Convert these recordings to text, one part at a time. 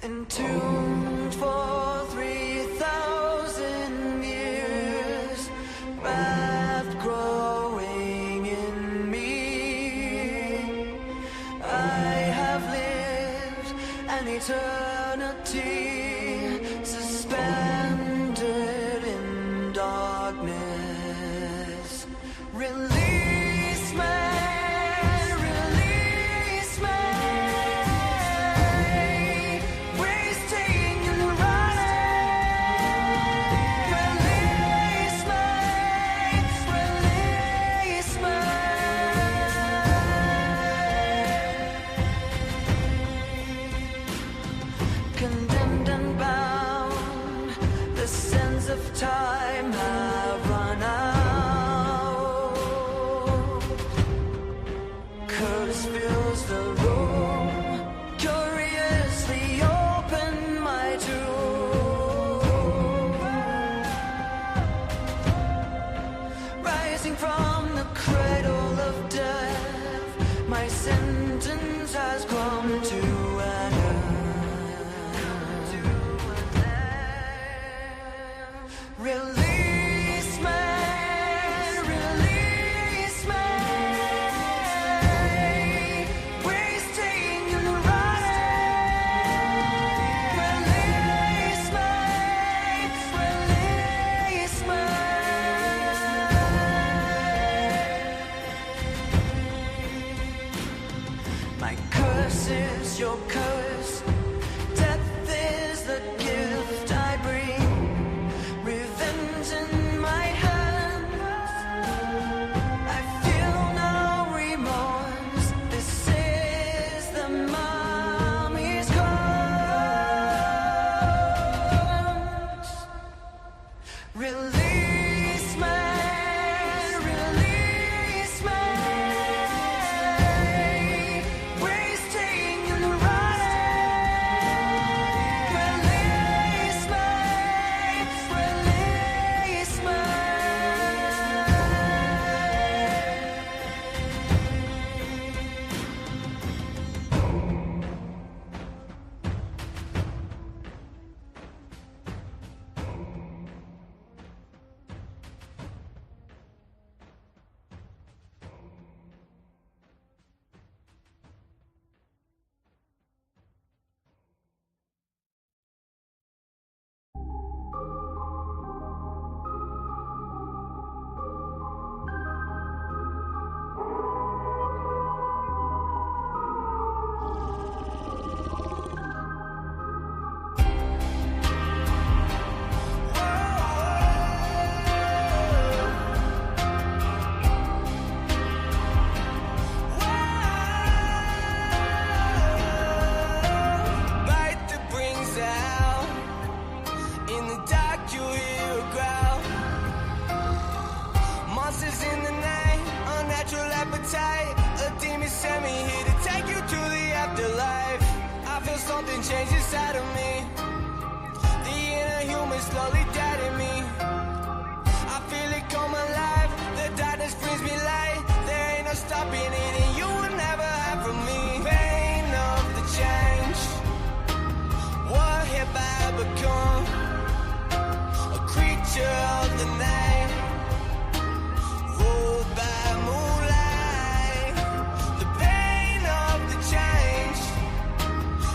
entombed for 3,000 years, wrath growing in me. I have lived an eternity, suspended in darkness. Release me. Condemned and bound, the sands of time have run out. Curse fills the room, curiously open my tomb. Rising from the cradle of death, my sentence has come to an end. Release me, release me, wasting and running. Release me, release me. My curse is your curse, death is the gift I bring. In my hands, I feel no remorse. This is the mummy's curse. Release me, release me, wasting and running. Release me, release me. Something changed inside of me. The inner human slowly dead in me. I feel it come alive. The darkness brings me light. There ain't no stopping it, and you will never hide from me. Pain of the change. What have I become? A creature of the night, ruled by moonlight. The pain of the change.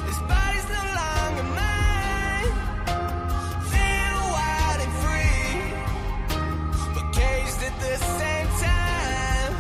This body's no longer mine. Feel wild and free, but caged at the same time.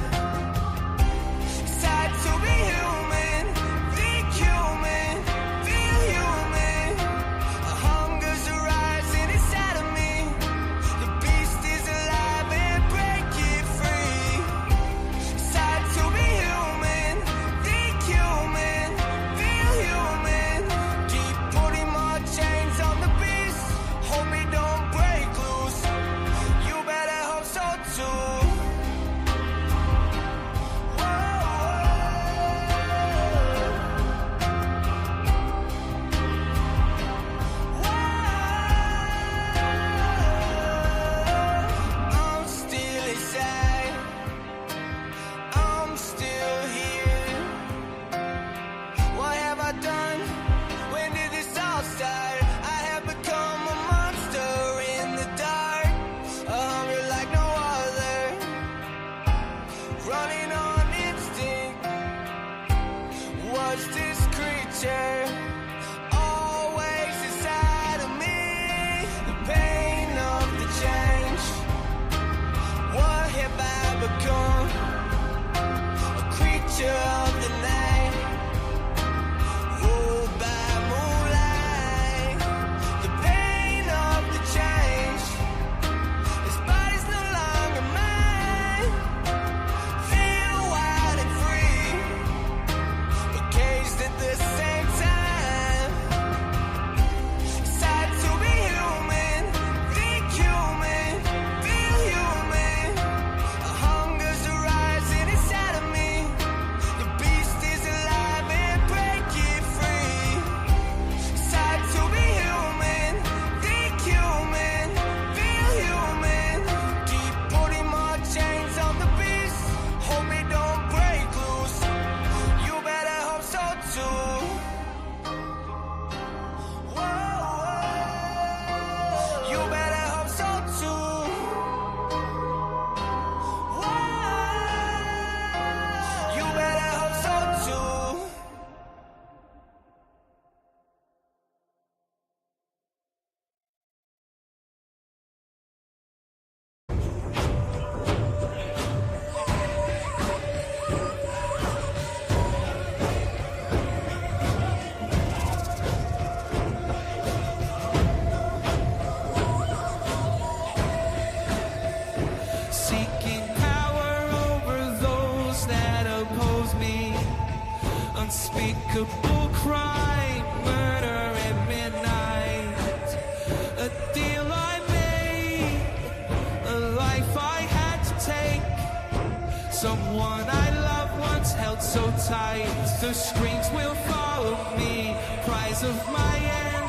the screams will follow me. Cries of my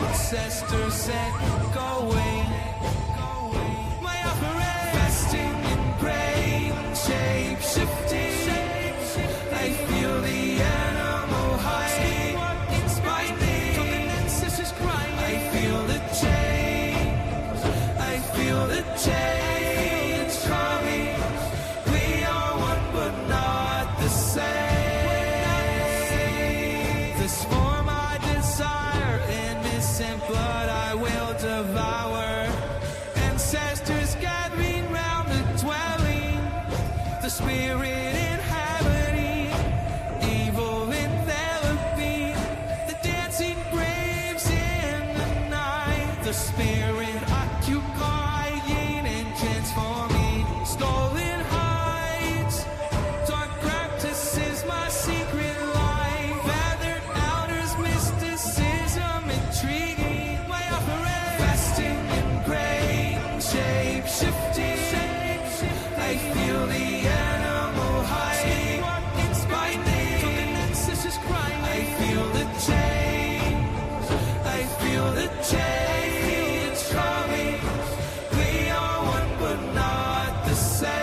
ancestors set going. My operate, fasting in brain, shape shifting. I feel the animal hiding by me. Talking ancestors crying. I feel the change. I feel the change coming. We are one but not the same. This form I desire, innocent blood I will devour. Ancestors gathering round the dwelling, the spirit inhabiting, evil enveloping, the dancing graves in the night, the spirit occupying and transforming, stolen heights, dark practices, my secret life, feathered outers, mysticism, intriguing, my operate, fasting in brain, shape shifting. I feel the animal hiding by me. Talking ancestors crying. I feel the change. I feel the change coming. We are one but not the same.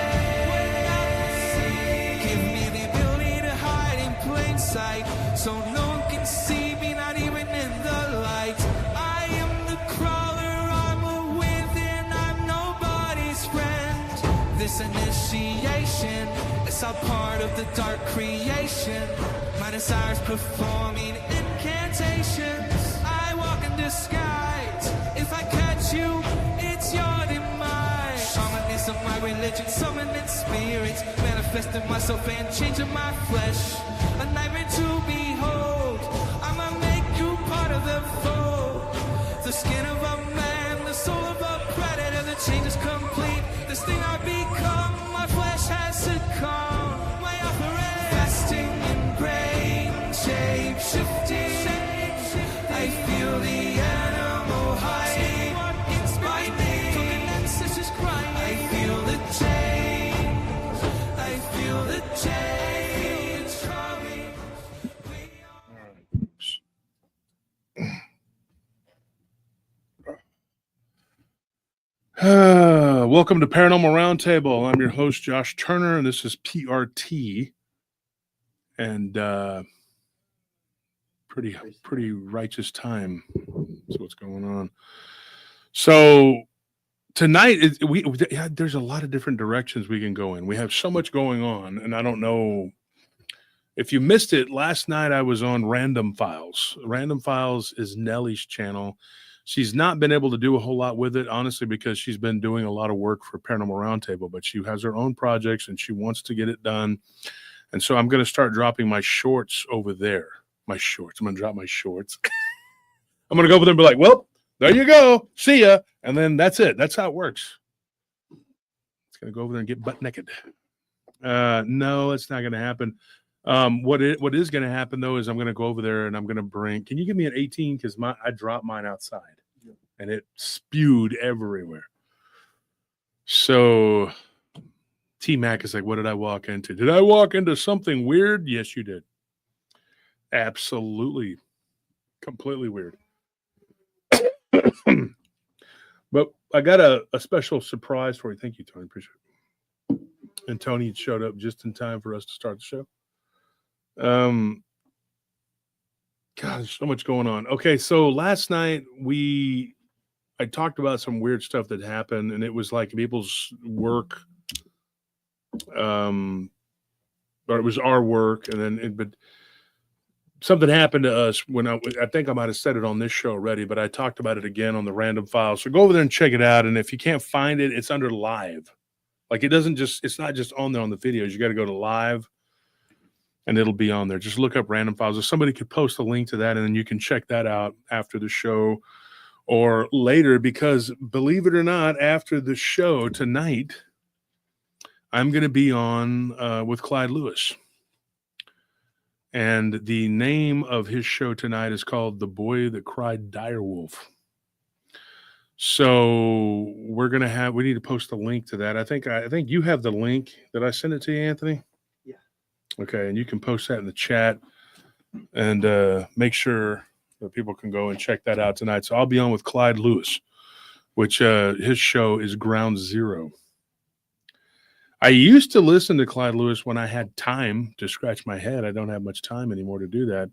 Give me the ability to hide in plain sight, so no one can see me, not even in the light. I am the crawler, I'm a within, I'm nobody's friend. This initiation is all part of the dark creation. My desires performing incantations. I walk in disguise. If I catch you, it's your demise. Shamanism, my religion, summoning spirits, manifesting myself and changing my flesh. A nightmare to behold. I'ma make you part of the fold. The skin of a man, the soul of a predator. The change is complete. This thing I become, my flesh has succumbed. My operate, fasting in brain, shape shifting. I feel the animal hiding by me. Talking ancestors crying. I feel the change. I feel the change coming. Welcome to Paranormal Roundtable. I'm your host, Josh Turner, and this is PRT. And pretty righteous time. That's what's going on. So tonight, there's a lot of different directions we can go in. We have so much going on, and I don't know if you missed it. Last night I was on Random Files. Random Files is Nellie's channel. She's not been able to do a whole lot with it, honestly, because she's been doing a lot of work for Paranormal Roundtable, but she has her own projects and she wants to get it done. And so I'm going to start dropping my shorts over there. My shorts. I'm going to drop my shorts. I'm going to go over there and be like, well, there you go. See ya. And then that's it. That's how it works. It's going to go over there and get butt naked. No, it's not going to happen. What is going to happen, though, is I'm going to go over there and I'm going to bring, can you give me an 18? Because I dropped mine outside and it spewed everywhere. So T-Mac is like, what did I walk into? Did I walk into something weird? Yes, you did. Absolutely. Completely weird. But I got a special surprise for you. Thank you, Tony. Appreciate it. And Tony showed up just in time for us to start the show. God, there's so much going on. Okay, so last night I talked about some weird stuff that happened, and it was like people's work, or it was our work, and then but something happened to us when I think I might have said it on this show already, but I talked about it again on the Random Files. So go over there and check it out, and if you can't find it, it's under live. Like it's not just on there on the videos. You got to go to live. And it'll be on there. Just look up Random Files. If somebody could post a link to that, and then you can check that out after the show or later, because believe it or not, after the show tonight, I'm going to be on with Clyde Lewis. And the name of his show tonight is called The Boy That Cried Direwolf. So we need to post a link to that. I think you have the link. Did I send it to you, Anthony? Yeah. Okay, and you can post that in the chat. and make sure that people can go and check that out tonight. So I'll be on with Clyde Lewis, which his show is Ground Zero. I used to listen to Clyde Lewis when I had time to scratch my head. I don't have much time anymore to do that.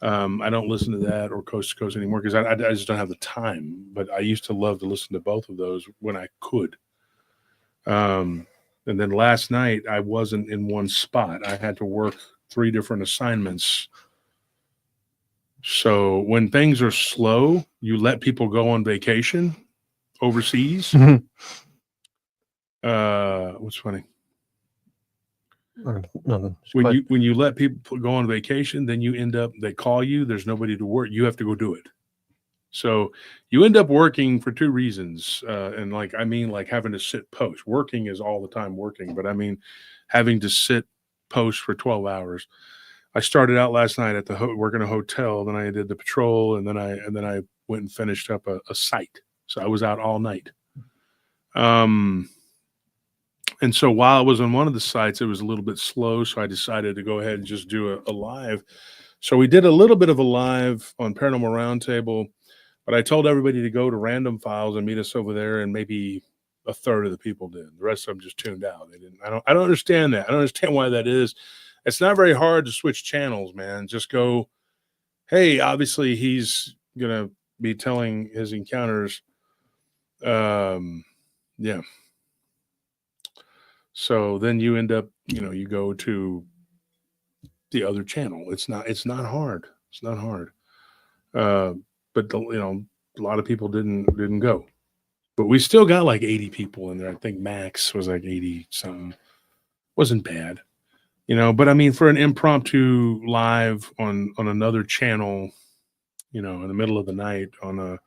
I don't listen to that or Coast to Coast anymore because I just don't have the time. But I used to love to listen to both of those when I could. And then last night, I wasn't in one spot. I had to work 3 different assignments. So when things are slow, you let people go on vacation overseas. What's funny? Nothing. When you let people go on vacation, then you end up, they call you, there's nobody to work. You have to go do it. So you end up working for 2 reasons. And like having to sit post. Working is all the time working, but I mean having to sit post for 12 hours. I started out last night at working a hotel, then I did the patrol, and then I went and finished up a site. So I was out all night. And so while I was on one of the sites, it was a little bit slow. So I decided to go ahead and just do a live. So we did a little bit of a live on Paranormal Roundtable, but I told everybody to go to Random Files and meet us over there. And maybe a third of the people did. The rest of them just tuned out. They didn't. I don't understand that. I don't understand why that is. It's not very hard to switch channels, man. Just go, hey, obviously he's going to be telling his encounters. Yeah. So then you end up, you go to the other channel. It's not hard. It's not hard. But a lot of people didn't go, but we still got like 80 people in there. I think max was like 80 something. Wasn't bad, but I mean, for an impromptu live on another channel, in the middle of the night on a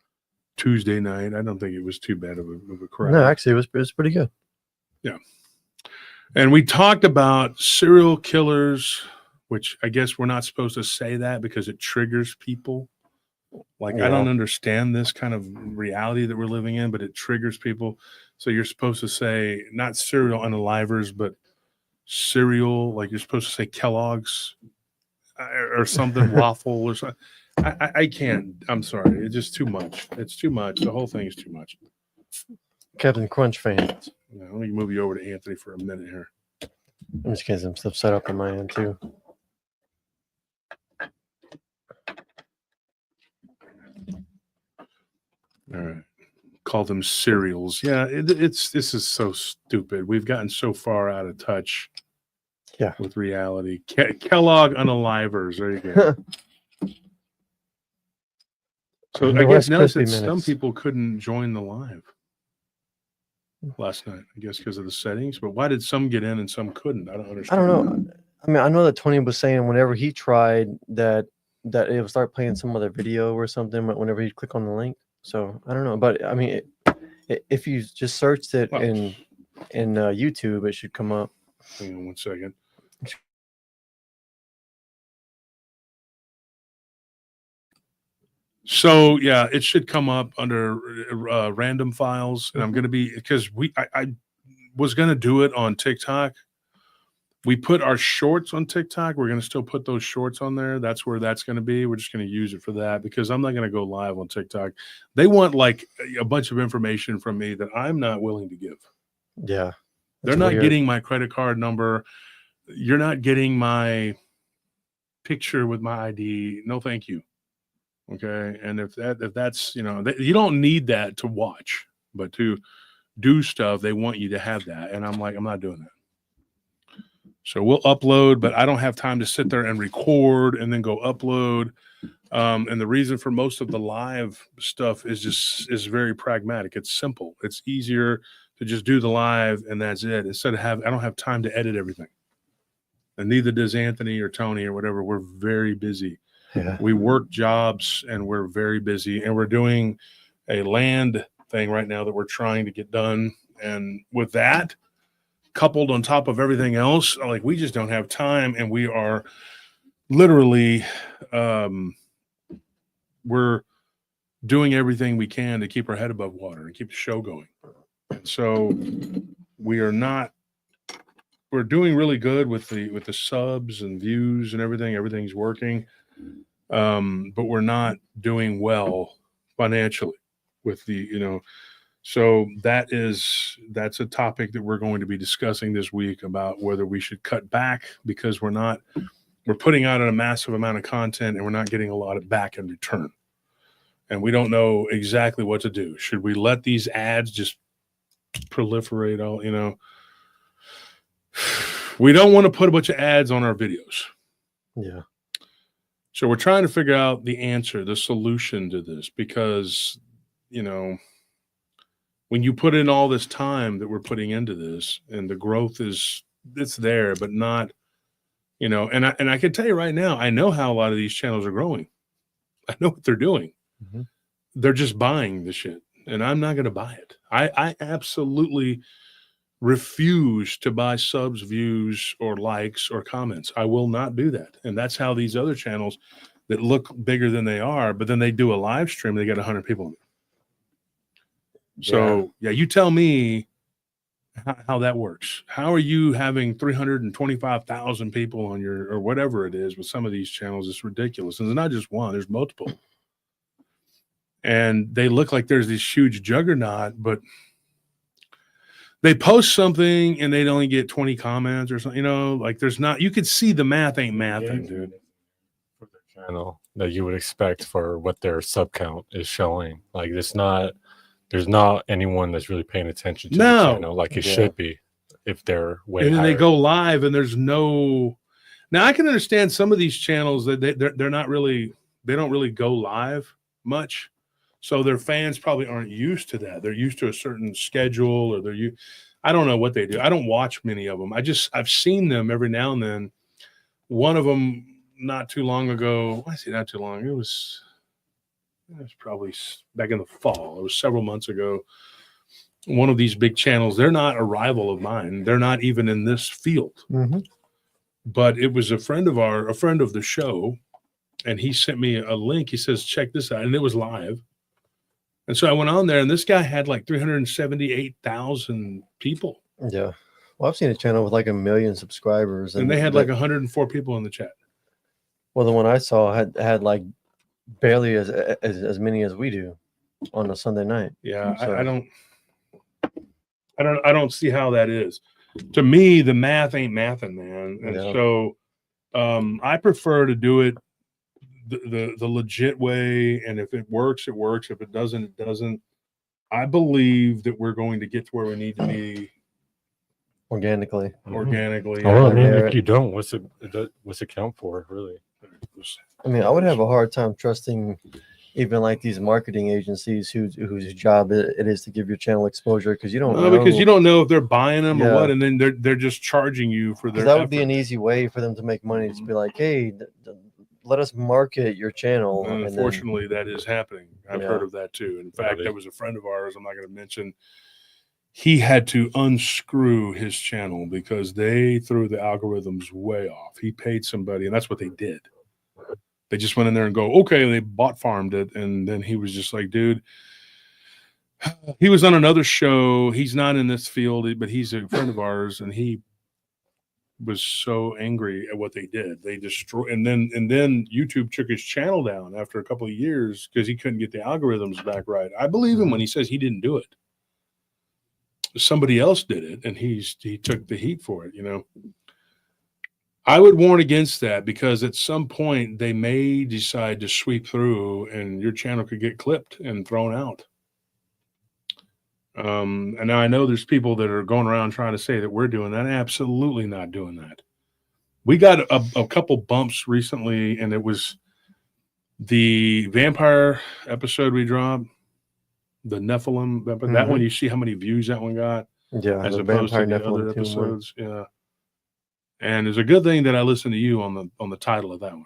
Tuesday night, I don't think it was too bad of a crowd. No, actually it was pretty good. Yeah. And we talked about serial killers, which I guess we're not supposed to say that because it triggers people. Like, I don't understand this kind of reality that we're living in, but it triggers people. So you're supposed to say not serial unalivers, but cereal, like you're supposed to say Kellogg's or something, waffle or something. I can't. I'm sorry. It's just too much. It's too much. The whole thing is too much. Captain Crunch fans. Yeah, let me move you over to Anthony for a minute here. I'm just getting some stuff set up on my end too. All right. Call them cereals. Yeah, this is so stupid. We've gotten so far out of touch with reality. Kellogg Unalivers. There you go. So I guess notice that some people couldn't join the live last night, I guess because of the settings. But why did some get in and some couldn't? I don't understand. I don't know. I mean, I know that Tony was saying whenever he tried that it would start playing some other video or something whenever he'd click on the link. So I don't know, but I mean, if you just searched it in YouTube, it should come up. Hang on 1 second. So yeah, it should come up under random files, and I'm going to be because I was going to do it on TikTok. We put our shorts on TikTok. We're going to still put those shorts on there. That's where that's going to be. We're just going to use it for that because I'm not going to go live on TikTok. They want like a bunch of information from me that I'm not willing to give. Yeah. They're not getting my credit card number. You're not getting my picture with my ID. No, thank you. Okay. And if that's, you don't need that to watch, but to do stuff, they want you to have that. And I'm like, I'm not doing that. So we'll upload, but I don't have time to sit there and record and then go upload. And the reason for most of the live stuff is very pragmatic. It's simple. It's easier to just do the live and that's it. Instead of I don't have time to edit everything. And neither does Anthony or Tony or whatever. We're very busy. Yeah. We work jobs and we're very busy. And we're doing a land thing right now that we're trying to get done. And with that, coupled on top of everything else, like we just don't have time, and we are literally we're doing everything we can to keep our head above water and keep the show going. And so we're doing really good with the subs and views and everything. Everything's working. but we're not doing well financially with the, so that's a topic that we're going to be discussing this week about whether we should cut back because we're putting out a massive amount of content and we're not getting a lot of back in return. And we don't know exactly what to do. Should we let these ads just proliferate all, we don't want to put a bunch of ads on our videos. Yeah. So we're trying to figure out the answer, the solution to this, because, when you put in all this time that we're putting into this and the growth it's there, but not, and I can tell you right now, I know how a lot of these channels are growing. I know what they're doing. Mm-hmm. They're just buying the shit and I'm not going to buy it. I absolutely refuse to buy subs, views, or likes or comments. I will not do that. And that's how these other channels that look bigger than they are, but then they do a live stream, they get 100 people in it. So yeah, you tell me how that works. How are you having 325,000 people on your, or whatever it is with some of these channels? It's ridiculous. And there's not just one, there's multiple. And they look like there's this huge juggernaut, but they post something and they'd only get 20 comments or something, like there's not, you could see the math ain't mathing, dude. For their channel that you would expect for what their sub count is showing. Like there's not anyone that's really paying attention to the channel like it should be if they're way and then higher. they go live and there's no, now I can understand some of these channels that they're not really, they don't really go live much. So their fans probably aren't used to that. They're used to a certain schedule or I don't know what they do. I don't watch many of them. I've seen them every now and then. One of them not too long ago, I say not too long. It was probably back in the fall. It was several months ago. One of these big channels, they're not a rival of mine. They're not even in this field. Mm-hmm. But it was a friend of the show, and he sent me a link. He says, check this out. And it was live. And so I went on there, and this guy had like 378,000 people. Yeah. Well, I've seen a channel with like 1 million subscribers. And they had like 104 people in the chat. Well, the one I saw had like barely as many as we do on a Sunday night. Yeah, so, I don't see how that is. To me, the math ain't mathing, man. And so I prefer to do it the legit way, and if it works, it works. If it doesn't, it doesn't. I believe that we're going to get to where we need to be organically. Oh, I mean, if you don't, what's it count for, really? I mean, I would have a hard time trusting even like these marketing agencies whose job it is to give your channel exposure, because you don't know. Because you don't know if they're buying them or what, and then they're just charging you for their that would be an ezy way for them to make money. To be like, hey, let us market your channel. Unfortunately, that is happening. I've heard of that too. In fact, there was a friend of ours, I'm not going to mention, he had to unscrew his channel because they threw the algorithms way off. He paid somebody, and that's what they did. They just went in there and go, okay, and they bot farmed it. And then he was just like, dude, he was on another show. He's not in this field, but he's a friend of ours, and he was so angry at what they did. They destroyed, and then YouTube took his channel down after a couple of years because he couldn't get the algorithms back right. I believe him when he says he didn't do it. Somebody else did it, and he took the heat for it. I would warn against that, because at some point they may decide to sweep through, and your channel could get clipped and thrown out. And now I know there's people that are going around trying to say that we're doing that. Absolutely not doing that. We got a couple bumps recently, and it was the vampire episode we dropped, the Nephilim. That one, you see how many views that one got? Yeah, as opposed to the other episodes. Yeah. And it's a good thing that I listened to you on the title of that one.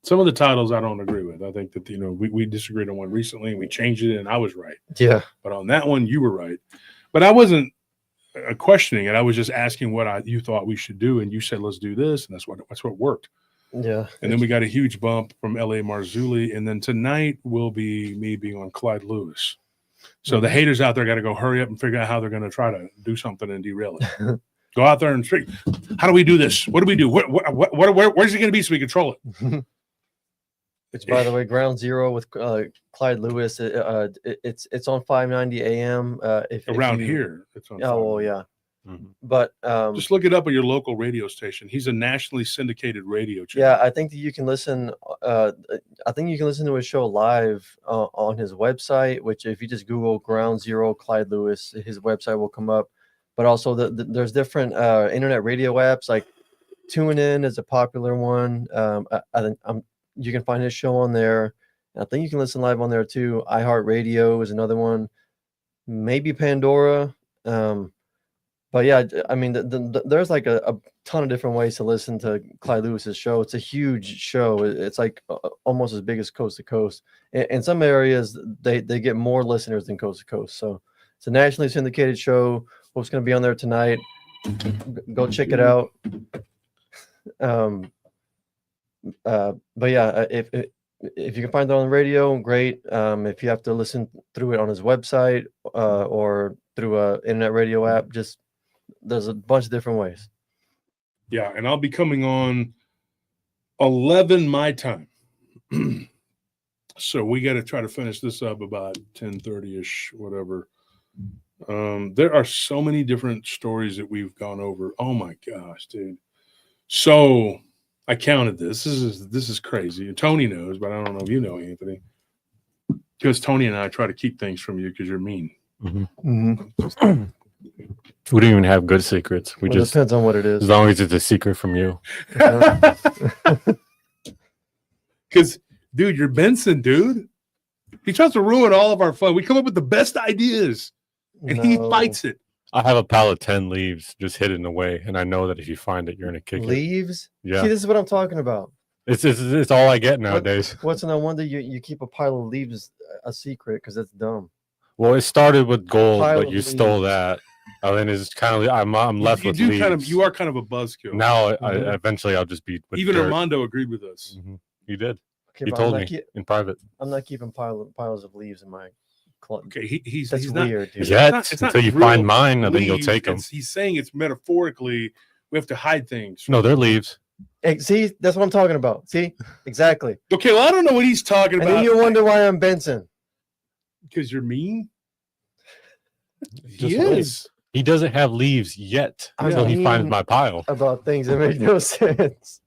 Some of the titles I don't agree with. I think that, we disagreed on one recently and we changed it and I was right. Yeah. But on that one, you were right. But I wasn't questioning it. I was just asking what you thought we should do. And you said, let's do this. And that's what worked. Yeah. And then we got a huge bump from L.A. Marzulli. And then tonight will be me being on Clyde Lewis. So the haters out there got to go hurry up and figure out how they're going to try to do something and derail it. Go out there and how do we do this? What do we do? Where's it going to be so we control it? It's, by the way, Ground Zero with Clyde Lewis. It's on 590 AM. If Around you, here, it's on. Oh, well, yeah. Mhm. But just look it up at your local radio station. He's a nationally syndicated radio channel. yeah, I think that you can listen. I think you can listen to his show live on his website. Which, if you just Google Ground Zero Clyde Lewis, his website will come up. But also, there's different internet radio apps. Like TuneIn is a popular one. You can find his show on there. I think you can listen live on there too. iHeartRadio is another one. Maybe Pandora. But yeah, I mean, there's like a ton of different ways to listen to Clyde Lewis's show. It's a huge show. It's like almost as big as Coast to Coast. In some areas, they get more listeners than Coast to Coast. So it's a nationally syndicated show. What's going to be on there tonight? Go check it out. But yeah, if you can find it on the radio, great. If you have to listen through it on his website or through a internet radio app, just there's a bunch of different ways. Yeah, and I'll be coming on 11 my time. So we got to try to finish this up about 10:30ish, whatever. There are so many different stories that we've gone over. Oh my gosh, dude. So I counted this. This is crazy. And Tony knows, but I don't know if you know, Anthony. Because Tony and I try to keep things from you because you're mean. Mm-hmm. We don't even have good secrets. We just depends on what it is. As long as it's a secret from you. Because, dude, you're Benson, dude. He tries to ruin all of our fun. We come up with the best ideas, and he fights it. I have a pile of 10 leaves just hidden away, and I know that if you find it, you're gonna kick leaves? it. Yeah. See, this is what I'm talking about. It's all I get nowadays. What's no wonder you keep a pile of leaves a secret because that's dumb. Well, it started with gold, but you stole that. And then it's kind of I'm left with leaves. You are kind of a buzzkill. Now, eventually, I'll just be with even dirt. Armando agreed with us. Mm-hmm. He did. Okay, he told me in private. I'm not keeping piles of leaves in my closet. Okay, he's not weird, dude. It's until you find mine, and then you'll take them. He's saying it's metaphorically. We have to hide things. No, they're leaves. Hey, see, that's what I'm talking about. See, exactly. Okay, well, I don't know what he's talking about. And then you wonder why I'm Benson. Because you're mean. He is. He doesn't have leaves yet until he finds my pile. About things that make no sense.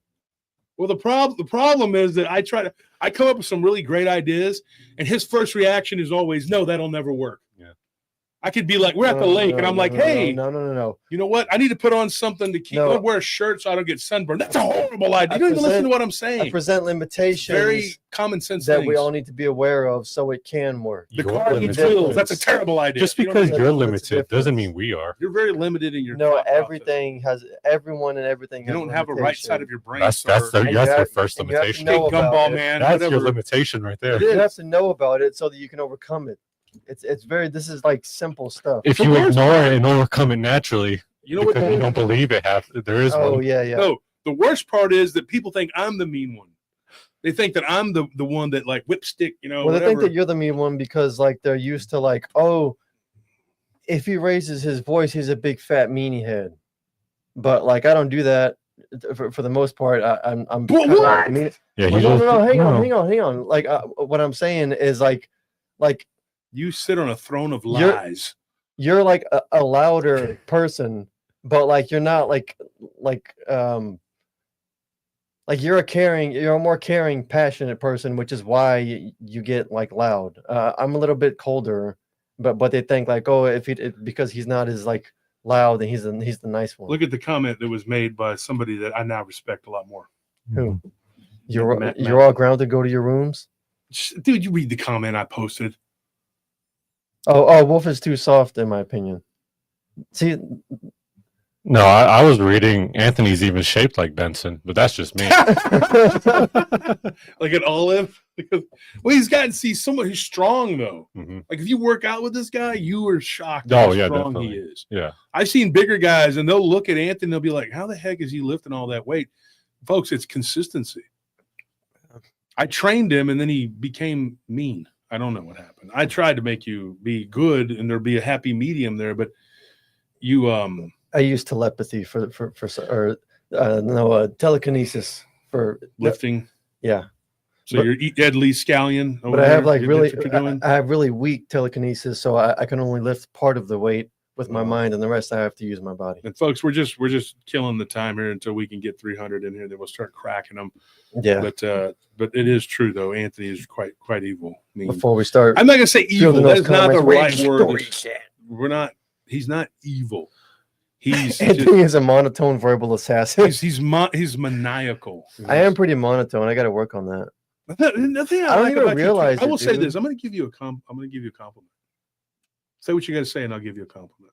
Well, the problem is that I come up with some really great ideas, and his first reaction is always, no, that'll never work. Yeah. I could be like, we're at the lake, and I'm like, hey, no. You know what? I need to put on something to keep. I wear a shirt so I don't get sunburned. That's a horrible idea. You don't even listen to what I'm saying. I present limitations. Very common sense that things. we all need to be aware of, so it can work. The car needs wheels. That's a terrible idea. Just because you're limited doesn't mean we are. You're very limited in your. No, everything has everyone and everything. You don't have a right side of your brain. That's your first limitation. Big gumball man. That's your limitation right there. You have to know about it so that you can overcome it. This is like simple stuff. If you ignore it and overcome it naturally, you know what? You don't believe it. There is one. Oh yeah. No, the worst part is that people think I'm the mean one. They think that I'm the one that like whipstick, Well, they think that you're the mean one because like they're used to like, oh, if he raises his voice, he's a big fat meanie head. But like I don't do that for the most part. I'm what? Yeah. No. Hang on. Like what I'm saying is like. You sit on a throne of lies. You're like a louder person, but like you're not like you're a more caring, passionate person, which is why you get like loud. I'm a little bit colder, but they think like, oh, because he's not as like loud, and he's the nice one. Look at the comment that was made by somebody that I now respect a lot more. Who? You're all grounded. Go to your rooms, dude. You read the comment I posted. Oh, Wolf is too soft, in my opinion. See, no, I was reading Anthony's even shaped like Benson, but that's just me. Like an olive. Well, he's gotten someone who's strong though. Mm-hmm. Like if you work out with this guy, you are shocked how strong definitely. He is. Yeah, I've seen bigger guys, and they'll look at Anthony, and they'll be like, "How the heck is he lifting all that weight?" Folks, it's consistency. I trained him, and then he became mean. I don't know what happened. I tried to make you be good and there'd be a happy medium there, but you I use telepathy for telekinesis for lifting. Yeah. So you're Ed Lee Scallion. But I have like really, That's what you're doing? I have really weak telekinesis, so I can only lift part of the weight with my mind, and the rest I have to use my body. And folks, we're just killing the time here until we can get 300 in here. Then we'll start cracking them. Yeah. But it is true though. Anthony is quite evil. I mean, Before we start, I'm not gonna say evil. fielding those That's not the comments, right "Rage word. story We're not. He's not evil. He's Anthony is a monotone verbal assassin. he's maniacal. I am pretty monotone. I got to work on that. Nothing I don't like even about you, realize I will it, say dude. this. I'm going to give you a compliment. Say what you got to say, and I'll give you a compliment.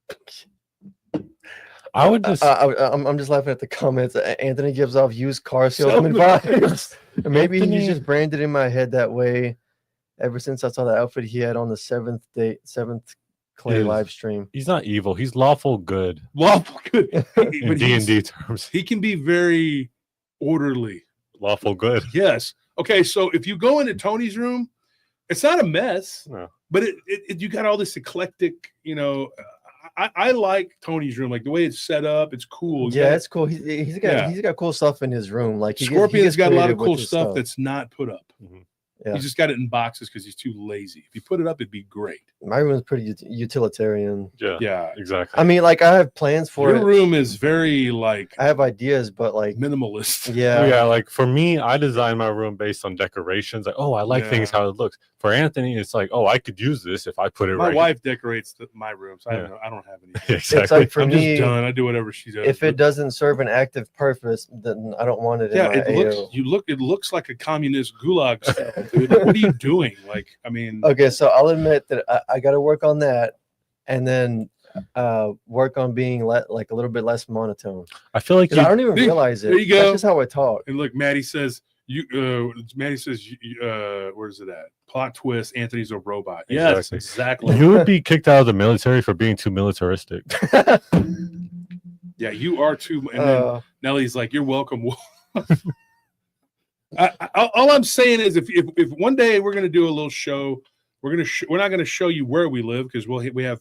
I would just I'm just laughing at the comments. Anthony gives off used car salesman Salesman. vibes. Maybe Anthony- he's just branded in my head that way ever since I saw the outfit he had on the seventh Clay Yes. live stream. he's not evil. He's lawful good Lawful good. in But D&D terms. he can be very orderly. Lawful good. Yes. Okay. So if you go into Tony's room, it's not a mess, No. but it you got all this eclectic. I like Tony's room, like the way it's set up. It's cool. He's Yeah, got- it's cool. He's got cool stuff in his room. Like he Scorpion's gets got a lot of creative with cool his stuff that's not put up. Mhm. Yeah. He just got it in boxes because he's too lazy. If you put it up, it'd be great. My room is pretty utilitarian. Yeah. Yeah. Exactly. I mean, like I have plans for Your it. room is very like I have ideas, but like minimalist. yeah, Like for me, I design my room based on decorations. Like, oh, I like things Yeah. how it looks. For Anthony, it's like, oh, I could use this if I put it My right. wife decorates my room, so Yeah. I don't have any. Exactly. it's like for I'm me, just done. I do whatever she does. if it But- doesn't serve an active purpose, then I don't want it. yeah, in my it looks. AO. It looks like a communist gulag cell, dude. Like, what are you doing? Like, I mean, Okay, so I'll admit that I got to work on that, and then work on being like a little bit less monotone. I feel like 'Cause I you, don't even there- realize it. there you That's go. just how I talk. and look, Maddie says where's it at? Plot twist. Anthony's a robot. Yes, exactly. you would be kicked out of the military for being too militaristic. Yeah, you are too. And then Nellie's like, "You're welcome." All I'm saying is, if one day we're gonna do a little show, we're not gonna show you where we live because we have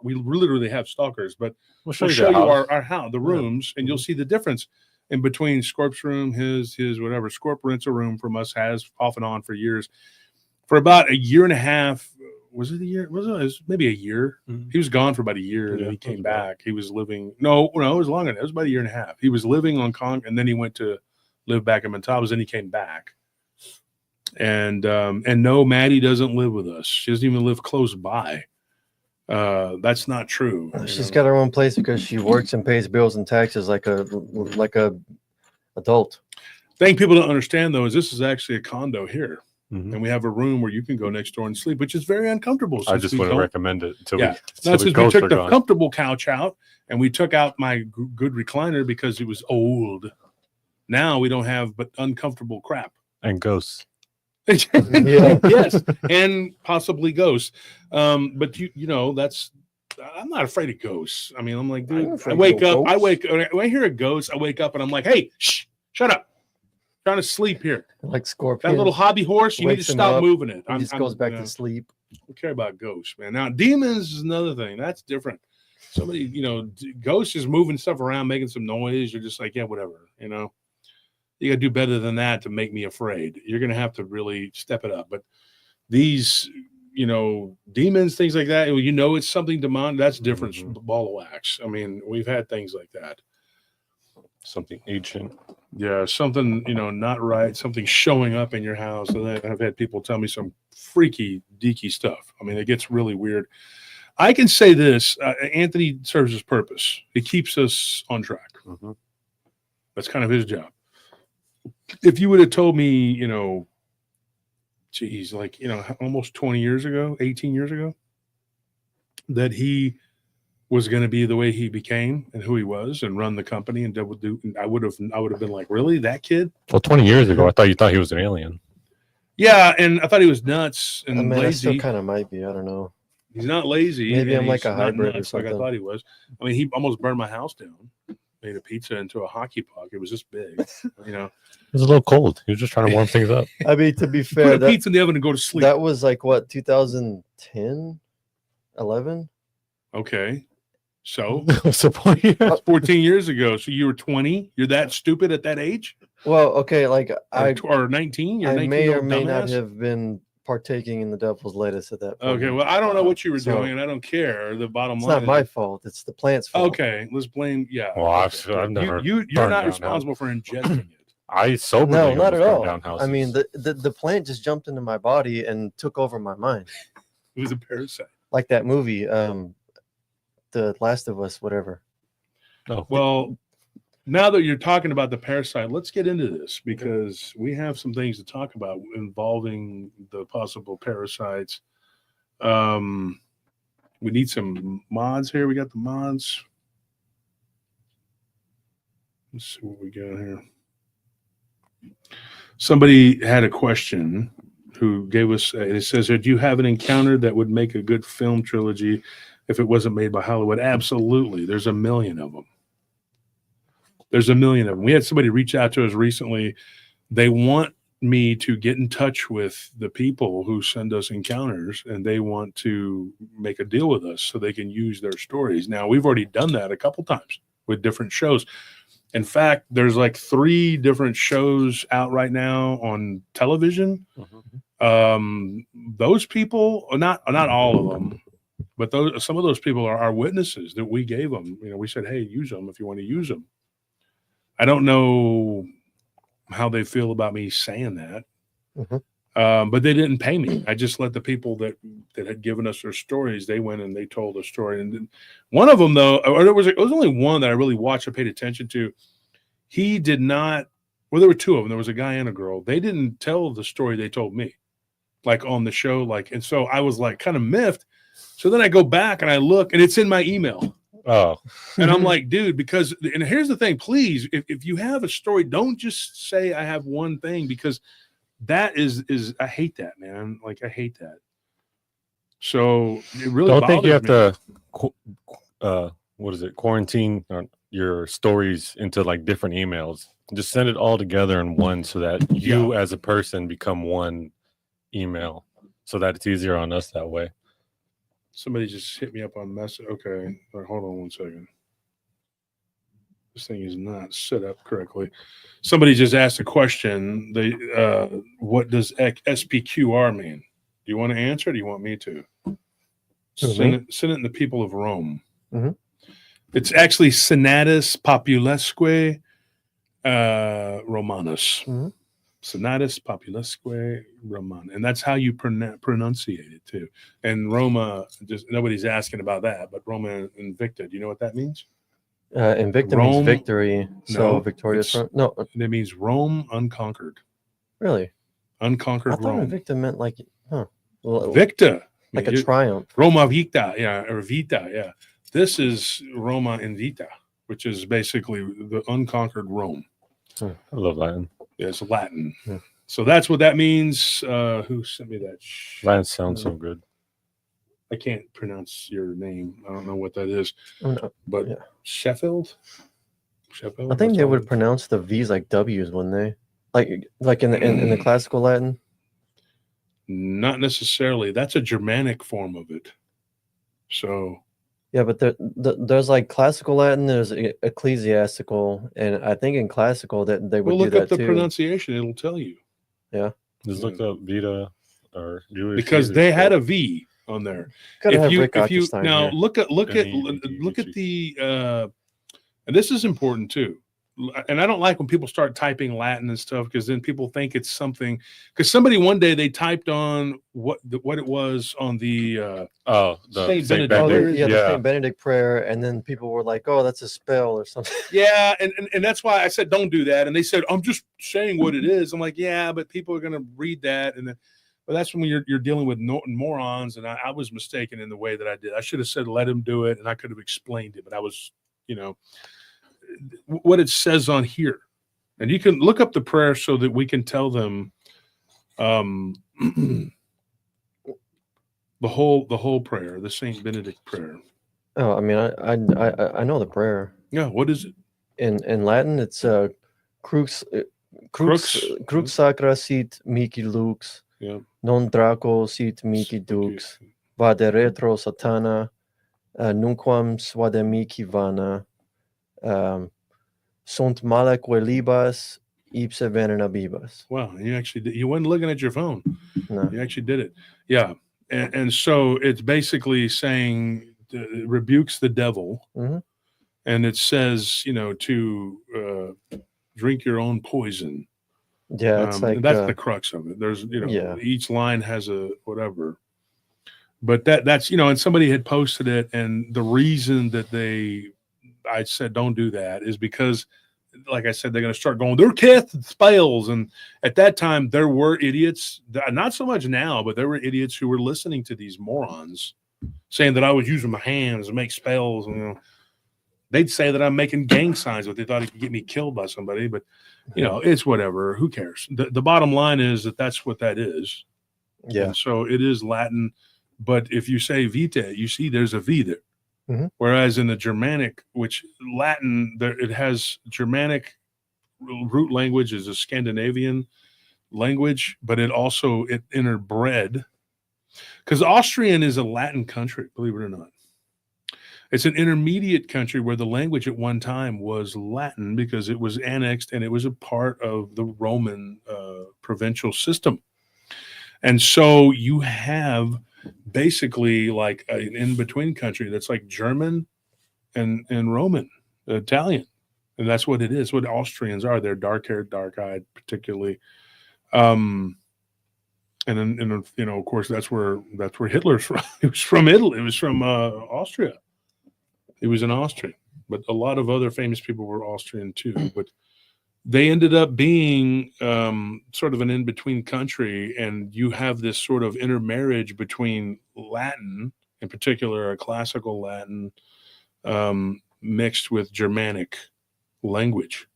we literally have stalkers, but We'll show we'll you, show the you house. our house, the rooms, and you'll see the difference in between Scorp's room, his whatever. Scorp rents a room from us, has off and on for years. For about a year and a half, was it a year? It was maybe a year. Mhm. He was gone for about a year, and Yeah, then he that came was about back. He was living it was longer than that. It was about a year and a half. He was living on Kong, and then he went to live back in Montalbas, and he came back. And no, Maddie doesn't live with us. She doesn't even live close by. That's not true. She's got her own place because she works and pays bills and taxes like a adult. Thing people don't understand though is this is actually a condo here, Mhm. and we have a room where you can go next door and sleep, which is very uncomfortable. I since just we wouldn't don't- recommend it until Yeah. we, till Not the since we ghosts took are the gone. comfortable couch out and we took out my good recliner because it was old. Now we don't have but uncomfortable crap. And ghosts. Yeah. Yes, and possibly ghosts. But you know that's. I'm not afraid of ghosts. I mean, I'm like, I'm dude. afraid I wake of up. I ghosts. wake when I hear a ghost. I wake up and I'm like, hey, shh, shut up. I'm trying to sleep here. Like Scorpion. That little hobby horse. You need to Wakes him stop up, moving it. he just goes back to sleep. I don't care about ghosts, man. Now demons is another thing. That's different. Somebody, ghosts is moving stuff around, making some noise. You're just like, yeah, whatever. You got to do better than that to make me afraid. You're going to have to really step it up. But these, demons, things like that, it's something demonic. That's different. Mhm. Ball of wax. I mean, we've had things like that. Something ancient. Yeah, something, not right, something showing up in your house. And I've had people tell me some freaky, deaky stuff. I mean, it gets really weird. I can say this, Anthony serves his purpose. He keeps us on track. Mhm. That's kind of his job. If you would have told me, almost 20 years ago, 18 years ago, that he was going to be the way he became and who he was and run the company and I would have been like, really, that kid? Well, 20 years ago, I thought you thought he was an alien. Yeah, and I thought he was nuts and I mean, I still lazy. kind of might be. I don't know. He's not lazy. Maybe and I'm like he's a not hybrid or nuts like I something. thought he was. I mean, he almost burned my house down. Made a pizza into a hockey puck. It was this big, It was a little cold. He was just trying to warm things up. I mean, to be Put fair, a pizza in the oven and go to sleep. that was like what 2010, 11. Okay. So What's the point? 14 years ago. So you were 20. You're that stupid at that age? Well, okay, like or 19. You're I 19 may year or old may not dumbass. have been partaking in the devil's lettuce at that point. Okay, well, I don't know what you were So- doing, and I don't care. The bottom It's line not my is fault. It's the plant's fault. okay. Let's blame. Yeah. Well, okay, I've good. never You're burned not down responsible for ingesting it. I soberly No, not almost at burned all. down houses. I mean, the plant just jumped into my body and took over my mind, It was a parasite. like that movie, The Last of Us, whatever. Oh, Well, now that you're talking about the parasite, let's get into this because we have some things to talk about involving the possible parasites. We need some mods here. We got the mods. Let's see what we got here. Somebody had a question who gave us, it says, do you have an encounter that would make a good film trilogy if it wasn't made by Hollywood? Absolutely. There's a million of them. We had somebody reach out to us recently. They want me to get in touch with the people who send us encounters, and they want to make a deal with us so they can use their stories. Now, we've already done that a couple times with different shows. In fact, there's like 3 different shows out right now on television. Those people, not all of them, but some of those people are witnesses that we gave them. You know, we said, hey, use them if you want to use them. I don't know how they feel about me saying that, but they didn't pay me. I just let the people that had given us their stories, they went and they told a story. And one of them, though, or it was only one that I really watched and paid attention to. He did not. Well, there were 2 of them. There was a guy and a girl. They didn't tell the story they told me, like on the show. Like, and so I was like kind of miffed. So then I go back and I look, and it's in my email. oh, And I'm like, dude, because, and here's the thing, please, if you have a story, don't just say I have one thing, because that is I hate that, man. Like, I hate that. So it really don't think you have bothers to, what is it, quarantine your stories into like different emails. Just send it all together in one so that you as a person become one email so that it's easier on us that way. Somebody just hit me up on message. Okay, all right, hold on one second. This thing is not set up correctly. Somebody just asked a question. They, what does SPQR mean? Do you want to answer? Or do you want me to? Send it in the people of Rome. It's actually Senatus Populesque Romanus. Senatus Populesque Roman, and that's how you pronunciate it too. And Roma, just nobody's asking about that, but Roma Invicta. Do you know what that means? Invicta Rome- means victory. So No, victorious. it's- No, It means Rome unconquered. really. Unconquered I thought Rome. Invicta meant like, well, Victa. like I a mean, triumph. Roma Vita, yeah, or Vita, yeah. This is Roma Invita, which is basically the unconquered Rome. I love Latin. Yeah, it's Latin. Yeah. So that's what that means. Who sent me that? Latin sounds so good. I can't pronounce your name. I don't know what that is. Oh, no. But Yeah. Sheffield? I think they would pronounce the V's like W's, wouldn't they? Like in the classical Latin. Not necessarily. That's a Germanic form of it. So Yeah, but there's like classical Latin, there's ecclesiastical, and I think in classical that they would we'll do look that up the too. pronunciation. It'll tell you. Just look up Vita or Julius Because Caesar they had stuff. a V on there. Gotta have Rick If you Otterstein now here. look at V-E-T-H-E. the and this is important too. And I don't like when people start typing Latin and stuff, because then people think it's something. Because somebody one day they typed on what it was on the the Saint Saint Benedict. Oh, Benedict. the Yeah. Saint Benedict prayer, and then people were like, "Oh, that's a spell or something." yeah, and that's why I said don't do that. And they said I'm just saying what it is. I'm like, yeah, but people are gonna read that, and then. But that's when you're dealing with morons, and I was mistaken in the way that I did. I should have said let him do it, and I could have explained it. But I was, what it says on here, and you can look up the prayer so that we can tell them the whole prayer, the Saint Benedict prayer. Oh, I mean, I know the prayer. Yeah, what is it? In Latin, it's crux sacra sit mihi lux, Yeah. non draco sit mihi dux, vade retro satana, nunquam suade mihi vana, sunt malaque libas Ipsa Venena Bibas. Wow, you actually did. You weren't looking at your phone. No. You actually did it. Yeah. And so it's basically saying it rebukes the devil. Mm-hmm. And it says, to drink your own poison. Yeah, it's like that's the crux of it. There's, each line has a whatever. But that's, and somebody had posted it. And the reason that I said, don't do that is because, like I said, they're going to start going, they're casting spells. And at that time, there were idiots, not so much now, but there were idiots who were listening to these morons saying that I was using my hands to make spells. And, they'd say that I'm making gang signs, but they thought it could get me killed by somebody. But, it's whatever. Who cares? The bottom line is that's what that is. Yeah. And so it is Latin. But if you say vita, you see there's a V there. Mm-hmm. Whereas in the Germanic, which Latin, it has Germanic root language is a Scandinavian language, but it interbred. Because Austrian is a Latin country, believe it or not. It's an intermediate country where the language at one time was Latin because it was annexed and it was a part of the Roman provincial system. And so you have basically like an in-between country that's like German and Roman, Italian. And that's what it is, what Austrians are. They're dark-haired, dark-eyed, particularly. And then, of course, that's where Hitler's from. He was from Italy. It was from Austria. He was an Austrian, but a lot of other famous people were Austrian too. But they ended up being sort of an in-between country, and you have this sort of intermarriage between Latin, in particular, a classical Latin, mixed with Germanic language.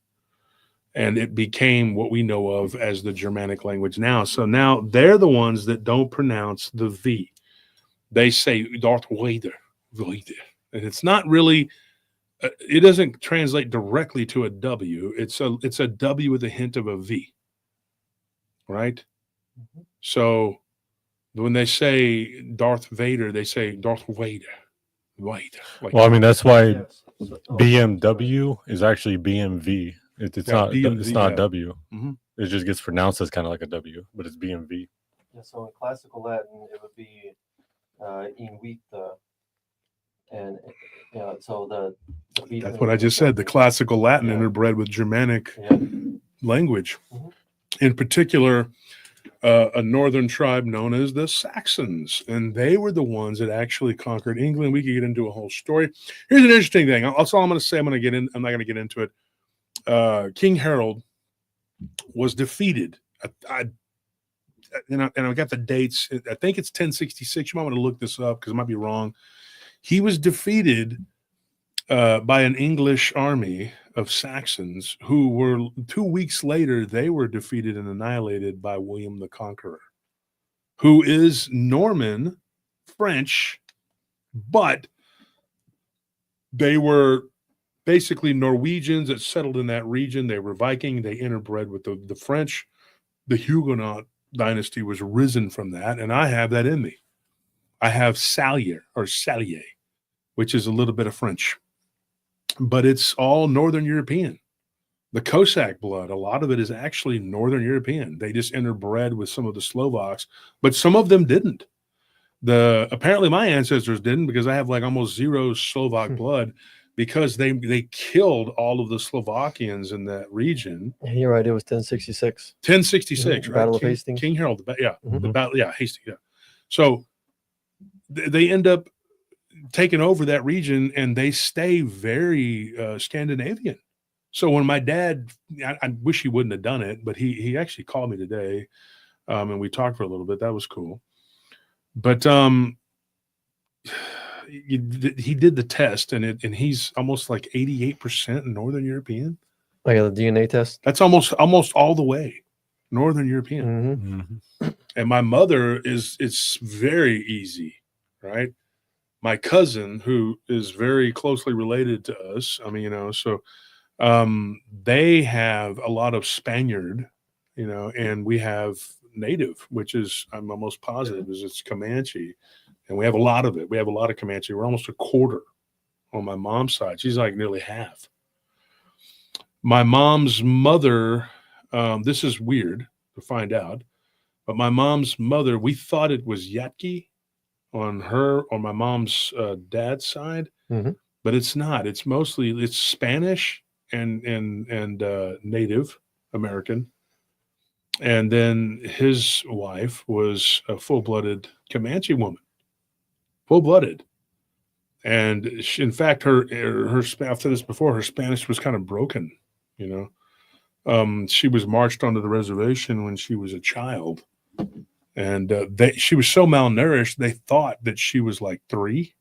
And it became what we know of as the Germanic language now. So now they're the ones that don't pronounce the V. They say Darth Vader. And it's not really, it doesn't translate directly to a W. It's a W with a hint of a V, right? Mm-hmm. So when they say Darth Vader, they say Darth Vader. Like, well, I mean, that's why BMW is actually BMV. It's not a W. Mm-hmm. It just gets pronounced as kind of like a W, but it's BMV. Yeah, so in classical Latin, it would be in vita. And so that's what I just said. The classical Latin interbred with Germanic language. Mm-hmm. In particular, a northern tribe known as the Saxons, and they were the ones that actually conquered England. We could get into a whole story. Here's an interesting thing. That's all I'm going to say. I'm not going to get into it. King Harold was defeated. I got the dates. I think it's 1066. You might want to look this up because it might be wrong. He was defeated by an English army of Saxons who were 2 weeks later, they were defeated and annihilated by William the Conqueror, who is Norman, French, but they were basically Norwegians that settled in that region. They were Viking. They interbred with the French. The Huguenot dynasty was risen from that, and I have that in me. I have Salier, which is a little bit of French, but it's all Northern European. The Cossack blood, a lot of it is actually Northern European. They just interbred with some of the Slovaks, but some of them didn't. Apparently my ancestors didn't, because I have like almost zero Slovak blood, because they killed all of the Slovakians in that region. You're right. It was 1066. 1066, right? Battle of Hastings. King Harold, Mm-hmm. the battle, Hastings, yeah. So they end up taking over that region, and they stay very Scandinavian. So when my dad, I wish he wouldn't have done it, but he actually called me today, and we talked for a little bit. That was cool. But he did the test, and he's almost like 88% Northern European. Oh yeah, the DNA test. That's almost all the way Northern European. Mm-hmm. Mm-hmm. And my mother it's very easy, right? My cousin, who is very closely related to us, so they have a lot of Spaniard, and we have Native, which is, I'm almost positive, it's Comanche, and we have a lot of it. We have a lot of Comanche. We're almost a quarter on my mom's side. She's like nearly half. My mom's mother This is weird to find out, but my mom's mother, we thought it was Yaqui on my mom's dad's side, but it's not. It's mostly Spanish and Native American. And then his wife was a full-blooded Comanche woman, full-blooded. And she, in fact, her I've said this before, her Spanish was kind of broken, you know. She was marched onto the reservation when she was a child, and she was so malnourished they thought that she was like 3,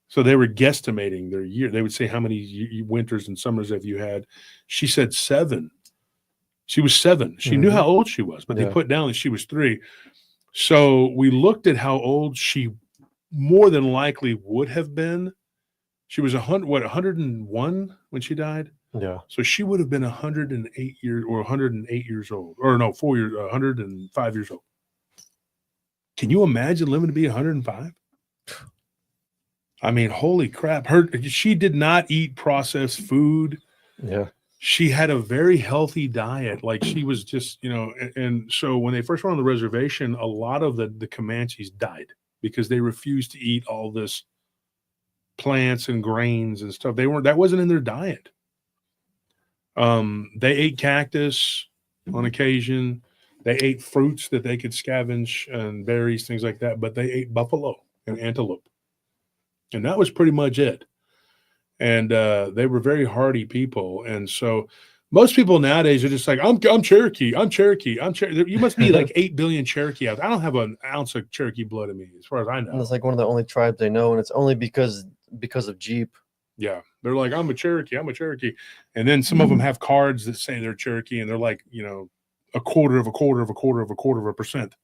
so they were guesstimating their year. They would say, how many winters and summers have you had? She said 7. She was 7. She knew how old she was, but they put down that she was 3. So we looked at how old she more than likely would have been. She was 101 when she died. Yeah. So she would have been 108 years old, or no, 105 years old. Can you imagine living to be 105? I mean, holy crap. She did not eat processed food. Yeah. She had a very healthy diet. Like, she was just, you know, and so when they first went on the reservation, a lot of the Comanches died because they refused to eat all this plants and grains and stuff. That wasn't in their diet. They ate cactus on occasion. They ate fruits that they could scavenge and berries, things like that, but they ate buffalo and antelope. And that was pretty much it. And they were very hardy people. And so most people nowadays are just like, I'm Cherokee. I'm Cherokee. I'm Cherokee. You must be like 8 billion Cherokee out there. I don't have an ounce of Cherokee blood in me, as far as I know. And it's like one of the only tribes they know, and it's only because of Jeep. Yeah. They're like, I'm a Cherokee. I'm a Cherokee. And then some of them have cards that say they're Cherokee, and they're like, you know, a quarter of a percent.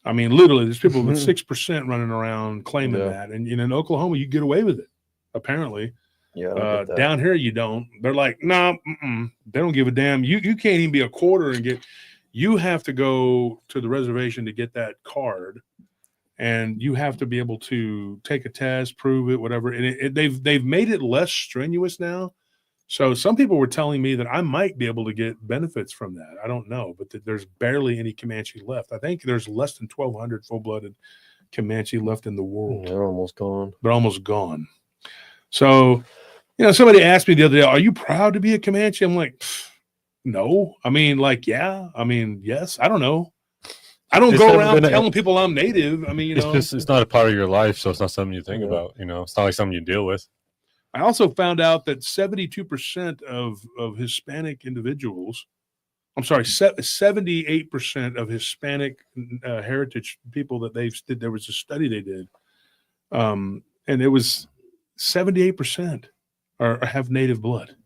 I mean, literally, there's people with 6% running around claiming that. And in Oklahoma, you get away with it, apparently. Yeah. Down here, you don't. They're like, no, they don't give a damn. You can't even be a quarter and get. You have to go to the reservation to get that card, and you have to be able to take a test, prove it, whatever. And they've made it less strenuous now. So some people were telling me that I might be able to get benefits from that. I don't know, but there's barely any Comanche left. I think there's less than 1,200 full-blooded Comanche left in the world. They're almost gone. They're almost gone. So, you know, somebody asked me the other day, are you proud to be a Comanche? I'm like, no. I mean, like, yeah. I mean, yes. I don't know. I don't go around telling people I'm Native. I mean, it's not a part of your life, so it's not something you think about. You know, it's not like something you deal with. I also found out that 72% of Hispanic individuals, 78% of Hispanic heritage people that there was a study they did, and it was 78% have Native blood.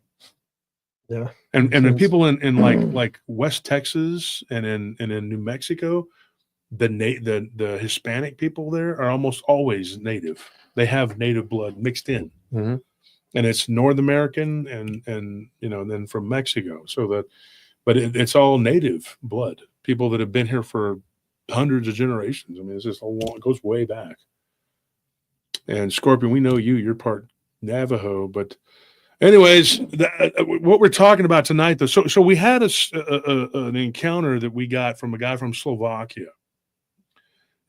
Yeah, and the people in like West Texas and in New Mexico, the Hispanic people there are almost always Native. They have Native blood mixed in. Mm-hmm. And it's North American and you know, then from Mexico. But it's all Native blood, people that have been here for hundreds of generations. I mean, it's just it goes way back. And Scorpion, we know you're part Navajo, but anyways, what we're talking about tonight, though. So we had an encounter that we got from a guy from Slovakia,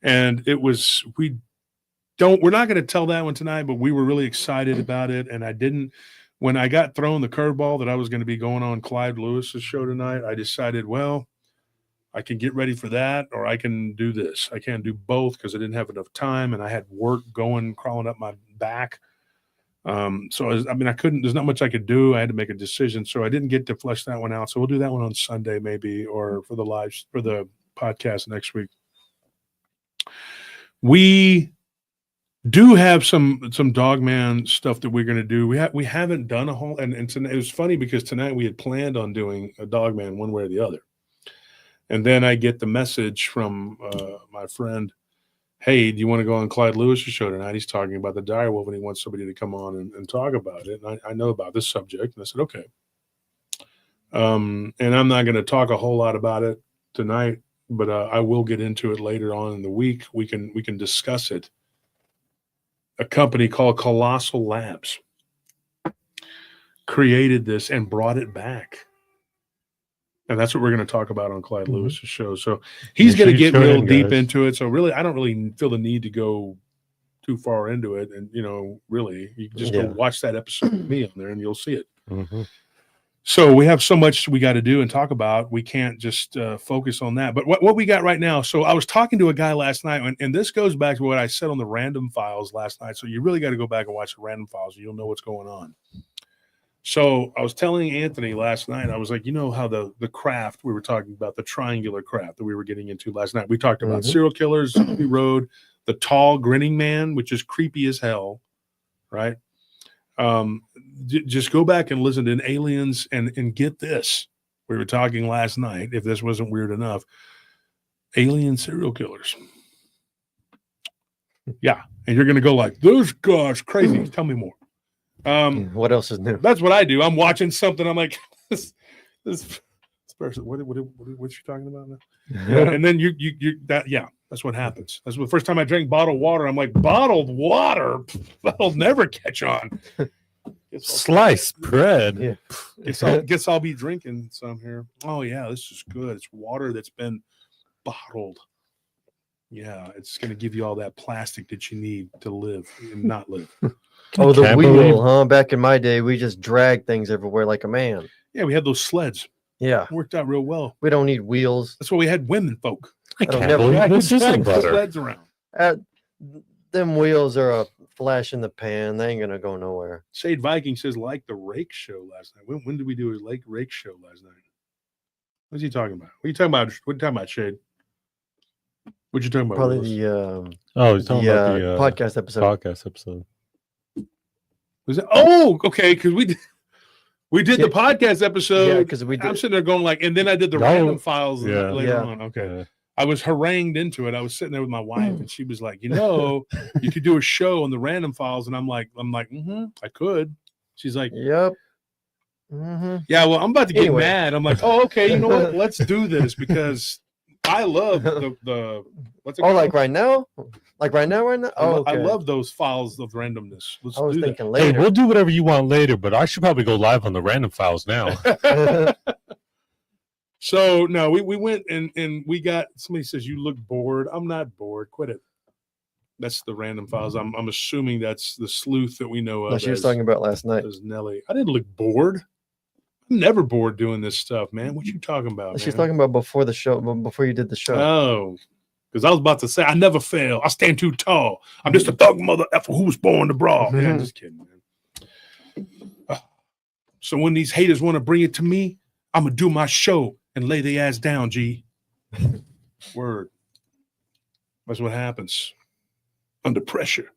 and it was we're not going to tell that one tonight, but we were really excited about it. And when I got thrown the curveball that I was going to be going on Clyde Lewis's show tonight, I decided, well, I can get ready for that, or I can do this. I can't do both because I didn't have enough time, and I had work crawling up my back. So I couldn't, there's not much I could do. I had to make a decision. So I didn't get to flesh that one out. So we'll do that one on Sunday maybe, or for the podcast next week. We do have some Dogman stuff that we're going to do. We haven't done a whole, and tonight, it was funny because tonight we had planned on doing a Dogman one way or the other. And then I get the message from my friend, hey, do you want to go on Clyde Lewis's show tonight? He's talking about the direwolf, and he wants somebody to come on and talk about it. And I know about this subject. And I said, okay. And I'm not going to talk a whole lot about it tonight, but I will get into it later on in the week. We can discuss it. A company called Colossal Labs created this and brought it back. And that's what we're going to talk about on Clyde Mhm. Lewis's show. So he's Make going to sure you get tune real in, deep guys. into it. So really, I don't really feel the need to go too far into it. And, really, you can just go Yeah. watch that episode with me on there and you'll see it. Mhm. So we have so much we got to do and talk about. We can't just focus on that. But what we got right now, so I was talking to a guy last night, and this goes back to what I said on the random files last night. So you really got to go back and watch the random files. You'll know what's going on. So I was telling Anthony last night, I was like, how the craft, we were talking about the triangular craft that we were getting into last night. We talked about serial killers, Zombie Road, the tall grinning man, which is creepy as hell, right? Just go back and listen to Aliens and get this. We were talking last night, if this wasn't weird enough, alien serial killers. Yeah. And you're going to go like, those guys crazy. Tell me more. What else is new? That's what I do. I'm watching something. I'm like, this person, what you talking about now? And then that's what happens. That's the first time I drank bottled water. I'm like, bottled water? That'll never catch on. Sliced bread. Yeah. Guess I'll be drinking some here. Oh yeah, this is good. It's water that's been bottled. Yeah, it's going to give you all that plastic that you need to live and not live. Oh, the Can't wheel, believe- huh? Back in my day, we just dragged things everywhere like a man. Yeah, we had those sleds. Yeah. It worked out real well. We don't need wheels. That's why we had women folk. I don't can't never- believe I could this isn't drag butter. sleds around. Them wheels are a flash in the pan. They ain't gonna go nowhere. Shade Viking says like the rake show last night. When did we do a rake show last night? What's he talking about? What are you talking about? What are you talking about, Shade? What you talking about? Probably Willis? Oh, he's talking about the podcast episode. podcast episode. Was it? Oh, okay. Because we did Yeah. the podcast episode. Yeah, because we I'm did. sitting there going like, and then I did the No. random files Yeah. later Yeah. on. Okay. Yeah. I was harangued into it. I was sitting there with my wife, and she was like, you could do a show on the random files, and I'm like, I could. She's like, Yep. Mm-hmm. yeah, well, I'm about to get Anyway. mad. I'm like, oh, okay, you know what? Let's do this because I love the what's it Oh, called? like right now? Like right now? Oh, okay. I love those files of randomness. Let's I was do that. thinking Hey, later. we'll do whatever you want later, but I should probably go live on the random files now. So no, we went and we got somebody says you look bored. I'm not bored. Quit it. That's the random files. I'm assuming that's the sleuth that we know of. No, she was talking about last night. as Nelly. I didn't look bored. I'm never bored doing this stuff, man. What you talking about? She's man? talking about before the show, before you did the show. Oh, because I was about to say I never fail. I stand too tall. I'm just a thug mother effer who was born to brawl. Yeah, I'm just kidding, man. So when these haters want to bring it to me, I'm gonna do my show and lay their ass down. G. Word. That's what happens under pressure.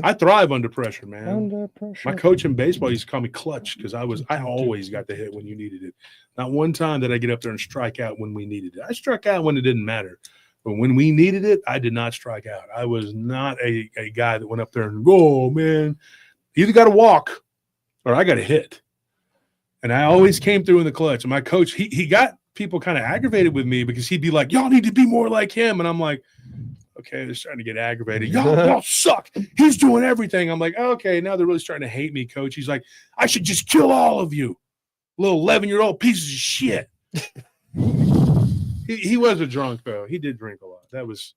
I thrive under pressure, man. Under pressure. My coach in baseball used to call me clutch because I always got the hit when you needed it. Not one time did I get up there and strike out when we needed it. I struck out when it didn't matter. But when we needed it, I did not strike out. I was not a guy that went up there and, oh, man, either got to walk or I got to hit. And I always came through in the clutch. And my coach, he got people kind of aggravated with me because he'd be like, y'all need to be more like him. And I'm like, okay, they're starting to get aggravated. Y'all suck. He's doing everything. I'm like, okay, now they're really starting to hate me, coach. He's like, I should just kill all of you. Little 11-year-old pieces of shit. He was a drunk, though. He did drink a lot. That was,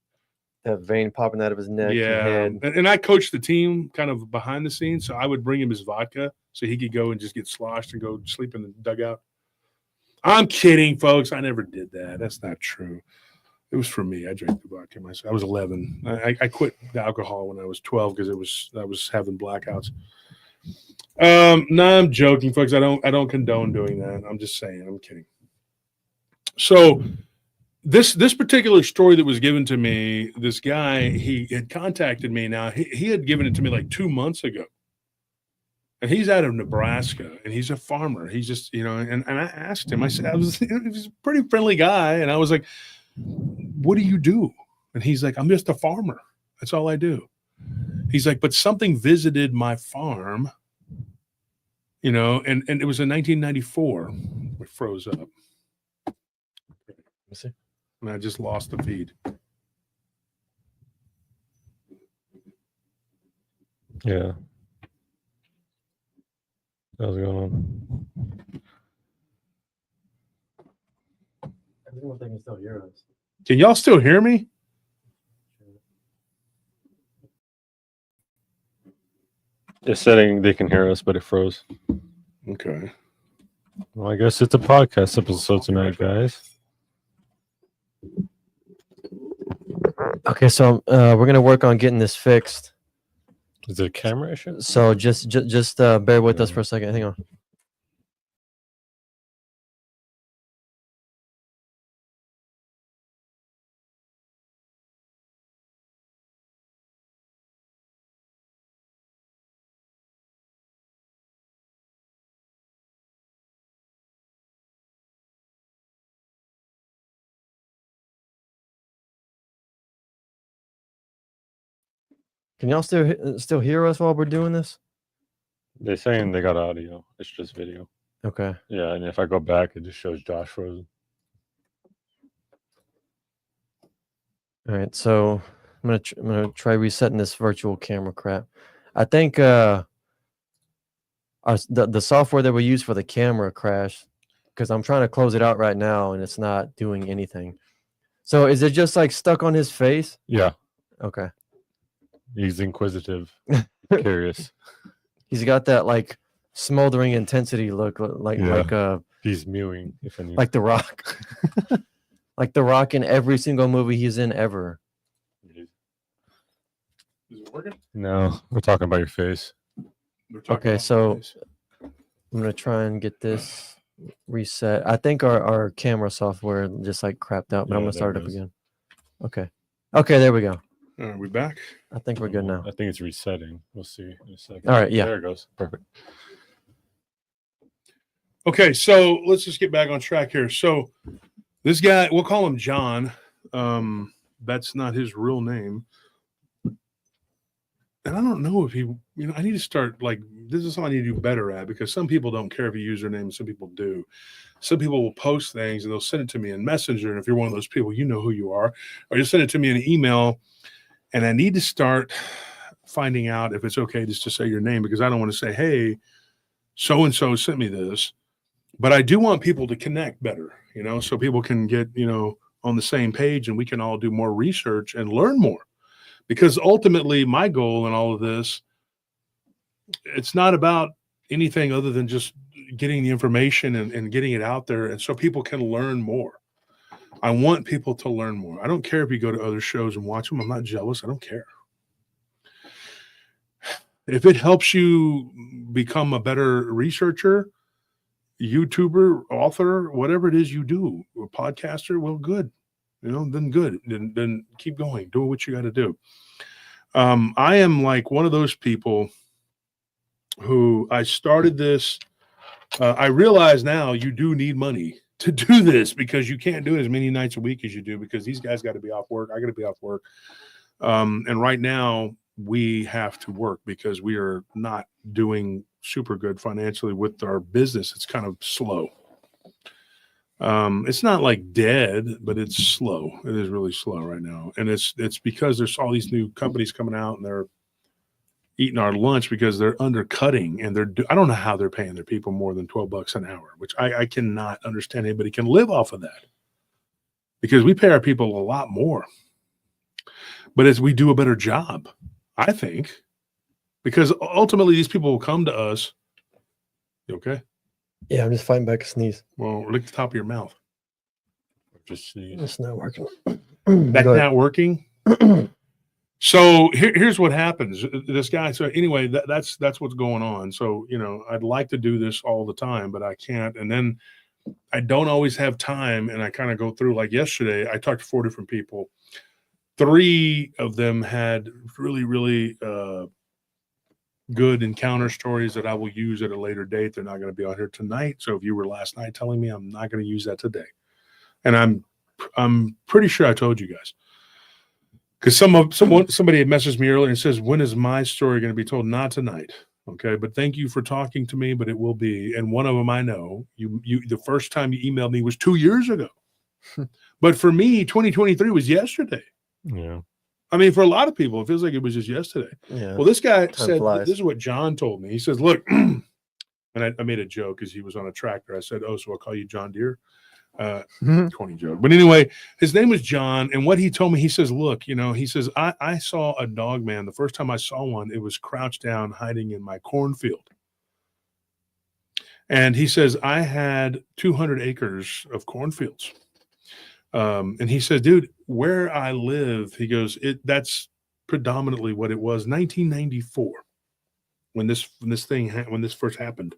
That vein popping out of his neck. yeah. And head. And I coached the team kind of behind the scenes. So I would bring him his vodka so he could go and just get sloshed and go sleep in the dugout. I'm kidding, folks. I never did that. That's not true. It was for me. I drank the vodka myself. I was 11. I quit the alcohol when I was 12 because I was having blackouts. No, I'm joking, folks. I don't condone doing that. I'm just saying. I'm kidding. So this particular story that was given to me, this guy, he had contacted me. Now he had given it to me like 2 months ago. And he's out of Nebraska, and he's a farmer. He's just, and I asked him, he was a pretty friendly guy. And I was like, what do you do? And he's like, I'm just a farmer. That's all I do. He's like, but something visited my farm, and it was in 1994. We froze up. see. And I just lost the feed. Yeah. How's it going on? wonder if they can still hear us. Can y'all still hear me? It's saying they can hear us, but it froze. Okay. Well, I guess it's a podcast episode tonight, guys. Okay, so we're gonna work on getting this fixed. Is it a camera issue? So just bear with us for a second. Hang on. Can y'all still hear us while we're doing this? They're saying they got audio. It's just video. Okay. Yeah, and if I go back, it just shows Josh frozen. All right. So I'm gonna try resetting this virtual camera crap. I think the software that we use for the camera crashed because I'm trying to close it out right now and it's not doing anything. So is it just like stuck on his face? Yeah, Okay. he's inquisitive, curious. He's got that like smoldering intensity look, like He's mewing, if anything. like The Rock, like The Rock in every single movie he's in ever. Is it working? No, we're talking about your face. Okay, so I'm gonna try and get this reset. I think our camera software just like crapped out, but I'm Yeah, gonna start it there up it is. again. Okay, there we go. Are we back? I think we're good now. I think it's resetting. We'll see in a second. All right, yeah. There it goes. Perfect. Okay, so let's just get back on track here. So this guy, we'll call him John. That's not his real name. And I don't know if he, I need to start this is something I need to do better at because some people don't care if you use their name and some people do. Some people will post things and they'll send it to me in Messenger. And if you're one of those people, you know who you are, or just send it to me in an email. And I need to start finding out if it's okay just to say your name because I don't want to say, hey, so-and-so sent me this. But I do want people to connect better, so people can get, on the same page and we can all do more research and learn more. Because ultimately my goal in all of this, it's not about anything other than just getting the information and getting it out there. And so people can learn more. I want people to learn more. I don't care if you go to other shows and watch them. I'm not jealous. I don't care. If it helps you become a better researcher, YouTuber, author, whatever it is you do, a podcaster, well, good. Then good. Then keep going. Do what you got to do. I am like one of those people who I started this. I realize now you do need money to do this because you can't do it as many nights a week as you do because these guys got to be off work. I got to be off work. And right now we have to work because we are not doing super good financially with our business. It's kind of slow. It's not like dead, but it's slow. It is really slow right now. And it's because there's all these new companies coming out and they're eating our lunch because they're undercutting and I don't know how they're paying their people more than $12 an hour, which I cannot understand anybody can live off of that because we pay our people a lot more, but as we do a better job, I think, because ultimately these people will come to us. You okay? Yeah, I'm just fighting back a sneeze. Well, lick the top of your mouth. Just sneeze. It's not working. That's not working. So here's what happens. This guy. So anyway, that's what's going on. So I'd like to do this all the time, but I can't. And then I don't always have time. And I kind of go through. Like yesterday, I talked to 4 different people. 3 of them had really, really good encounter stories that I will use at a later date. They're not going to be on here tonight. So if you were last night telling me, I'm not going to use that today. And I'm pretty sure I told you guys. Because somebody had messaged me earlier and says, when is my story going to be told? Not tonight. Okay. But thank you for talking to me, but it will be. And one of them I know, you the first time you emailed me was 2 years ago. But for me, 2023 was yesterday. Yeah. I mean, for a lot of people, it feels like it was just yesterday. Yeah. Well, this guy Time said, flies. this is what John told me. He says, look, and I made a joke because he was on a tractor. I said, oh, so I'll call you John Deere. Corny joke. But anyway, his name was John. And what he told me, he says, look, he says, I saw a Dogman. The first time I saw one, it was crouched down, hiding in my cornfield. And he says, I had 200 acres of cornfields. And he says, dude, where I live, he goes, that's predominantly what it was. 1994, when this first happened.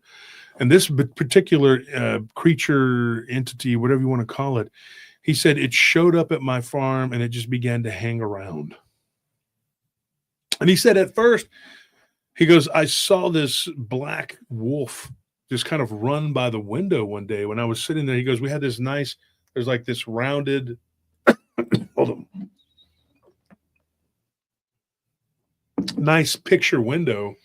And this particular creature, entity, whatever you want to call it, he said it showed up at my farm and it just began to hang around. And he said at first, he goes, I saw this black wolf just kind of run by the window one day when I was sitting there. He goes, we had this nice, there's like this rounded, hold on, nice picture window.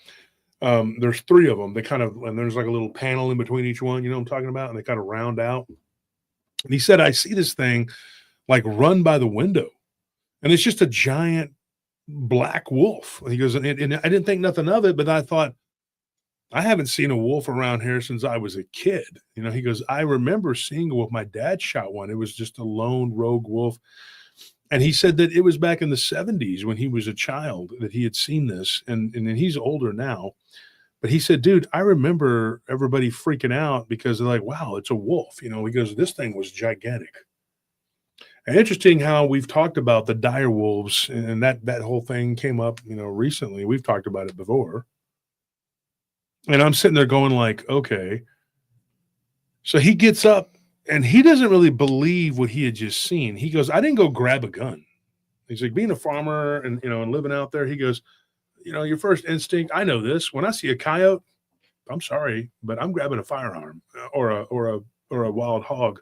There's 3 of them. They kind of, and there's like a little panel in between each one, you know what I'm talking about? And they kind of round out. And he said, I see this thing like run by the window and it's just a giant black wolf. And he goes, and I didn't think nothing of it, but I thought, I haven't seen a wolf around here since I was a kid. He goes, I remember seeing a wolf. My dad shot one. It was just a lone rogue wolf. And he said that it was back in the 70s when he was a child that he had seen this. And he's older now. But he said, dude, I remember everybody freaking out because they're like, wow, it's a wolf. He goes, this thing was gigantic. And interesting how we've talked about the dire wolves, and that whole thing came up, recently. We've talked about it before. And I'm sitting there going like, okay. So he gets up and he doesn't really believe what he had just seen. He goes, I didn't go grab a gun. He's like, being a farmer and, and living out there, he goes, your first instinct, I know this. When I see a coyote, I'm sorry, but I'm grabbing a firearm or a wild hog.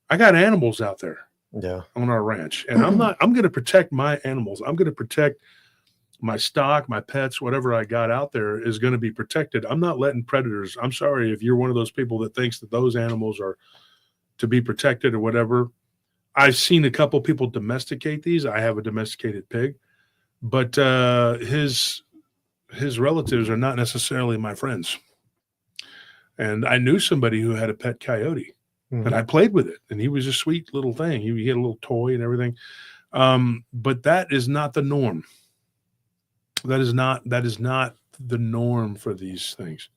I got animals out there. Yeah. On our ranch. And I'm going to protect my animals. I'm going to protect my stock, my pets, whatever I got out there is going to be protected. I'm not letting predators. I'm sorry if you're one of those people that thinks that those animals are to be protected or whatever. I've seen a couple people domesticate these. I have a domesticated pig, but his relatives are not necessarily my friends. And I knew somebody who had a pet coyote, and I played with it, and he was a sweet little thing. He had a little toy and everything. But that is not the norm. That is not the norm for these things.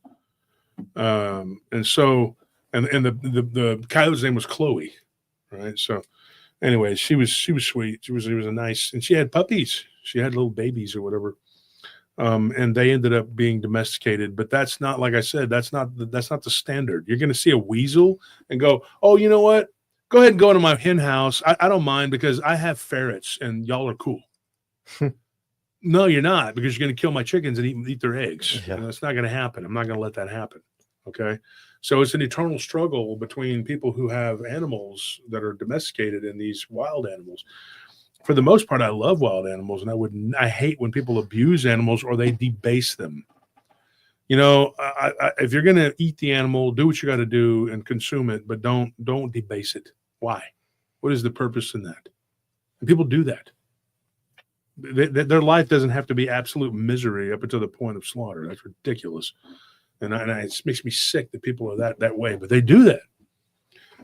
And so, and the coyote's name was Chloe, right? So anyway, she was sweet. She was a nice, and she had puppies. She had little babies or whatever. And they ended up being domesticated, but that's not, like I said, that's not the standard. You're going to see a weasel and go, oh, you know what? Go ahead and go into my hen house. I don't mind because I have ferrets and y'all are cool. No, you're not, because you're going to kill my chickens and eat their eggs. Yeah. That's not going to happen. I'm not going to let that happen. Okay. So it's an eternal struggle between people who have animals that are domesticated and these wild animals. For the most part, I love wild animals, and I hate when people abuse animals or they debase them. If you're going to eat the animal, do what you got to do and consume it, but don't debase it. Why? What is the purpose in that? And people do that. Their life doesn't have to be absolute misery up until the point of slaughter. That's ridiculous. And it makes me sick that people are that way, but they do that.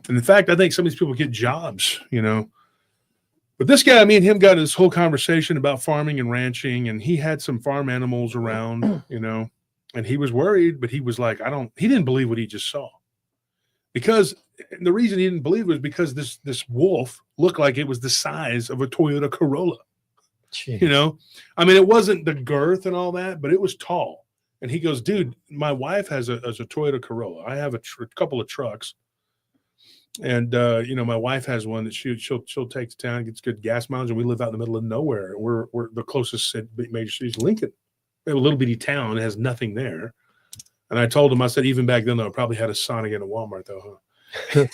And in fact, I think some of these people get jobs, But this guy, me and him got this whole conversation about farming and ranching, and he had some farm animals around, and he was worried, but he was like, he didn't believe what he just saw. Because the reason he didn't believe it was because this wolf looked like it was the size of a Toyota Corolla. Jeez. It wasn't the girth and all that, but it was tall. And he goes, dude, my wife has a Toyota Corolla. I have a couple of trucks. And, my wife has one that she'll take to town, gets good gas mileage, and we live out in the middle of nowhere. We're the closest major city is Lincoln. We have a little bitty town. It has nothing there. And I told him, I said, even back then, though, it probably had a Sonic and a Walmart, though, huh?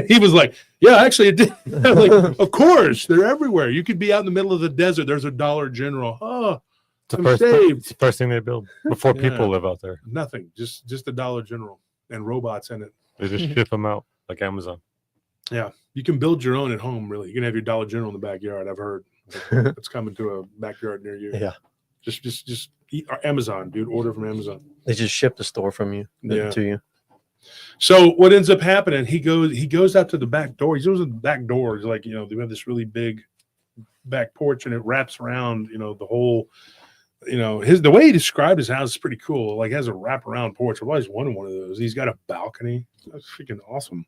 He was like, yeah, actually it did. I'm like, of course, they're everywhere. You could be out in the middle of the desert. There's a Dollar General. Oh, I'm saved. It's the first thing they build before people live out there. Nothing, just a Dollar General and robots in it. They just ship them out like Amazon. Yeah, you can build your own at home, really. You can have your Dollar General in the backyard. I've heard it's coming to a backyard near you. Yeah. Just eat Amazon, dude. Order from Amazon. They just ship the store from you to you. So what ends up happening? He goes out to the back door. He goes in the back door. He's like, they have this really big back porch, and it wraps around, the whole. The way he described his house is pretty cool. Like, has a wraparound porch. I've always wanted one of those. He's got a balcony. That's freaking awesome.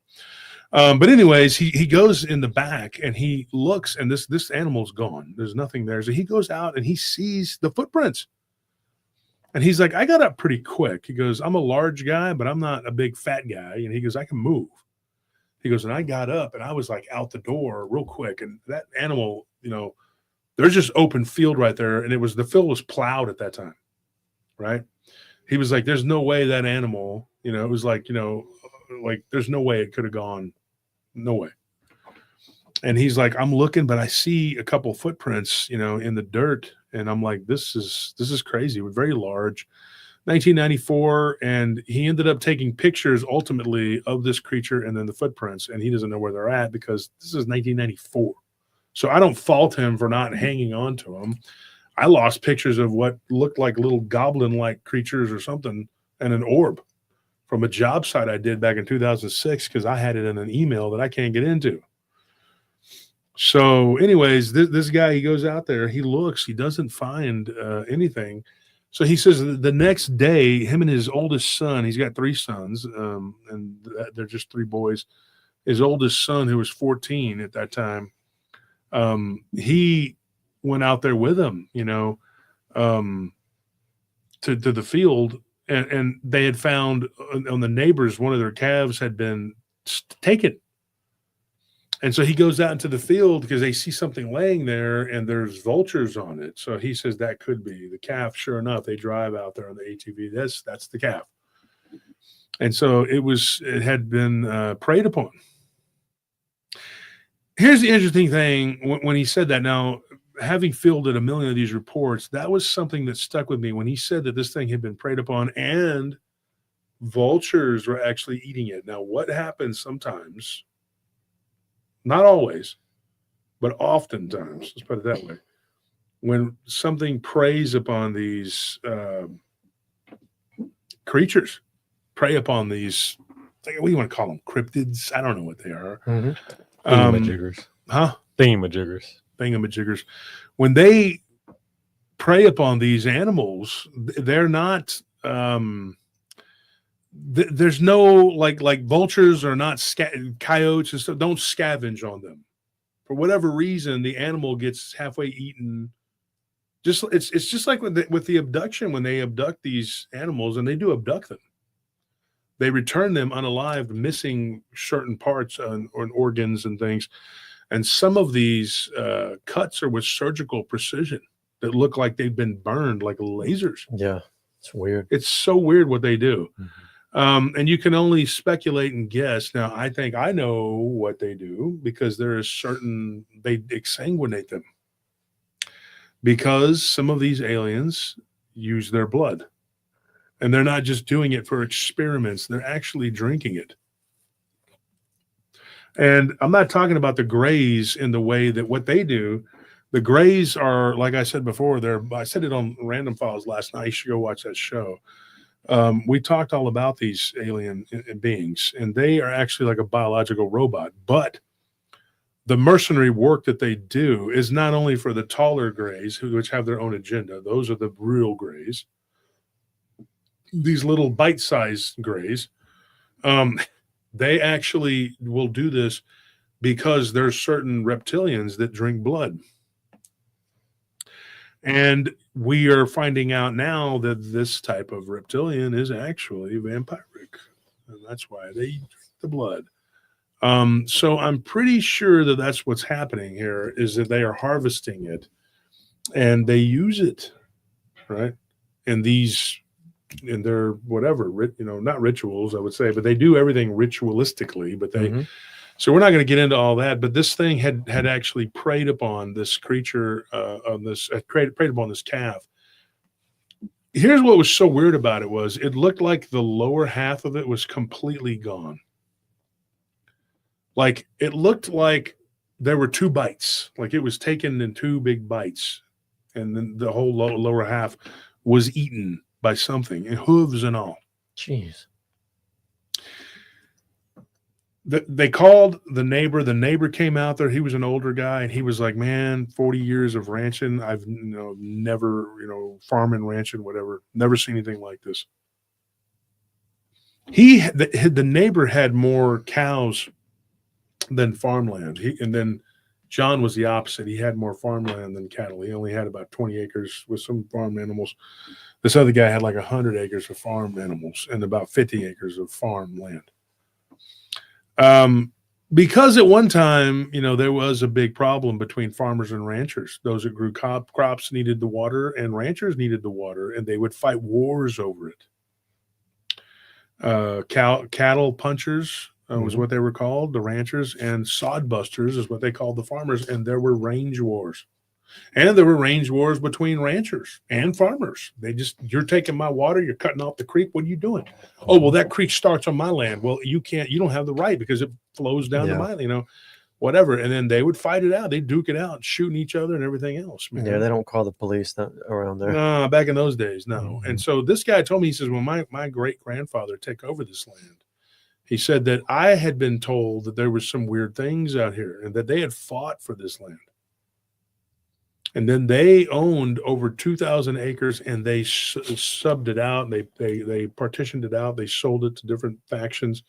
But anyways, he goes in the back and he looks, and this animal's gone. There's nothing there. So he goes out and he sees the footprints. And he's like, I got up pretty quick. He goes, I'm a large guy, but I'm not a big fat guy. And he goes, I can move. He goes, and I got up and I was like out the door real quick. And that animal, there's just open field right there. And the field was plowed at that time. Right. He was like, there's no way that animal, it was like, like there's no way it could have gone. No way. And he's like, I'm looking, but I see a couple footprints, in the dirt. And I'm like, this is crazy. We're very large. 1994. And he ended up taking pictures ultimately of this creature and then the footprints. And he doesn't know where they're at because this is 1994. So I don't fault him for not hanging on to them. I lost pictures of what looked like little goblin-like creatures or something and an orb from a job site I did back in 2006 because I had it in an email that I can't get into. So anyways, this guy, he goes out there, he looks, he doesn't find anything. So he says the next day, him and his oldest son, he's got 3 sons, and they're just 3 boys. His oldest son, who was 14 at that time, he went out there with him, to the field, and they had found on the neighbors, one of their calves had been taken. And so he goes out into the field because they see something laying there and there's vultures on it. So he says that could be the calf. Sure enough, they drive out there on the ATV. That's the calf. And so it had been preyed upon. Here's the interesting thing when he said that. Now, having fielded a million of these reports, that was something that stuck with me when he said that this thing had been preyed upon and vultures were actually eating it. Now, what happens sometimes, not always, but oftentimes, let's put it that way, when something preys upon these creatures, prey upon these, what do you want to call them? Cryptids? I don't know what they are. Mm-hmm. Thingamajiggers. Thingamajiggers. When they prey upon these animals, they're not... there's no like vultures are not coyotes and stuff don't scavenge on them for whatever reason. The animal gets halfway eaten. It's just like with the abduction, when they abduct these animals, and they do abduct them, they return them unalived, missing certain parts or organs and things. And some of these cuts are with surgical precision that look like they've been burned like lasers. Yeah, it's weird. It's so weird what they do. Mm-hmm. And you can only speculate and guess. Now, I think I know what they do because there is they exsanguinate them. Because some of these aliens use their blood. And they're not just doing it for experiments. They're actually drinking it. And I'm not talking about the Greys in the way that what they do. The Greys are, like I said before, I said it on Random Files last night. You should go watch that show. We talked all about these alien beings, and they are actually like a biological robot. But the mercenary work that they do is not only for the taller Greys, which have their own agenda. Those are the real Greys. These little bite-sized Greys, they actually will do this because there's certain reptilians that drink blood. And we are finding out now that this type of reptilian is actually vampiric. And that's why they drink the blood. So I'm pretty sure that that's what's happening here, is that they are harvesting it and they use it, right? In their whatever, not rituals, I would say, but they do everything ritualistically, but they, So we're not going to get into all that, but this thing had actually preyed upon this creature, preyed upon this calf. Here's what was so weird about it was it looked like the lower half of it was completely gone. Like it looked like there were 2 bites, like it was taken in 2 big bites, and then the whole lower half was eaten by something, and hooves and all. Jeez. They called the neighbor. The neighbor came out there. He was an older guy, and he was like, "Man, 40 years of ranching. I've never, farming, ranching, whatever. Never seen anything like this." The neighbor had more cows than farmland. And then John was the opposite. He had more farmland than cattle. He only had about 20 acres with some farm animals. This other guy had like 100 acres of farm animals and about 50 acres of farmland. Because at one time, there was a big problem between farmers and ranchers. Those that grew crops needed the water, and ranchers needed the water, and they would fight wars over it. Cattle punchers was what they were called, the ranchers, and sod busters is what they called the farmers. And there were range wars. And there were range wars between ranchers and farmers. You're taking my water, you're cutting off the creek. What are you doing? Oh, well, that creek starts on my land. Well, you don't have the right because it flows down to my, whatever. And then they would fight it out. They'd duke it out, shooting each other and everything else. Man. Yeah, they don't call the police around there. No, back in those days, no. And so this guy told me, he says, well, my great-grandfather took over this land. He said that I had been told that there was some weird things out here and that they had fought for this land. And then they owned over 2,000 acres, and they subbed it out. They partitioned it out. They sold it to different factions,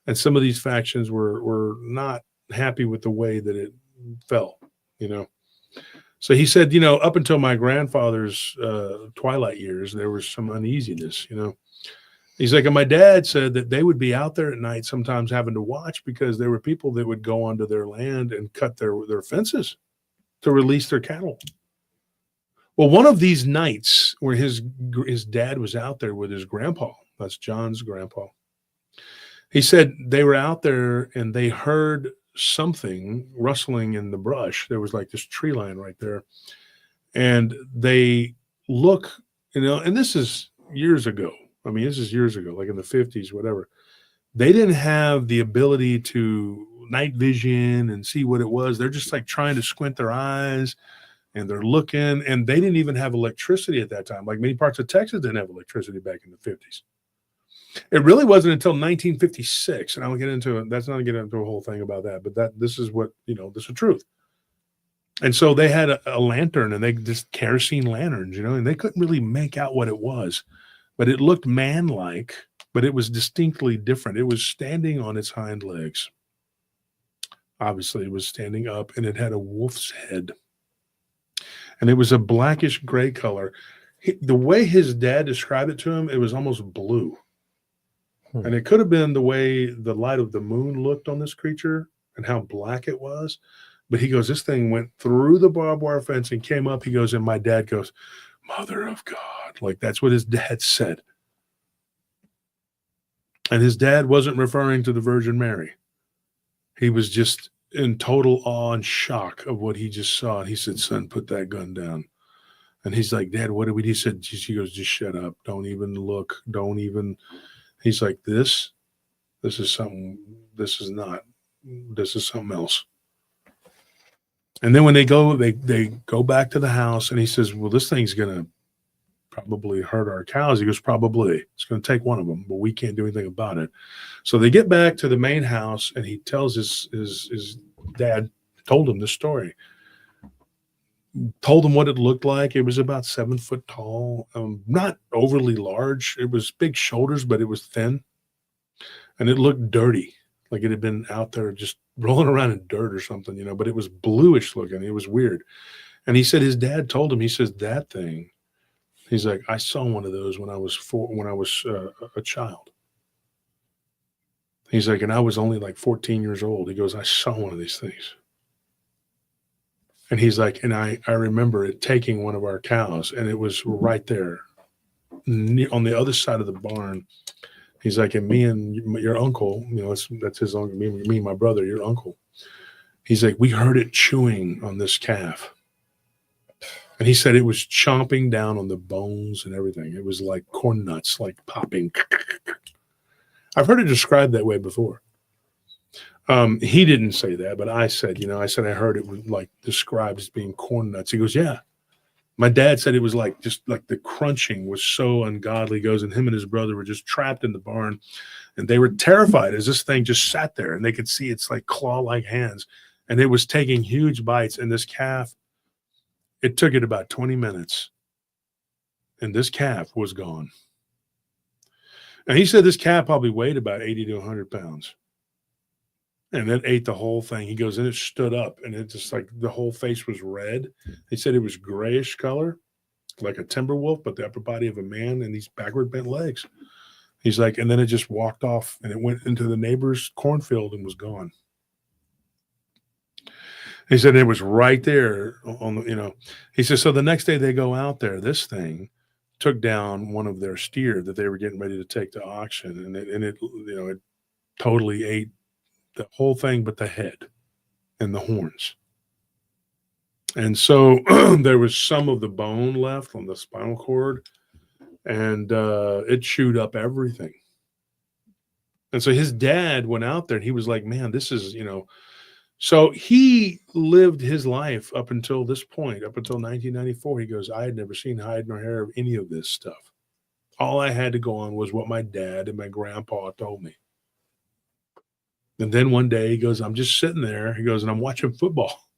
and some of these factions were not happy with the way that it fell. So he said, up until my grandfather's twilight years, there was some uneasiness. He's like, and my dad said that they would be out there at night, sometimes having to watch because there were people that would go onto their land and cut their fences to release their cattle. Well, one of these nights where his dad was out there with his grandpa, that's John's grandpa, he said they were out there and they heard something rustling in the brush. There was like this tree line right there. And they look, and this is years ago. I mean, this is years ago, like in the 50s, whatever. They didn't have the ability to night vision and see what it was. They're just like trying to squint their eyes, and they're looking, and they didn't even have electricity at that time. Like many parts of Texas didn't have electricity back in the 50s. It really wasn't until 1956, and I'll get into it. That's not to get into a whole thing about that, but this is what, this is the truth. And so they had a lantern, and they just kerosene lanterns, and they couldn't really make out what it was, but it looked man-like, but it was distinctly different. It was standing on its hind legs. Obviously, it was standing up, and it had a wolf's head. And it was a blackish gray color. The way his dad described it to him, it was almost blue. And it could have been the way the light of the moon looked on this creature and how black it was. But he goes, this thing went through the barbed wire fence and came up. He goes, and my dad goes, Mother of God. Like that's what his dad said. And his dad wasn't referring to the Virgin Mary. He was just in total awe and shock of what he just saw. And he said, son, put that gun down. And he's like, Dad, what did we do? He said, she goes, just shut up. Don't even look. Don't even. He's like, this is something, this is something else. And then when they go back to the house, and he says, well, this thing's going to probably hurt our cows. He goes, probably. It's going to take one of them, but we can't do anything about it. So they get back to the main house, and he tells his dad, told him this story. Told him what it looked like. It was about 7 foot tall, not overly large. It was big shoulders, but it was thin. And it looked dirty, like it had been out there just rolling around in dirt or something, but it was bluish looking. It was weird. And he said his dad told him, he says, that thing, he's like, I saw one of those when I was a child. He's like, and I was only like 14 years old. He goes, I saw one of these things. And he's like, and I remember it taking one of our cows, and it was right there on the other side of the barn. He's like, and me and your uncle, that's his uncle, me and my brother, your uncle. He's like, we heard it chewing on this calf. And he said it was chomping down on the bones and everything. It was like corn nuts, like popping. I've heard it described that way before. He didn't say that, but I said, I heard it was like described as being corn nuts. He goes, yeah. My dad said it was just like the crunching was so ungodly. He goes, and him and his brother were just trapped in the barn. And they were terrified as this thing just sat there, and they could see its like claw-like hands, and it was taking huge bites. And this calf, it took it about 20 minutes, and this calf was gone. And he said this calf probably weighed about 80 to 100 pounds. And it ate the whole thing. He goes, and it stood up, and it just like the whole face was red. He said it was grayish color, like a timber wolf, but the upper body of a man and these backward bent legs. He's like, and then it just walked off, and it went into the neighbor's cornfield and was gone. He said it was right there on the, he said, so the next day they go out there, this thing took down one of their steer that they were getting ready to take to auction. And it it totally ate the whole thing, but the head and the horns. And so there was some of the bone left on the spinal cord, and it chewed up everything. And so his dad went out there, and he was like, man, this is, so he lived his life up until this point, up until 1994. He goes, I had never seen hide nor hair of any of this stuff. All I had to go on was what my dad and my grandpa told me. And then one day he goes, I'm just sitting there. He goes, and I'm watching football,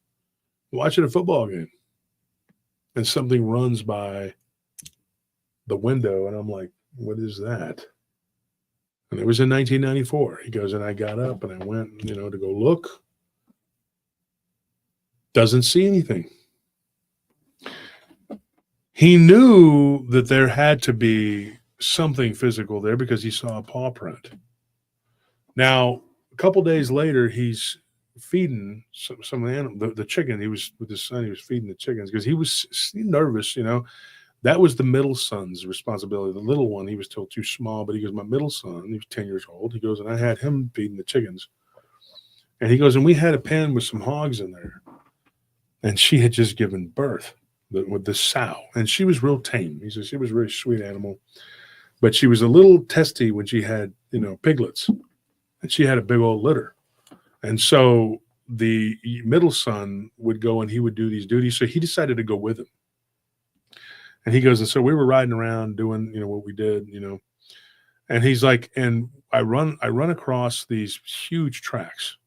watching a football game. And something runs by the window. And I'm like, what is that? And it was in 1994. He goes, and I got up and I went, to go look. Doesn't see anything. He knew that there had to be something physical there because he saw a paw print. Now, a couple days later, he's feeding some of the animal, the chicken. He was with his son. He was feeding the chickens because he was nervous. That was the middle son's responsibility. The little one, he was still too small. But he goes, my middle son, he was 10 years old. He goes, and I had him feeding the chickens. And he goes, and we had a pen with some hogs in there, and she had just given birth with this sow, and she was real tame. He says she was a really sweet animal, but she was a little testy when she had piglets. And she had a big old litter. And so the middle son would go and he would do these duties. So he decided to go with him. And he goes, and so we were riding around doing, what we did, and he's like, and I run across these huge tracks.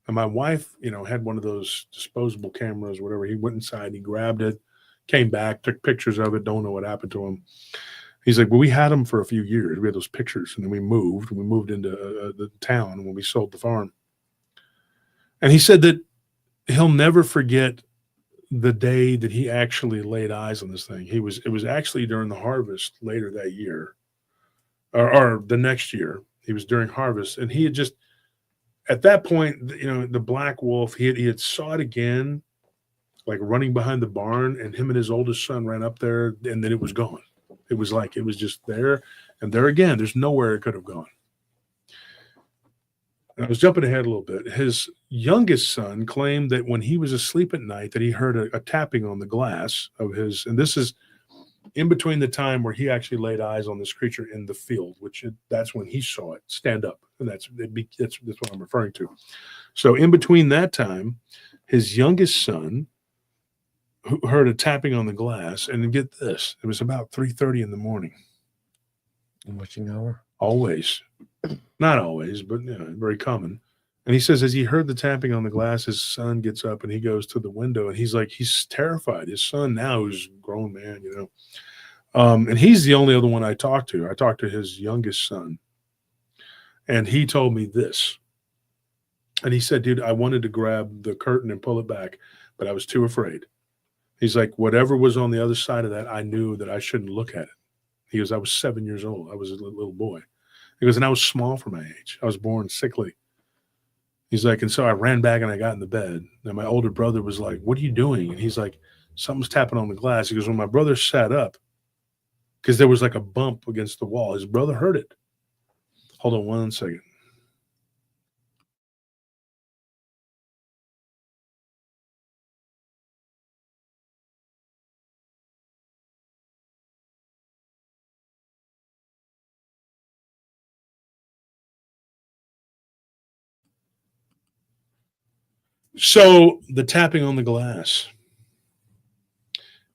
And my wife, had one of those disposable cameras, whatever. He went inside, he grabbed it, came back, took pictures of it. Don't know what happened to him. He's like, well, we had them for a few years. We had those pictures, and then we moved into the town when we sold the farm. And he said that he'll never forget the day that he actually laid eyes on this thing. It was actually during the harvest later that year, or the next year. He was during harvest, and he had just, at that point, the black wolf, he had saw it again, like running behind the barn, and him and his oldest son ran up there, and then it was gone. It was like, it was just there, and there again, there's nowhere it could have gone. And I was jumping ahead a little bit. His youngest son claimed that when he was asleep at night that he heard a tapping on the glass of his, and this is in between the time where he actually laid eyes on this creature in the field, that's when he saw it stand up. And that's what I'm referring to. So in between that time, his youngest son who heard a tapping on the glass, and get this, it was about 3:30 in the morning. Witching hour? Always. Not always, but very common. And he says as he heard the tapping on the glass, his son gets up and he goes to the window, and he's terrified. His son now is a grown man, and he's the only other one I talked to. I talked to his youngest son, and he told me this. And he said, dude, I wanted to grab the curtain and pull it back, but I was too afraid. He's like, whatever was on the other side of that, I knew that I shouldn't look at it. He goes, I was 7 years old. I was a little boy. He goes, and I was small for my age. I was born sickly. He's like, and so I ran back and I got in the bed. And my older brother was like, what are you doing? And he's like, something's tapping on the glass. He goes, when my brother sat up, because there was like a bump against the wall, his brother heard it. Hold on one second. So the tapping on the glass.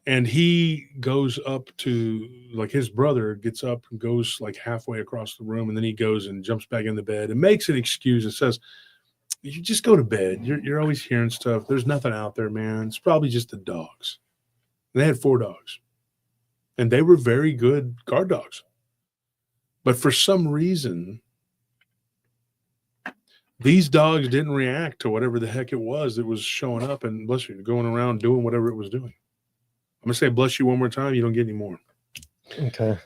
And he goes up to, like, his brother gets up and goes like halfway across the room, and then he goes and jumps back in the bed and makes an excuse and says, "You just go to bed. You're always hearing stuff. There's nothing out there, man. It's probably just the dogs." And they had 4 dogs, and they were very good guard dogs. But for some reason, these dogs didn't react to whatever the heck it was that was showing up and, bless you, going around doing whatever it was doing. I'm gonna say bless you one more time. You don't get any more. Okay.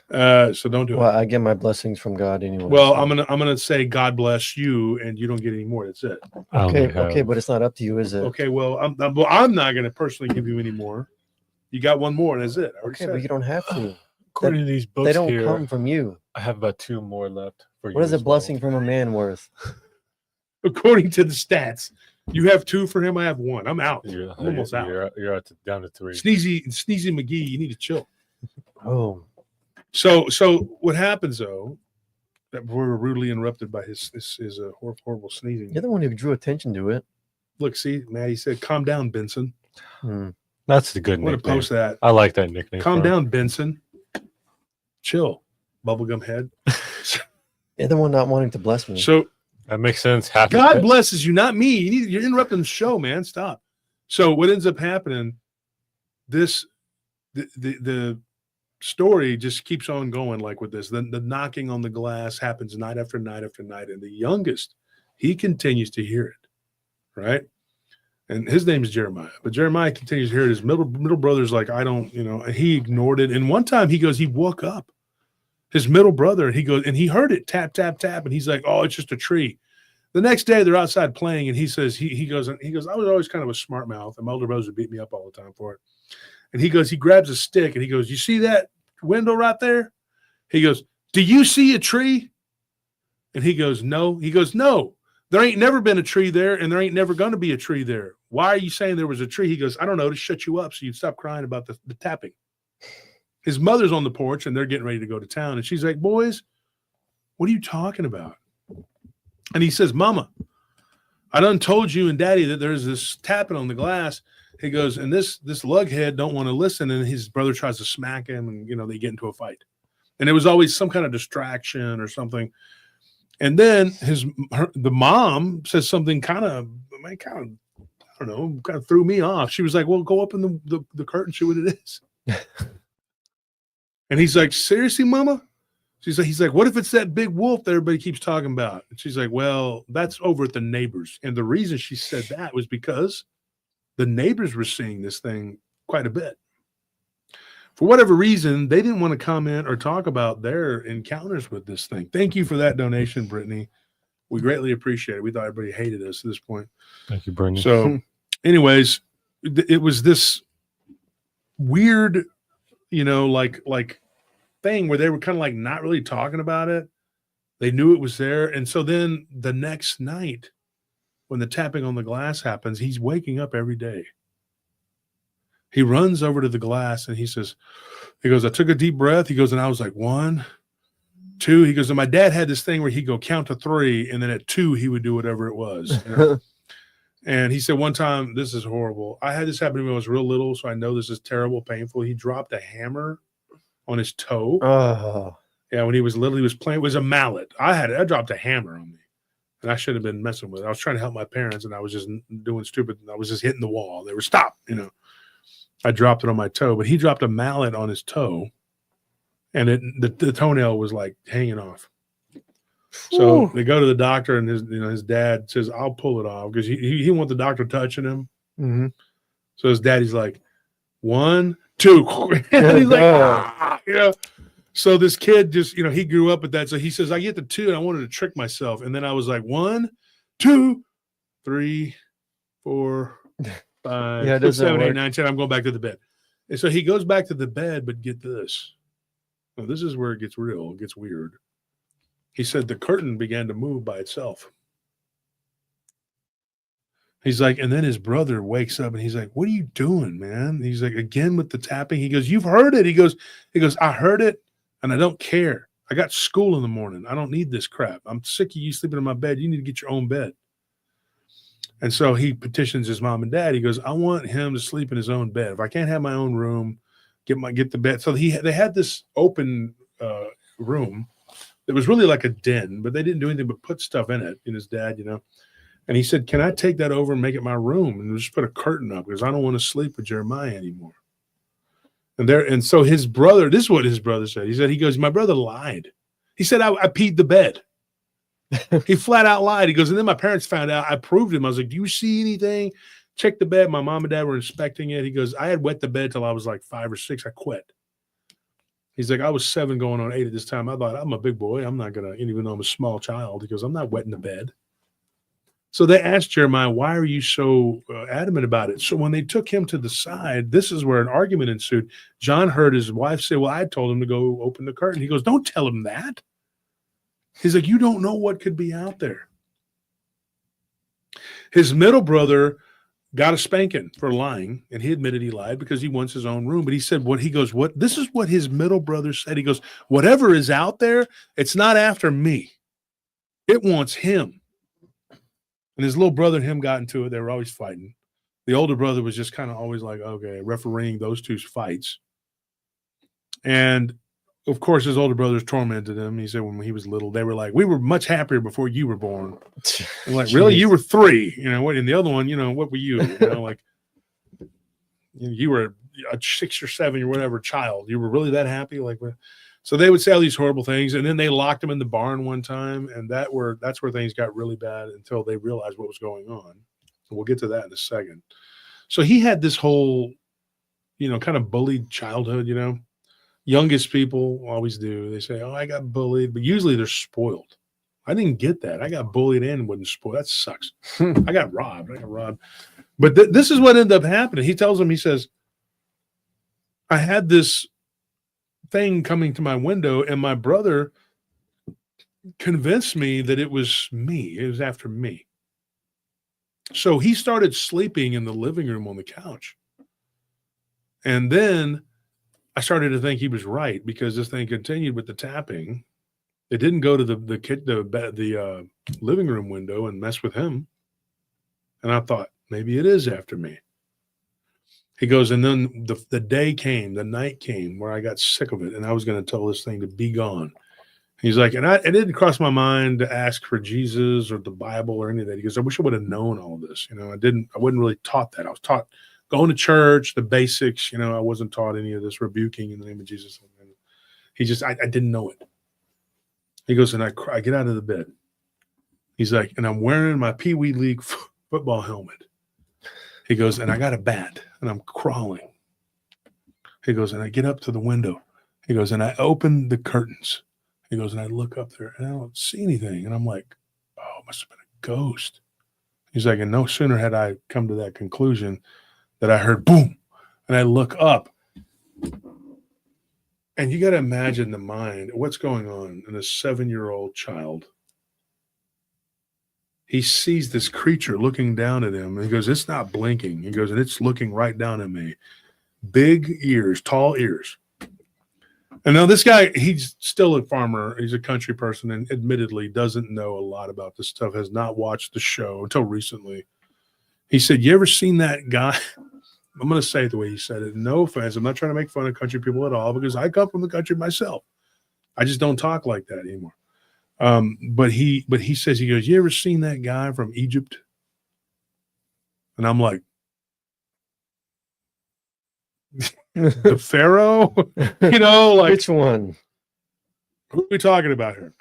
So don't do it. Well, I get my blessings from God anyway. Well, so. I'm gonna say God bless you, and you don't get any more. That's it. Okay, but it's not up to you, is it? Okay, well, I'm not gonna personally give you any more. You got one more, and that's it. Okay, but you don't have to. According to these books They don't here, come from you. I have about 2 more left for you. What is a as blessing well. from a man worth? According to the stats, you have 2 for him. I have 1. I'm out. You're, I'm almost out. You're out down to 3. Sneezy McGee, you need to chill. Oh, So what happens though? That we're rudely interrupted by his horrible sneezing. you're the one who drew attention to it. Look, see, Maddie said, "Calm down, Benson." That's the good I'm gonna nickname. post that. I like that nickname. Calm for him. down, Benson. Chill, bubblegum head. You're the one not wanting to bless me. So That makes sense. Half God blesses you, not me. You're interrupting the show, man. Stop. So what ends up happening? The story just keeps on going like with this. The knocking on the glass happens night after night after night, and the youngest, he continues to hear it, right? And his name is Jeremiah, but Jeremiah continues to hear it. His middle brother's like, I don't, and he ignored it. And one time he woke up, his middle brother, and he heard it tap, tap, tap. And he's like, oh, it's just a tree. The next day they're outside playing, and he says, he goes, I was always kind of a smart mouth, and my older brothers would beat me up all the time for it. And he grabs a stick, and he goes, you see that window right there? He goes, do you see a tree? And he goes, no. He goes, no, there ain't never been a tree there, and there ain't never going to be a tree there. Why are you saying there was a tree? He goes, I don't know, to shut you up so you'd stop crying about the tapping. His mother's on the porch, and they're getting ready to go to town. And she's like, boys, what are you talking about? And he says, Mama, I done told you and Daddy that there's this tapping on the glass. He goes, and this lughead don't want to listen. And his brother tries to smack him, and, they get into a fight. And it was always some kind of distraction or something. And then the mom says something kind of threw me off. She was like, well, go up in the curtain, see what it is. And he's like, seriously, Mama? He's like, what if it's that big wolf that everybody keeps talking about? And she's like, well, that's over at the neighbors. And the reason she said that was because the neighbors were seeing this thing quite a bit. For whatever reason, they didn't want to comment or talk about their encounters with this thing. Thank you for that donation, Brittany. We greatly appreciate it. We thought everybody hated us at this point. Thank you, Brittany. So anyways, it was this weird, like thing where they were kind of like not really talking about it. They knew it was there. And so then the next night when the tapping on the glass happens, he's waking up every day. He runs over to the glass and he goes, I took a deep breath. He goes, and I was like, 1, 2. He goes, and my dad had this thing where he'd go count to 3. And then at 2, he would do whatever it was. And he said one time, this is horrible. I had this happen to me when I was real little. So I know this is terrible, painful. He dropped a hammer on his toe. Oh, yeah. When he was little, he was playing, it was a mallet. I dropped a hammer on me and I should have been messing with it. I was trying to help my parents and I was just doing stupid. I was just hitting the wall. They were stop, I dropped it on my toe, but he dropped a mallet on his toe and the toenail was like hanging off. So they go to the doctor and his dad says, I'll pull it off because he want the doctor touching him. mm-hmm. So his daddy's like, 1, 2. And he's like, So this kid just, he grew up with that. So he says, I get to 2 and I wanted to trick myself. And then I was like, 1, 2, 3, 4, 5, 7, 8, 9, 10. I'm going back to the bed. And so he goes back to the bed, but get this. Now, this is where it gets real. It gets weird. He said the curtain began to move by itself. He's like, and then his brother wakes up and he's like, what are you doing, man? He's like, again with the tapping. He goes, you've heard it. He goes, I heard it and I don't care. I got school in the morning. I don't need this crap. I'm sick of you sleeping in my bed. You need to get your own bed. And so he petitions his mom and dad. He goes, I want him to sleep in his own bed. If I can't have my own room, get the bed. So they had this open room. It was really like a den, but they didn't do anything but put stuff in it. And his dad, and he said, "Can I take that over and make it my room and just put a curtain up because I don't want to sleep with Jeremiah anymore." And so his brother, this is what his brother said. He goes, "My brother lied. He said I peed the bed." He flat out lied. He goes, and then my parents found out. I proved him. I was like, "Do you see anything?" Check the bed. My mom and dad were inspecting it. He goes, "I had wet the bed till I was like 5 or 6. I quit." He's like, "I was 7 going on 8 at this time. I thought, I'm a big boy. I'm not going to, even though I'm a small child." He goes, "I'm not wetting the bed." So they asked Jeremiah, "Why are you so adamant about it?" So when they took him to the side, this is where an argument ensued. John heard his wife say, "Well, I told him to go open the curtain." He goes, "Don't tell him that." He's like, "You don't know what could be out there." His middle brother got a spanking for lying, and he admitted he lied because he wants his own room. But he said, this is what his middle brother said. He goes, "Whatever is out there, it's not after me. It wants him." And his little brother and him got into it. They were always fighting. The older brother was just kind of always like, okay, refereeing those two fights. And of course, his older brothers tormented him. He said when he was little, they were like, "We were much happier before you were born." I'm like, "Really? You were 3, what? And the other one, what were you? Like you were a 6 or 7 or whatever child. You were really that happy?" Like, so they would say all these horrible things, and then they locked him in the barn one time, and that's where things got really bad until they realized what was going on. And we'll get to that in a second. So he had this whole, kind of bullied childhood. Youngest people always do. They say, "Oh, I got bullied," but usually they're spoiled. I didn't get that. I got bullied and wasn't spoiled. That sucks. I got robbed. But this is what ended up happening. He tells him, he says, "I had this thing coming to my window, and my brother convinced me that it was me. It was after me." So he started sleeping in the living room on the couch. And then I started to think he was right because this thing continued with the tapping. It didn't go to the living room window and mess with him. And I thought, maybe it is after me. He goes, and then the day came, the night came where I got sick of it, and I was going to tell this thing to be gone. He's like, and it didn't cross my mind to ask for Jesus or the Bible or any of that. He goes, "I wish I would have known all this. I wasn't really taught that. I was taught going to church, the basics. I wasn't taught any of this rebuking in the name of Jesus." He just, I didn't know it. He goes, and I get out of the bed. He's like, and I'm wearing my Pee Wee League football helmet. He goes, and I got a bat, and I'm crawling. He goes, and I get up to the window. He goes, and I open the curtains. He goes, and I look up there, and I don't see anything. And I'm like, oh, it must have been a ghost. He's like, and no sooner had I come to that conclusion that I heard boom, and I look up. And you got to imagine the mind, what's going on in a 7-year-old child. He sees this creature looking down at him, and he goes, "It's not blinking." He goes, and it's looking right down at me. Big ears, tall ears. And now this guy, he's still a farmer. He's a country person and admittedly doesn't know a lot about this stuff, has not watched the show until recently. He said, "You ever seen that guy?" I'm going to say it the way he said it. No offense. I'm not trying to make fun of country people at all because I come from the country myself. I just don't talk like that anymore. But he says, he goes, "You ever seen that guy from Egypt?" And I'm like, the Pharaoh? Like, Which one? who are we talking about here?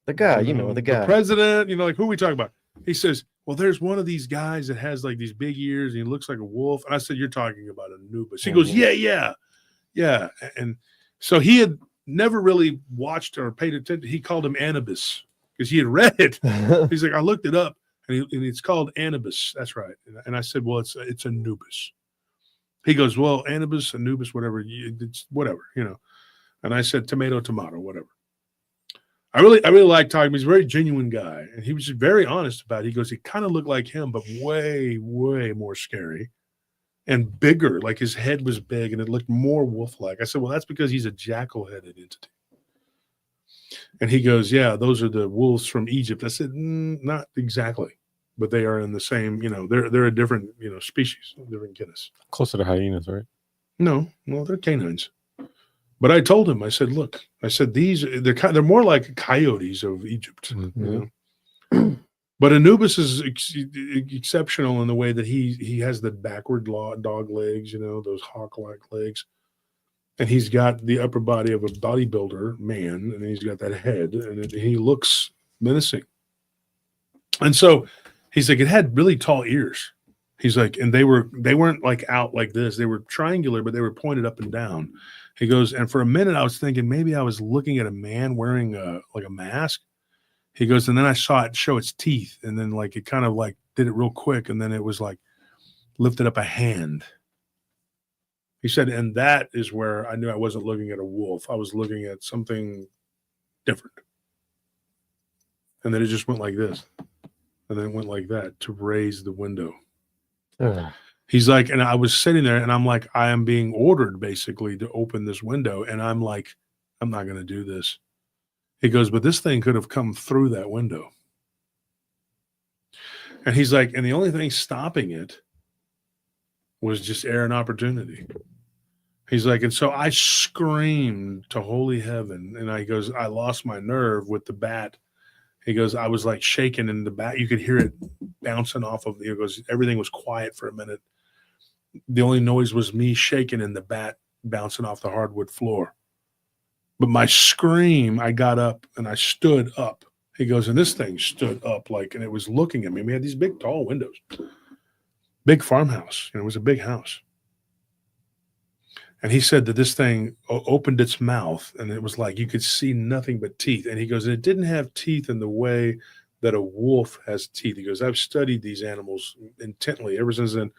The guy, the guy. The president, like, who are we talking about? He says, "Well, there's one of these guys that has like these big ears and he looks like a wolf." And I said, "You're talking about Anubis." He goes, yeah. And so he had never really watched or paid attention. He called him Anubis because he had read it. He's like, "I looked it up and it's called Anubis." That's right. And I said, "Well, it's Anubis." He goes, "Well, Anubis, whatever, it's whatever, And I said, tomato, whatever. I really like talking. He's a very genuine guy, and he was very honest about it. He goes, he kind of looked like him, but way, way more scary and bigger. Like his head was big, and it looked more wolf-like. I said, "Well, that's because he's a jackal-headed entity." And he goes, "Yeah, those are the wolves from Egypt." I said, "Not exactly, but they are in the same. They're a different, species, different genus. Closer to hyenas, right? No, well, they're canines. But I told him, I said, look, I said, they're more like coyotes of Egypt, you know. But Anubis is exceptional in the way that he has the backward dog legs, you know, those hawk-like legs. And he's got the upper body of a bodybuilder man, and he's got that head, and he looks menacing. And so he's like, it had really tall ears. He's like, and they weren't like out like this. They were triangular, but they were pointed up and down. He goes, and for a minute I was thinking maybe I was looking at a man wearing like a mask. He goes, and then I saw it show its teeth, and then like it kind of like did it real quick, and then it was like lifted up a hand. He said, and that is where I knew I wasn't looking at a wolf. I was looking at something different. And then it just went like this. And then it went like that to raise the window. He's like, and I was sitting there and I'm like, I am being ordered basically to open this window. And I'm like, I'm not going to do this. He goes, but this thing could have come through that window. And he's like, and the only thing stopping it was just air and opportunity. He's like, and so I screamed to holy heaven. And I goes, I lost my nerve with the bat. He goes, I was like shaking in the bat. You could hear it bouncing off of, he goes, everything was quiet for a minute. The only noise was me shaking in the bat bouncing off the hardwood floor. But my scream, I got up and I stood up. He goes, and this thing stood up like, and it was looking at me. We had these big, tall windows. Big farmhouse. And it was a big house. And he said that this thing opened its mouth and it was like you could see nothing but teeth. And he goes, and it didn't have teeth in the way that a wolf has teeth. He goes, I've studied these animals intently ever since then,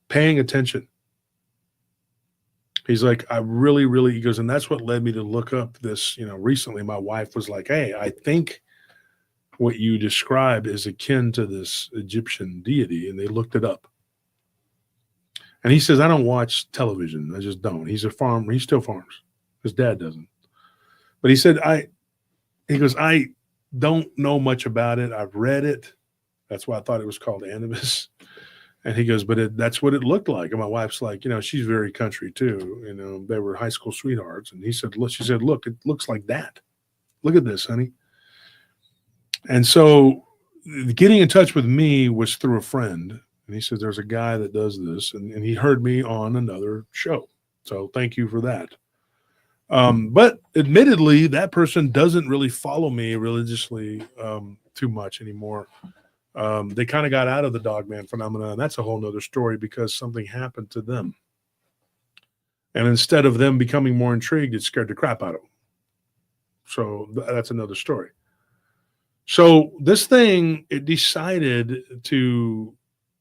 paying attention. He's like, I really, really, he goes, and that's what led me to look up this, you know, recently. My wife was like, hey, I think what you described is akin to this Egyptian deity. And they looked it up. And he says, I don't watch television. I just don't. He's a farmer. He still farms. His dad doesn't. But he said, he goes, I don't know much about it. I've read it. That's why I thought it was called Anubis. And he goes, but that's what it looked like. And my wife's like, you know, she's very country too. You know, they were high school sweethearts. And he said, look, she said, look, it looks like that. Look at this, honey. And so getting in touch with me was through a friend. And he says, there's a guy that does this. And he heard me on another show. So thank you for that. But admittedly, that person doesn't really follow me religiously too much anymore. They kind of got out of the Dogman phenomenon. That's a whole nother story because something happened to them. And instead of them becoming more intrigued, it scared the crap out of them. So that's another story. So this thing, it decided to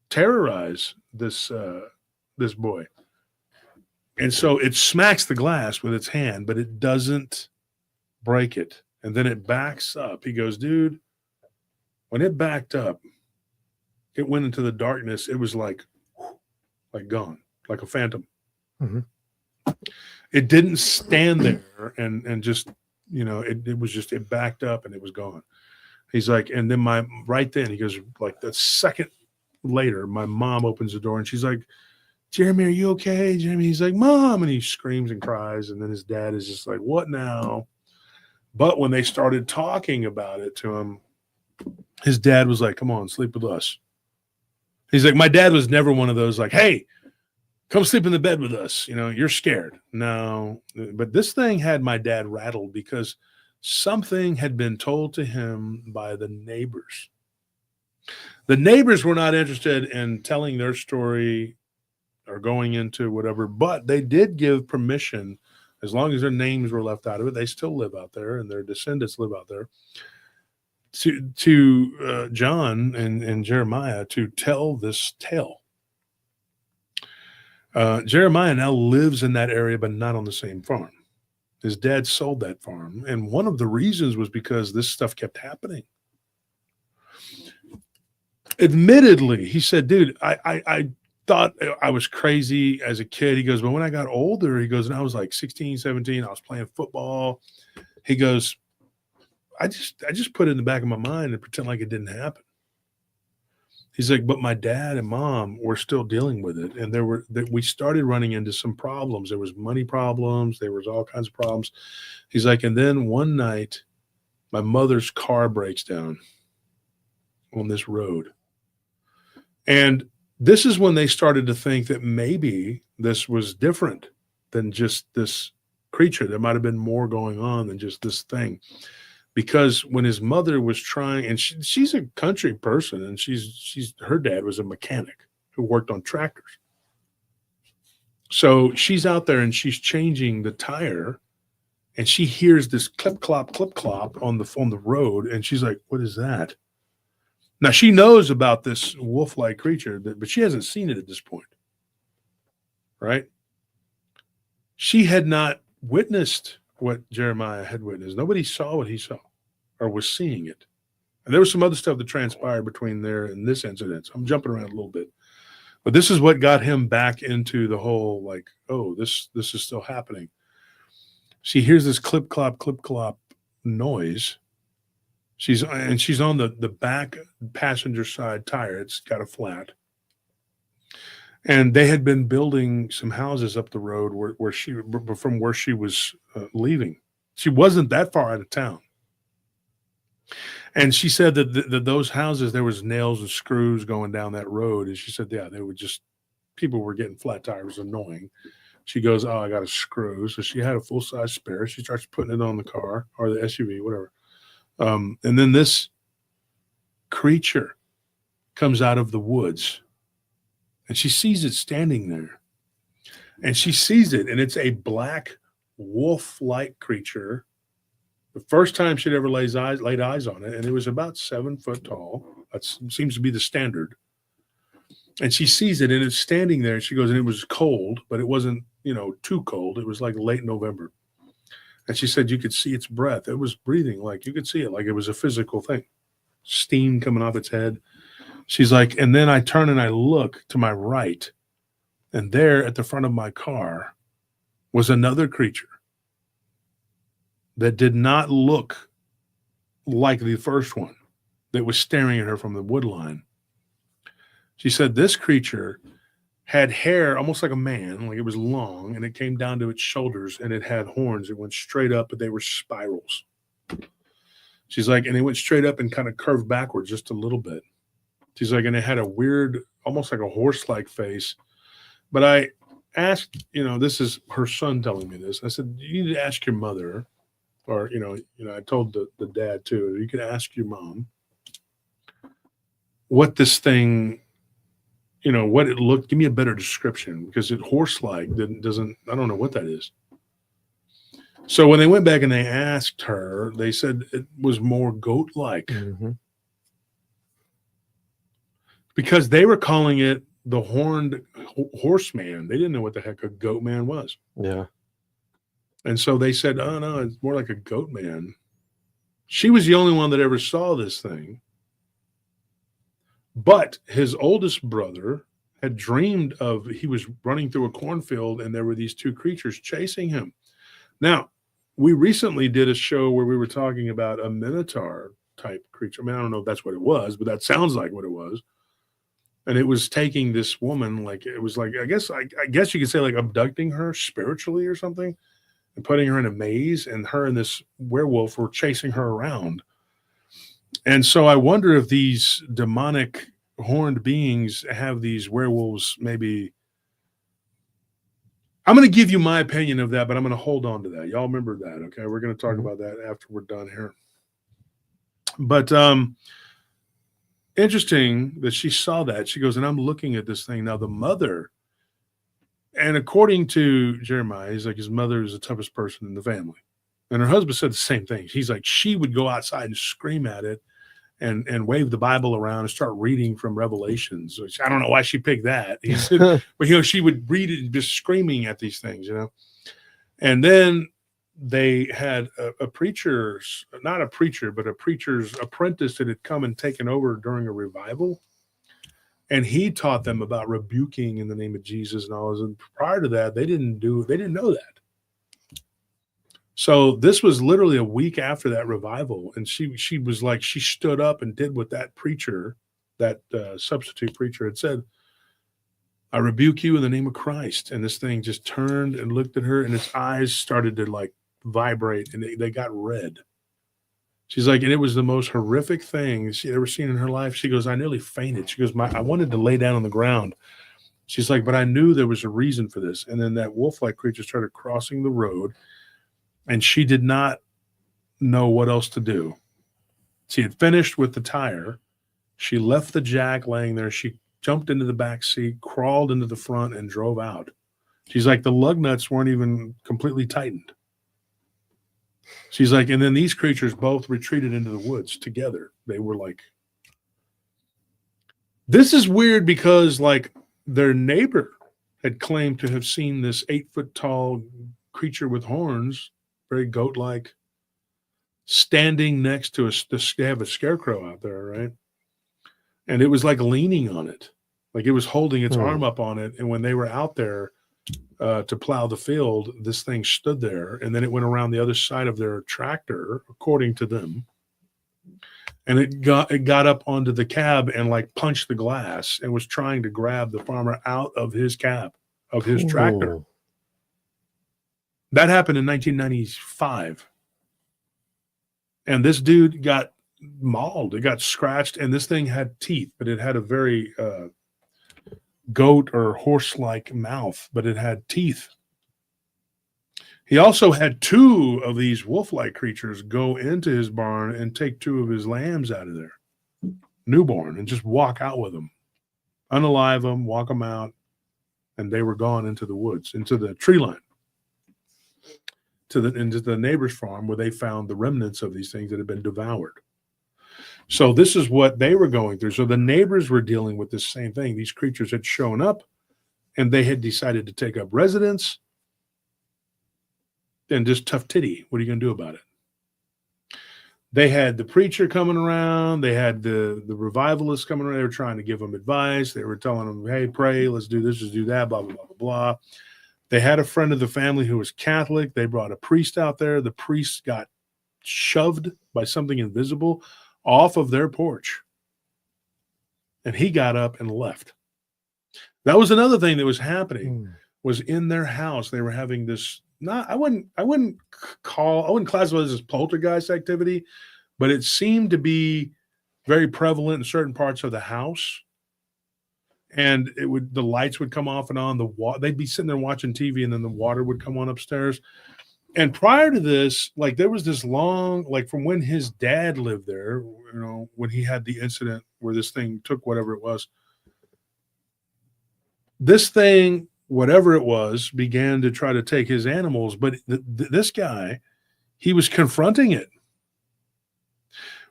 terrorize this boy. And so it smacks the glass with its hand, but it doesn't break it. And then it backs up. He goes, dude, when it backed up, it went into the darkness. It was like gone, like a phantom. Mm-hmm. It didn't stand there and just, you know, it was just, it backed up and it was gone. He's like, and then right then he goes, like the second later, my mom opens the door and she's like, Jeremy, are you okay? Jeremy, he's like, Mom, and he screams and cries. And then his dad is just like, what now? But when they started talking about it to him, his dad was like, come on, sleep with us. He's like, my dad was never one of those like, hey, come sleep in the bed with us. You know, you're scared. No, but this thing had my dad rattled because something had been told to him by the neighbors. The neighbors were not interested in telling their story or going into whatever, but they did give permission, as long as their names were left out of it. They still live out there and their descendants live out there, to John and Jeremiah to tell this tale. Jeremiah now lives in that area, but not on the same farm. His dad sold that farm. And one of the reasons was because this stuff kept happening. Admittedly, he said, dude, I thought I was crazy as a kid. He goes, but when I got older, he goes, and I was like 16, 17, I was playing football. He goes, I just put it in the back of my mind and pretend like it didn't happen. He's like, but my dad and mom were still dealing with it. And we started running into some problems. There was money problems. There was all kinds of problems. He's like, and then one night, my mother's car breaks down on this road. And this is when they started to think that maybe this was different than just this creature. There might have been more going on than just this thing. Because when his mother was trying, and she's a country person, and her dad was a mechanic who worked on tractors. So she's out there and she's changing the tire, and she hears this clip clop on the road, and she's like, "What is that?" Now she knows about this wolf-like creature, but she hasn't seen it at this point, right? She had not witnessed what Jeremiah had witnessed. Nobody saw what he saw or was seeing it. And there was some other stuff that transpired between there and this incident. So I'm jumping around a little bit. But this is what got him back into the whole, like, oh, this is still happening. She hears this clip clop noise. She's on the back passenger side tire. It's got a flat. And they had been building some houses up the road from where she was leaving. She wasn't that far out of town. And she said that those houses, there was nails and screws going down that road. And she said, yeah, people were getting flat tires, annoying. She goes, oh, I got a screw. So she had a full-size spare. She starts putting it on the car or the SUV, whatever. And then this creature comes out of the woods. And she sees it standing there. And she sees it, and it's a black wolf-like creature. The first time she'd ever laid eyes on it, and it was about 7 foot tall. That seems to be the standard. And she sees it, and it's standing there. And she goes, and it was cold, but it wasn't, too cold. It was like late November. And she said you could see its breath. It was breathing, like you could see it, like it was a physical thing. Steam coming off its head. She's like, and then I turn and I look to my right, and there at the front of my car was another creature that did not look like the first one that was staring at her from the wood line. She said this creature had hair almost like a man, like it was long, and it came down to its shoulders, and it had horns. It went straight up, but they were spirals. She's like, and it went straight up and kind of curved backwards just a little bit. She's like, and it had a weird, almost like a horse-like face. But I asked, this is her son telling me this. I said, you need to ask your mother, or, I told the dad too, you could ask your mom what this thing, what it looked, give me a better description, because it horse-like I don't know what that is. So when they went back and they asked her, they said it was more goat-like. Mm-hmm. Because they were calling it the horned horseman. They didn't know what the heck a Goatman was. Yeah. And so they said, oh, no, it's more like a Goatman. She was the only one that ever saw this thing. But his oldest brother had dreamed he was running through a cornfield, and there were these two creatures chasing him. Now, we recently did a show where we were talking about a minotaur type creature. I mean, I don't know if that's what it was, but that sounds like what it was. And it was taking this woman, like it was like, I guess you could say like abducting her spiritually or something and putting her in a maze, and her and this werewolf were chasing her around. And so I wonder if these demonic horned beings have these werewolves maybe. I'm going to give you my opinion of that, but I'm going to hold on to that. Y'all remember that, okay? We're going to talk about that after we're done here. But interesting that she saw that. She goes, and I'm looking at this thing. Now, the mother, and according to Jeremiah, he's like, his mother is the toughest person in the family. And her husband said the same thing. He's like, she would go outside and scream at it and wave the Bible around and start reading from Revelations, which I don't know why she picked that. He said, but, she would read it just screaming at these things, And then they had a preacher's, not a preacher, but a preacher's apprentice that had come and taken over during a revival. And he taught them about rebuking in the name of Jesus and all this. And prior to that, they didn't know that. So this was literally a week after that revival. And she was like, she stood up and did what that preacher that substitute preacher had said, I rebuke you in the name of Christ. And this thing just turned and looked at her, and its eyes started to like vibrate, and they got red. She's like, and it was the most horrific thing she'd ever seen in her life. She goes, I nearly fainted. She goes, I wanted to lay down on the ground. She's like, but I knew there was a reason for this. And then that wolf-like creature started crossing the road, and she did not know what else to do. She had finished with the tire. She left the jack laying there. She jumped into the back seat, crawled into the front, and drove out. She's like, the lug nuts weren't even completely tightened. She's like, and then these creatures both retreated into the woods together. They were like, this is weird because like their neighbor had claimed to have seen this 8-foot tall creature with horns, very goat-like, standing next to they have a scarecrow out there, right? And it was like leaning on it. Like it was holding its arm up on it. And when they were out there to plow the field, this thing stood there. And then it went around the other side of their tractor, according to them. And it got up onto the cab and like punched the glass and was trying to grab the farmer out of his cab, of his tractor. That happened in 1995. And this dude got mauled. It got scratched. And this thing had teeth, but it had a very goat or horse-like mouth, but it had teeth. He also had 2 of these wolf-like creatures go into his barn and take 2 of his lambs out of there, newborn, and just walk out with them, unalive them, walk them out, and they were gone into the woods, into the tree line, into the neighbor's farm where they found the remnants of these things that had been devoured. So this is what they were going through. So the neighbors were dealing with this same thing. These creatures had shown up, and they had decided to take up residence. And just tough titty. What are you going to do about it? They had the preacher coming around. They had the revivalists coming around. They were trying to give them advice. They were telling them, hey, pray, let's do this, let's do that, blah, blah, blah, blah, blah. They had a friend of the family who was Catholic. They brought a priest out there. The priest got shoved by something invisible off of their porch. And he got up and left. That was another thing that was happening, was in their house. They were having this, I wouldn't classify this as poltergeist activity, but it seemed to be very prevalent in certain parts of the house. And the lights would come off and on, they'd be sitting there watching TV, and then the water would come on upstairs. And prior to this, like there was this long, like from when his dad lived there, when he had the incident where this thing took whatever it was, this thing, whatever it was, began to try to take his animals. But this guy, he was confronting it.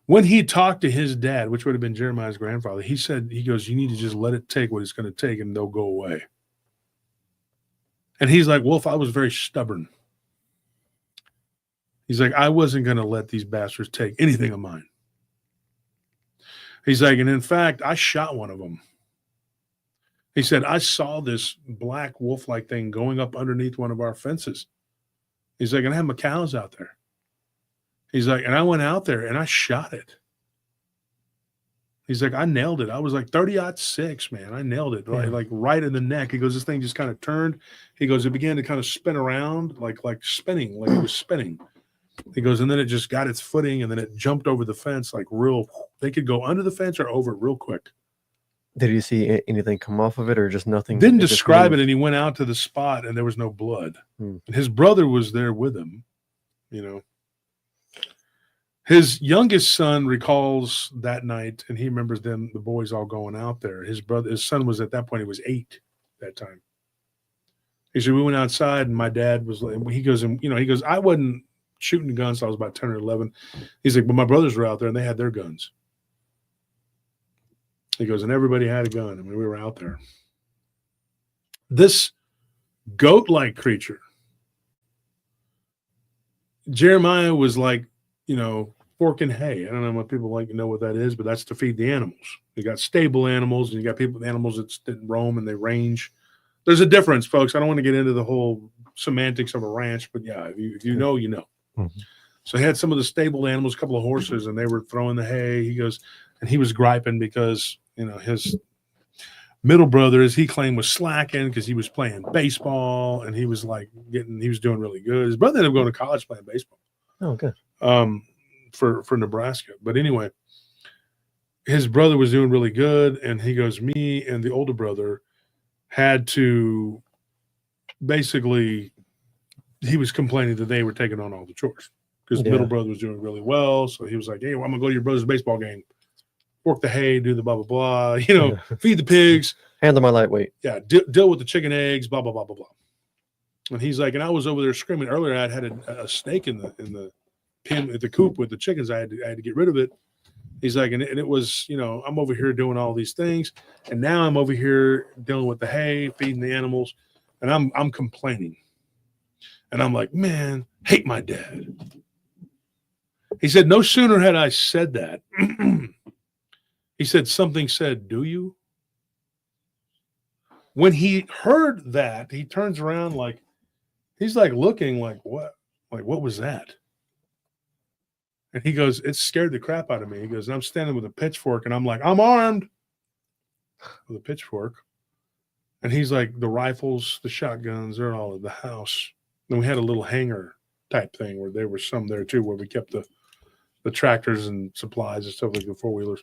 When he talked to his dad, which would have been Jeremiah's grandfather, he goes, you need to just let it take what it's going to take and they'll go away. And he's like, Wolf, I was very stubborn. He's like, I wasn't going to let these bastards take anything of mine. He's like, and in fact, I shot one of them. He said, I saw this black wolf-like thing going up underneath one of our fences. He's like, and I had my cows out there. He's like, and I went out there and I shot it. He's like, I nailed it. I was like 30-06, man. I nailed it, like right in the neck. He goes, this thing just kind of turned. He goes, it began to kind of spin around, like spinning, like it was spinning. He goes, and then it just got its footing, and then it jumped over the fence like real. They could go under the fence or over it real quick. Did you see anything come off of it, or just nothing? Didn't describe it, and he went out to the spot, and there was no blood. And his brother was there with him, His youngest son recalls that night, and he remembers the boys all going out there. His son was at that point, he was 8 that time. He said, we went outside, and my dad was, he goes, I wasn't shooting guns, so I was about 10 or 11. He's like, but my brothers were out there, and they had their guns. He goes, and everybody had a gun. I mean, we were out there. This goat-like creature, Jeremiah was like, forking hay. I don't know what people know what that is, but that's to feed the animals. You got stable animals, and you got animals that roam and they range. There's a difference, folks. I don't want to get into the whole semantics of a ranch, but yeah, if you know, you know. Mm-hmm. So he had some of the stable animals, a couple of horses, and they were throwing the hay. He goes, and he was griping because his middle brother, as he claimed, was slacking because he was playing baseball and he was doing really good. His brother ended up going to college playing baseball. Oh, good. For Nebraska. But anyway, his brother was doing really good, and he goes, me and the older brother had to basically, he was complaining that they were taking on all the chores because the middle brother was doing really well. So he was like, hey, well, I'm going to go to your brother's baseball game, work the hay, do the blah, blah, blah, feed the pigs. Handle my lightweight. Yeah, deal with the chicken eggs, blah, blah, blah, blah, blah. And he's like, and I was over there screaming earlier. I had a snake in the pen at the coop with the chickens. I had to get rid of it. He's like, and it was, I'm over here doing all these things, and now I'm over here dealing with the hay, feeding the animals, and I'm complaining. And I'm like, man, hate my dad. He said, no sooner had I said that, he said, something said, do you? When he heard that, he turns around he's looking like, what? Like, what was that? And he goes, it scared the crap out of me. He goes, I'm standing with a pitchfork, and I'm like, I'm armed with a pitchfork. And he's like, the rifles, the shotguns, they're all at the house. And we had a little hangar type thing where there were some there too, where we kept the tractors and supplies and stuff like the four-wheelers.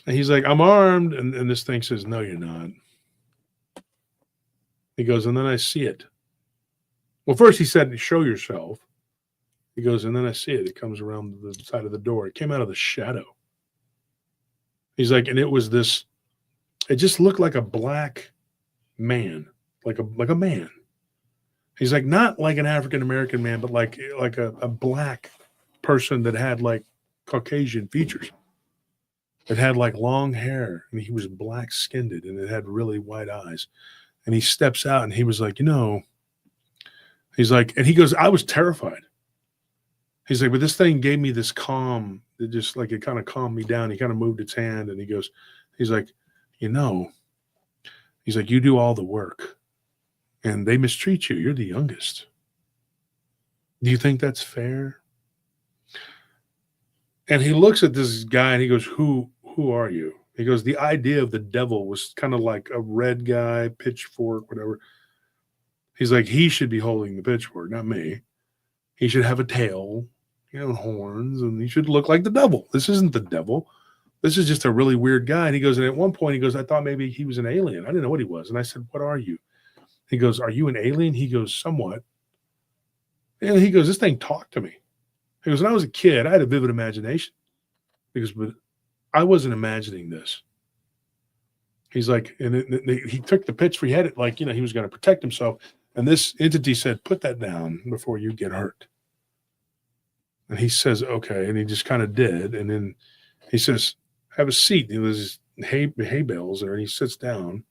And he's like, I'm armed. And this thing says, no, you're not. He goes, and then I see it. Well, first he said, show yourself. He goes, and then I see it. It comes around the side of the door. It came out of the shadow. He's like, and it was this, it just looked like a black man, like a man. He's like, not like an African-American man, but like a black person that had Caucasian features. It had long hair, and he was black-skinned, and it had really white eyes. And he steps out, and he was like, he's like, and he goes, I was terrified. He's like, but this thing gave me this calm. It just it kind of calmed me down. He kind of moved its hand, and he's like, he's like, you do all the work, and they mistreat you. You're the youngest. Do you think that's fair? And he looks at this guy, and he goes, who are you? He goes, the idea of the devil was kind of like a red guy, pitchfork, whatever. He's like, he should be holding the pitchfork, not me. He should have a tail, horns, and he should look like the devil. This isn't the devil. This is just a really weird guy. And he goes, and at one point he goes, I thought maybe he was an alien. I didn't know what he was. And I said, what are you? He goes, are you an alien? He goes, somewhat. And he goes, this thing talked to me. He goes, when I was a kid, I had a vivid imagination. He goes, but I wasn't imagining this. He's like, and he took the pitch for, he had it he was going to protect himself. And this entity said, put that down before you get hurt. And he says, okay. And he just kind of did. And then he says, have a seat. And there's hay bales there. And he sits down,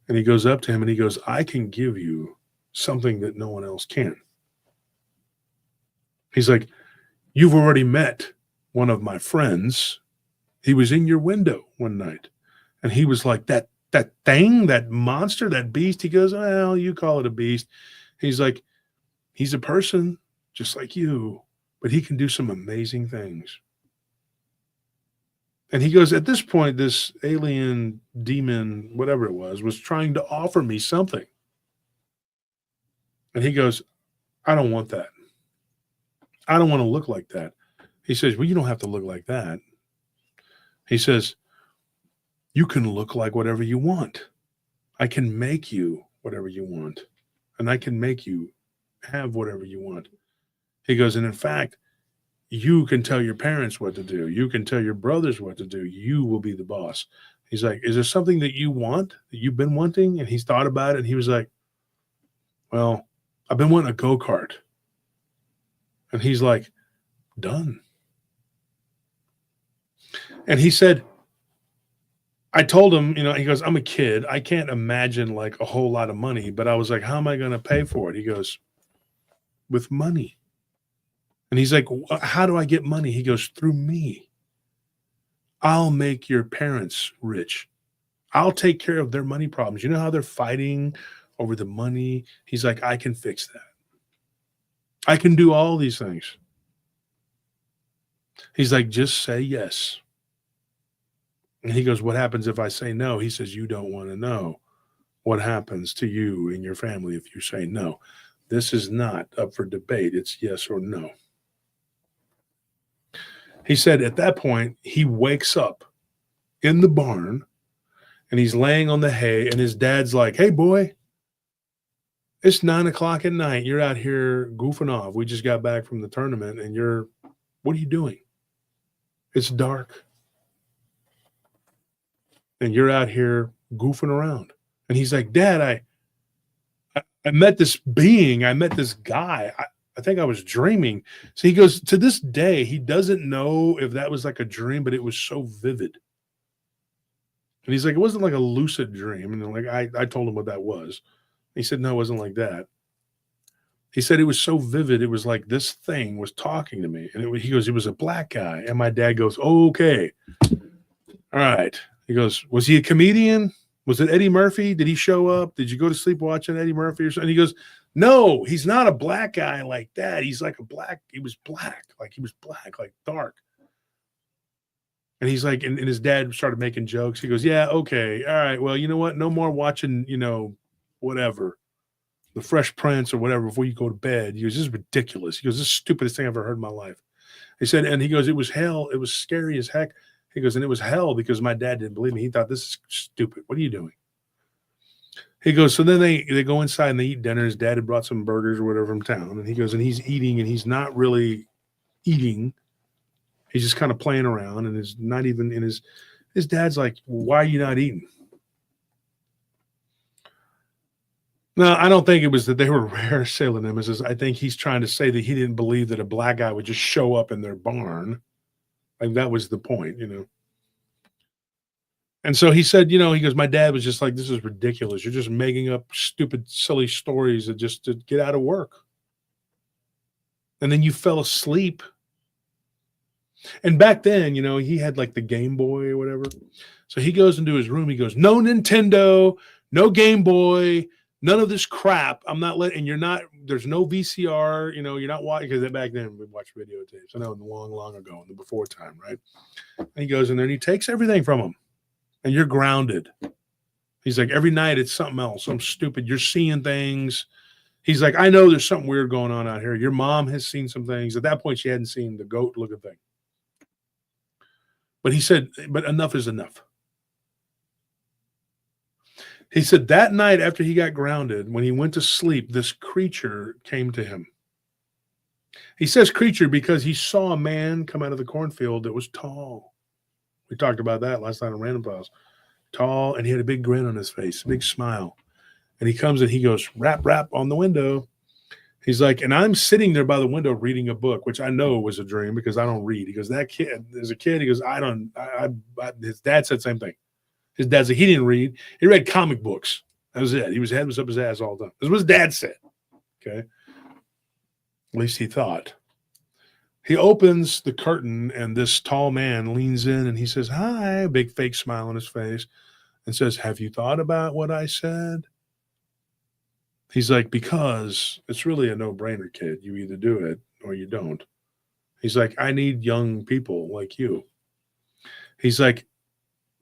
and he goes up to him, and he goes, I can give you something that no one else can. He's like, you've already met one of my friends. He was in your window one night. And he was like, that thing, that monster, that beast. He goes, well, you call it a beast. He's like, he's a person just like you, but he can do some amazing things. And he goes, at this point, this alien demon, whatever it was trying to offer me something. And he goes, I don't want that. I don't want to look like that. He says, well, you don't have to look like that. He says, you can look like whatever you want. I can make you whatever you want. And I can make you have whatever you want. He goes, and in fact, you can tell your parents what to do. You can tell your brothers what to do. You will be the boss. He's like, is there something that you want, that you've been wanting? And he's thought about it. And he was like, well, I've been wanting a go-kart. And he's like, done. And he said, I told him, he goes, I'm a kid. I can't imagine a whole lot of money. But I was like, how am I going to pay for it? He goes, with money. And he's like, how do I get money? He goes, through me. I'll make your parents rich. I'll take care of their money problems. You know how they're fighting over the money? He's like, I can fix that. I can do all these things. He's like, just say yes. And he goes, what happens if I say no? He says, you don't want to know what happens to you and your family if you say no. This is not up for debate. It's yes or no. He said at that point, he wakes up in the barn and he's laying on the hay and his dad's like, hey, boy, it's 9 o'clock at night. You're out here goofing off. We just got back from the tournament and what are you doing? It's dark. And you're out here goofing around. And he's like, Dad, I met this being. I met this guy. I think I was dreaming. So he goes, to this day, he doesn't know if that was like a dream, but it was so vivid. And he's like, it wasn't like a lucid dream. And like I told him what that was. He said, no, it wasn't like that. He said it was so vivid. It was like this thing was talking to me. And he goes, it was a black guy. And my dad goes, oh, okay. All right. He goes, was he a comedian? Was it Eddie Murphy? Did he show up? Did you go to sleep watching Eddie Murphy or something? And he goes, no, he's not a black guy like that. He's like he was black, like dark. And he's like, and his dad started making jokes. He goes, yeah, okay. All right. Well, you know what? No more watching, whatever, the Fresh Prince or whatever before you go to bed. He goes, this is ridiculous. He goes, this is the stupidest thing I've ever heard in my life. He said, and he goes, it was hell. It was scary as heck. He goes, and it was hell because my dad didn't believe me. He thought, this is stupid. What are you doing? He goes, so then they go inside and they eat dinner. His dad had brought some burgers or whatever from town. And he goes, and he's eating and he's not really eating. He's just kind of playing around and is not even in his dad's like, why are you not eating? No, I don't think it was that they were rare sailing nemesis. I think he's trying to say that he didn't believe that a black guy would just show up in their barn. Like that was the point, And so he said, he goes, my dad was just like, this is ridiculous. You're just making up stupid, silly stories just to get out of work. And then you fell asleep. And back then, he had like the Game Boy or whatever. So he goes into his room. He goes, no Nintendo, no Game Boy, none of this crap. I'm not letting, there's no VCR, you're not watching, because back then we watched videotapes. I know, long ago, in the before time, right? And he goes in there and he takes everything from him. And you're grounded. He's like, every night it's something else, something stupid. You're seeing things. He's like, I know there's something weird going on out here. Your mom has seen some things. At that point, she hadn't seen the goat looking thing. But he said, but enough is enough. He said that night after he got grounded, when he went to sleep, this creature came to him. He says creature because he saw a man come out of the cornfield that was tall. We talked about that last night on Random Files. Tall, and he had a big grin on his face, a big smile. And he comes and he goes, rap, rap on the window. He's like, and I'm sitting there by the window reading a book, which I know was a dream because I don't read. He goes, that kid, as a kid, he goes, his dad said the same thing. His dad said he didn't read. He read comic books. That was it. He was head was up his ass all the time. This was what his dad said. Okay. At least he thought. He opens the curtain and this tall man leans in and he says, hi, big fake smile on his face, and says, have you thought about what I said? He's like, because it's really a no-brainer, kid. You either do it or you don't. He's like, I need young people like you. He's like,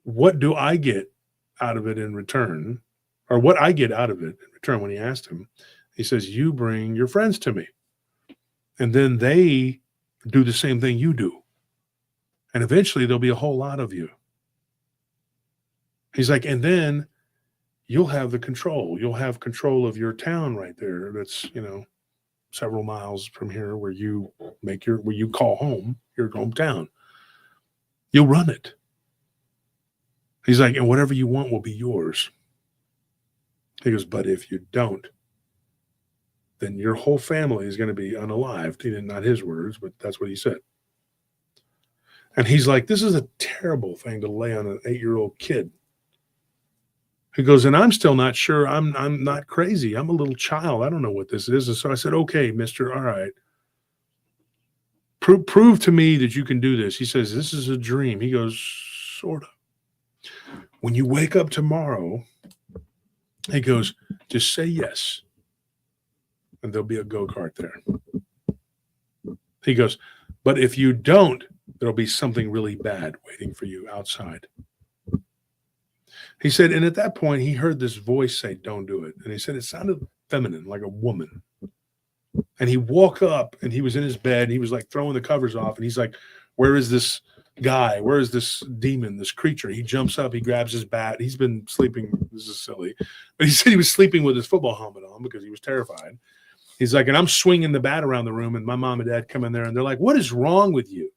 what do I get out of it in return? Or what I get out of it in return when he asked him. He says, you bring your friends to me. And then they do the same thing you do. And eventually there'll be a whole lot of you. He's like, and then you'll have the control. You'll have control of your town right there. That's, several miles from here where you where you call home, your hometown. You'll run it. He's like, and whatever you want will be yours. He goes, but if you don't, then your whole family is going to be unalived. He didn't, not his words, but that's what he said. And he's like, this is a terrible thing to lay on an 8-year-old kid. He goes, and I'm still not sure. I'm not crazy. I'm a little child. I don't know what this is. And so I said, okay, mister, all right. Prove to me that you can do this. He says, this is a dream. He goes, sort of. When you wake up tomorrow, he goes, just say yes. And there'll be a go-kart there. He goes, but if you don't, there'll be something really bad waiting for you outside. He said, and at that point, he heard this voice say, "Don't do it." And he said it sounded feminine, like a woman. And he woke up and he was in his bed. And he was like throwing the covers off. And he's like, "Where is this guy? Where is this demon, this creature?" He jumps up. He grabs his bat. He's been sleeping. This is silly. But he said he was sleeping with his football helmet on because he was terrified. He's like, and I'm swinging the bat around the room. And my mom and dad come in there and they're like, "What is wrong with you?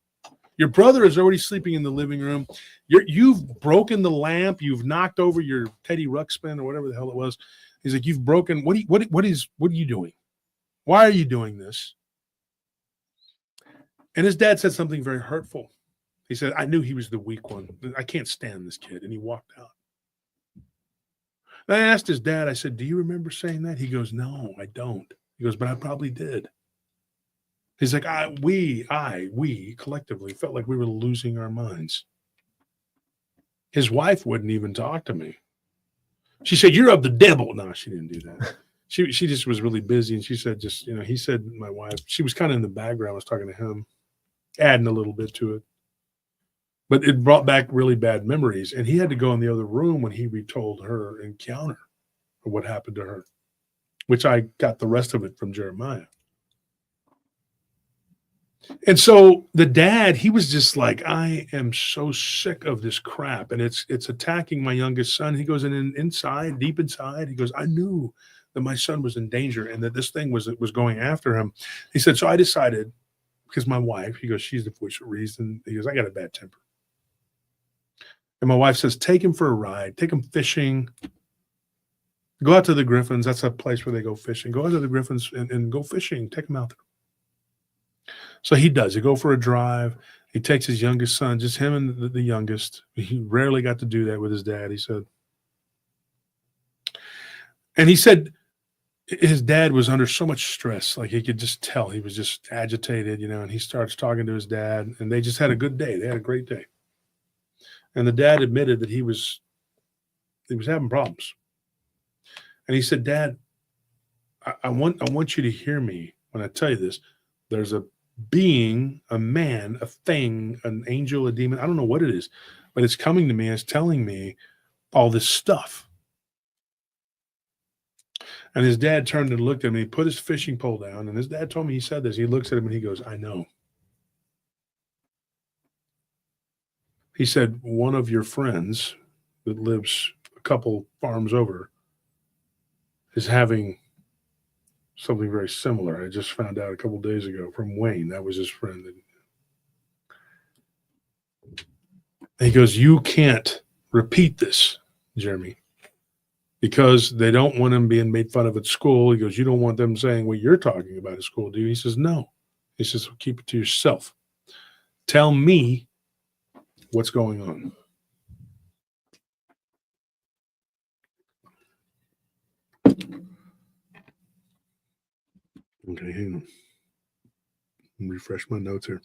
Your brother is already sleeping in the living room. You've broken the lamp. You've knocked over your Teddy Ruxpin or whatever the hell it was." He's like, "You've broken. What are you doing? Why are you doing this?" And his dad said something very hurtful. He said, "I knew he was the weak one. I can't stand this kid." And he walked out. And I asked his dad, I said, "Do you remember saying that?" He goes, "No, I don't." He goes, "But I probably did." He's like, we collectively felt like we were losing our minds. His wife wouldn't even talk to me. She said, "You're of the devil." No, she didn't do that. She just was really busy. And she said, he said, my wife, she was kind of in the background. I was talking to him, adding a little bit to it. But it brought back really bad memories. And he had to go in the other room when he retold her encounter of what happened to her, which I got the rest of it from Jeremiah. And so the dad, he was just like, "I am so sick of this crap. And it's attacking my youngest son." He goes, and inside, deep inside, he goes, "I knew that my son was in danger and that this thing was going after him." He said, "So I decided," because my wife, he goes, she's the voice of reason. He goes, "I got a bad temper." And my wife says, "Take him for a ride, take him fishing, go out to the Griffins." That's a place where they go fishing. Go out to the Griffins and go fishing, take him out there. So he does. He go for a drive. He takes his youngest son, just him and the youngest. He rarely got to do that with his dad, he said. And he said his dad was under so much stress. Like he could just tell he was just agitated, and he starts talking to his dad and they just had a good day. They had a great day. And the dad admitted that he was having problems. And he said, "Dad, I want you to hear me when I tell you this. There's a being, a man, a thing, an angel, a demon. I don't know what it is, but it's coming to me and it's telling me all this stuff." And his dad turned and looked at me. He put his fishing pole down. And his dad told me, he said this. He looks at him and he goes, "I know." He said, "One of your friends that lives a couple farms over is having something very similar. I just found out a couple days ago from Wayne." That was his friend. And he goes, "You can't repeat this, Jeremy, because they don't want him being made fun of at school." He goes, "You don't want them saying what you're talking about at school, do you?" He says, "No." He says, "Keep it to yourself. Tell me what's going on." Okay, hang on. Refresh my notes here.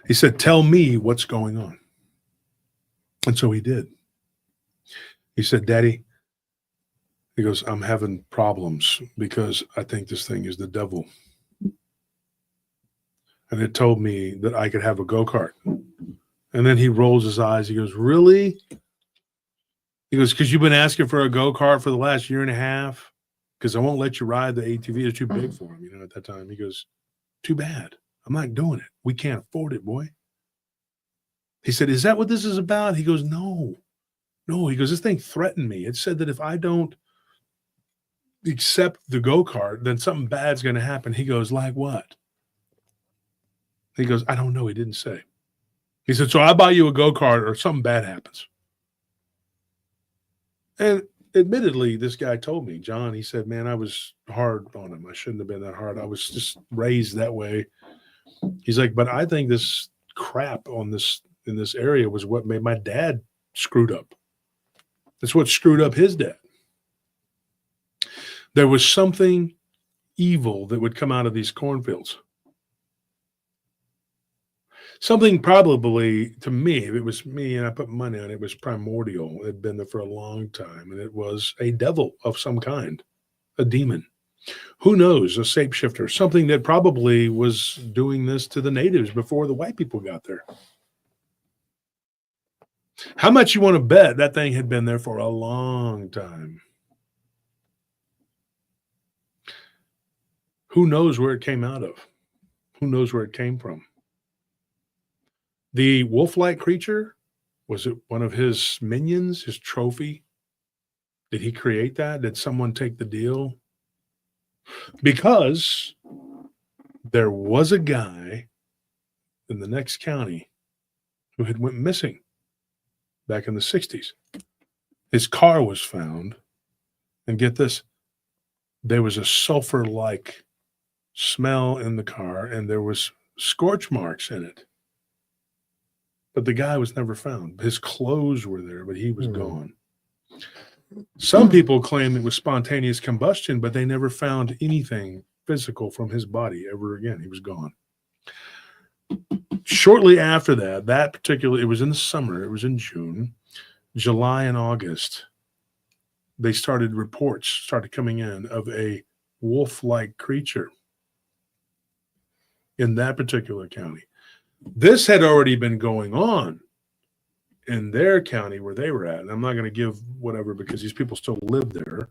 He said, "Tell me what's going on." And so he did. He said, "Daddy," he goes, "I'm having problems because I think this thing is the devil. And it told me that I could have a go-kart." And then he rolls his eyes. He goes, "Really?" He goes, "Because you've been asking for a go-kart for the last year and a half. Because I won't let you ride the ATV. It's too big for him, at that time." He goes, "Too bad. I'm not doing it. We can't afford it, boy." He said, "Is that what this is about?" He goes, No. He goes, "This thing threatened me. It said that if I don't accept the go-kart, then something bad's going to happen." He goes, "Like what?" He goes, "I don't know." He didn't say. He said, "So I buy you a go-kart or something bad happens." And admittedly, this guy told me, John, he said, "Man, I was hard on him. I shouldn't have been that hard. I was just raised that way." He's like, "But I think this crap in this area was what made my dad screwed up. That's what screwed up his dad. There was something evil that would come out of these cornfields. Something probably, to me, if it was me and I put money on it, it was primordial. It had been there for a long time, and it was a devil of some kind, a demon. Who knows, a shapeshifter, something that probably was doing this to the natives before the white people got there." How much you want to bet that thing had been there for a long time? Who knows where it came out of? Who knows where it came from? The wolf-like creature, was it one of his minions, his trophy? Did he create that? Did someone take the deal? Because there was a guy in the next county who had went missing back in the 60s. His car was found, and get this, there was a sulfur-like smell in the car, and there was scorch marks in it. But the guy was never found. His clothes were there, but he was gone. Some people claim it was spontaneous combustion, but they never found anything physical from his body ever again. He was gone. Shortly after that particular, it was in the summer, it was in June, July and August, reports started coming in of a wolf-like creature in that particular county. This had already been going on in their county where they were at. And I'm not going to give whatever because these people still live there.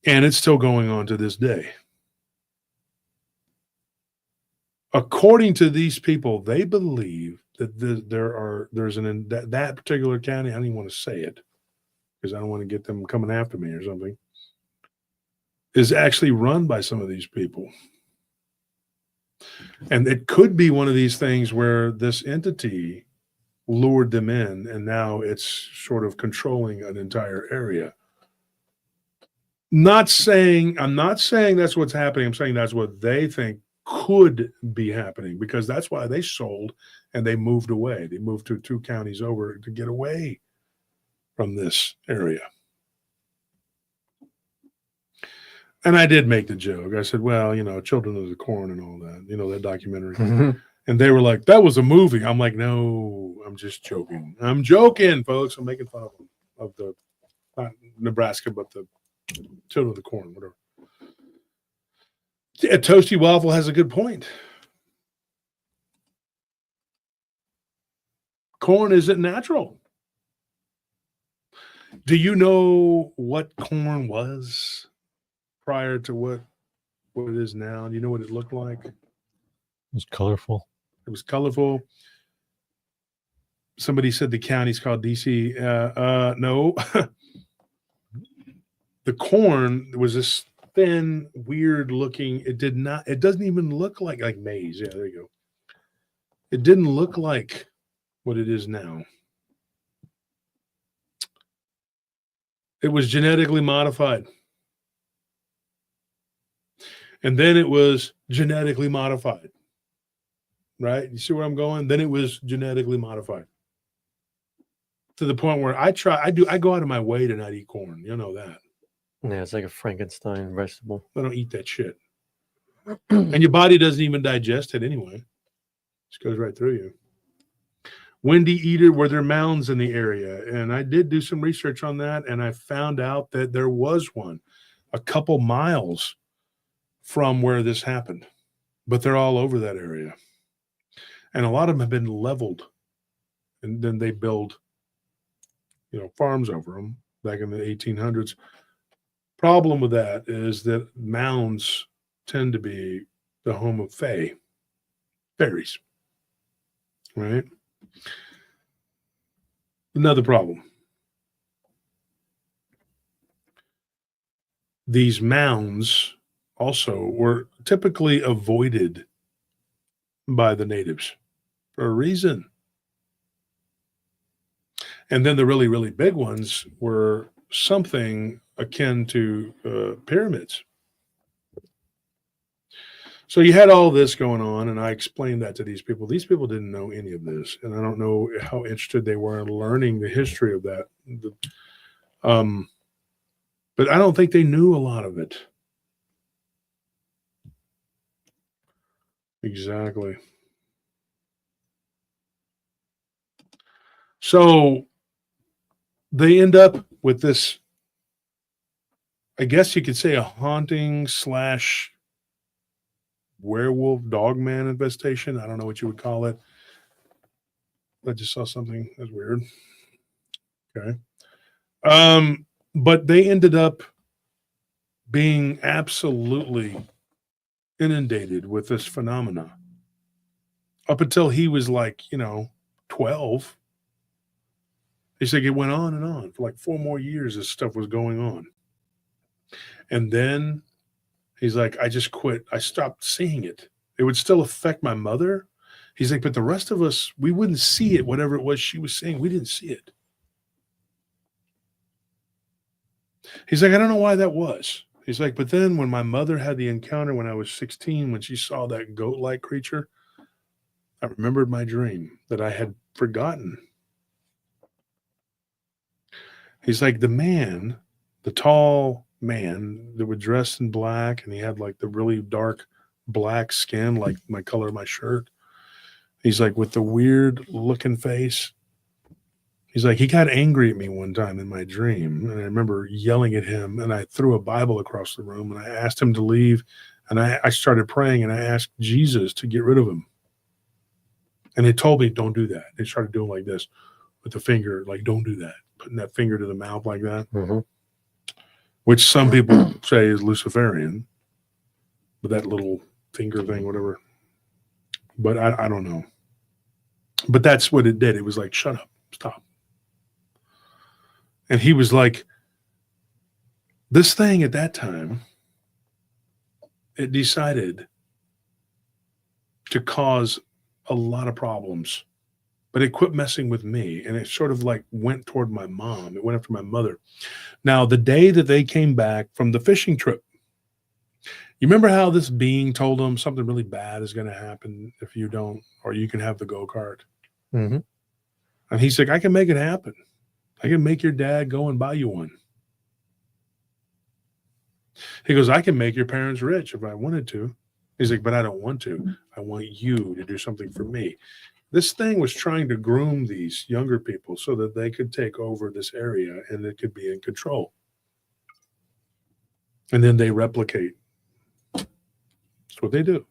And it's still going on to this day. According to these people, they believe that that particular county, I don't even want to say it because I don't want to get them coming after me or something, is actually run by some of these people. And it could be one of these things where this entity lured them in, and now it's sort of controlling an entire area. I'm not saying that's what's happening. I'm saying that's what they think could be happening, because that's why they sold and they moved away. They moved to 2 counties over to get away from this area. And I did make the joke. I said, well, Children of the Corn and all that, that documentary. Mm-hmm. And they were like, that was a movie. I'm like, no, I'm just joking. I'm joking, folks. I'm making fun of them, of the, not Nebraska, but the Children of the Corn, whatever. Yeah, Toasty Waffle has a good point. Corn isn't natural. Do you know what corn was prior to what it is now? Do you know what it looked like? It was colorful. It was colorful. Somebody said the county's called DC. No. The corn was this thin, weird looking. It doesn't even look like maize. Yeah, there you go. It didn't look like what it is now. It was genetically modified. And then it was genetically modified. Right? You see where I'm going? Then it was genetically modified. To the point where I go out of my way to not eat corn. You know that. Yeah, it's like a Frankenstein vegetable. I don't eat that shit. And your body doesn't even digest it anyway. It just goes right through you. Windy eater, were there mounds in the area? And I did do some research on that, and I found out that there was one a couple miles from where this happened. But they're all over that area. And a lot of them have been leveled. And then they build, farms over them back in the 1800s. Problem with that is that mounds tend to be the home of fairies, right? Another problem. These mounds also were typically avoided by the natives for a reason. And then the really, really big ones were something akin to pyramids. So you had all this going on, and I explained that to these people. These people didn't know any of this, and I don't know how interested they were in learning the history of that. But I don't think they knew a lot of it. Exactly. So they end up with this, I guess you could say, a haunting / werewolf dogman infestation. I don't know what you would call it. I just saw something that's weird. Okay. But they ended up being absolutely inundated with this phenomena up until he was like, 12. He's like, it went on and on for like 4 more years. This stuff was going on. And then he's like, I just quit. I stopped seeing it. It would still affect my mother. He's like, but the rest of us, we wouldn't see it, whatever it was she was saying. We didn't see it. He's like, I don't know why that was. He's like, but then when my mother had the encounter when I was 16, when she saw that goat-like creature, I remembered my dream that I had forgotten. He's like, the tall man that would dress in black, and he had like the really dark black skin, like my color of my shirt. He's like, with the weird looking face. He's like, he got angry at me one time in my dream, and I remember yelling at him, and I threw a Bible across the room, and I asked him to leave, and I started praying, and I asked Jesus to get rid of him. And he told me, don't do that. They started doing like this with the finger, like, don't do that, putting that finger to the mouth like that, which some people say is Luciferian, with that little finger thing, whatever. But I don't know. But that's what it did. It was like, shut up, stop. And he was like, this thing at that time, it decided to cause a lot of problems, but it quit messing with me. And it sort of like went toward my mom. It went after my mother. Now, the day that they came back from the fishing trip, you remember how this being told them something really bad is going to happen if you don't, or you can have the go-kart. Mm-hmm. And he's like, I can make it happen. I can make your dad go and buy you one. He goes, I can make your parents rich if I wanted to. He's like, but I don't want to. I want you to do something for me. This thing was trying to groom these younger people so that they could take over this area and it could be in control. And then they replicate. That's what they do.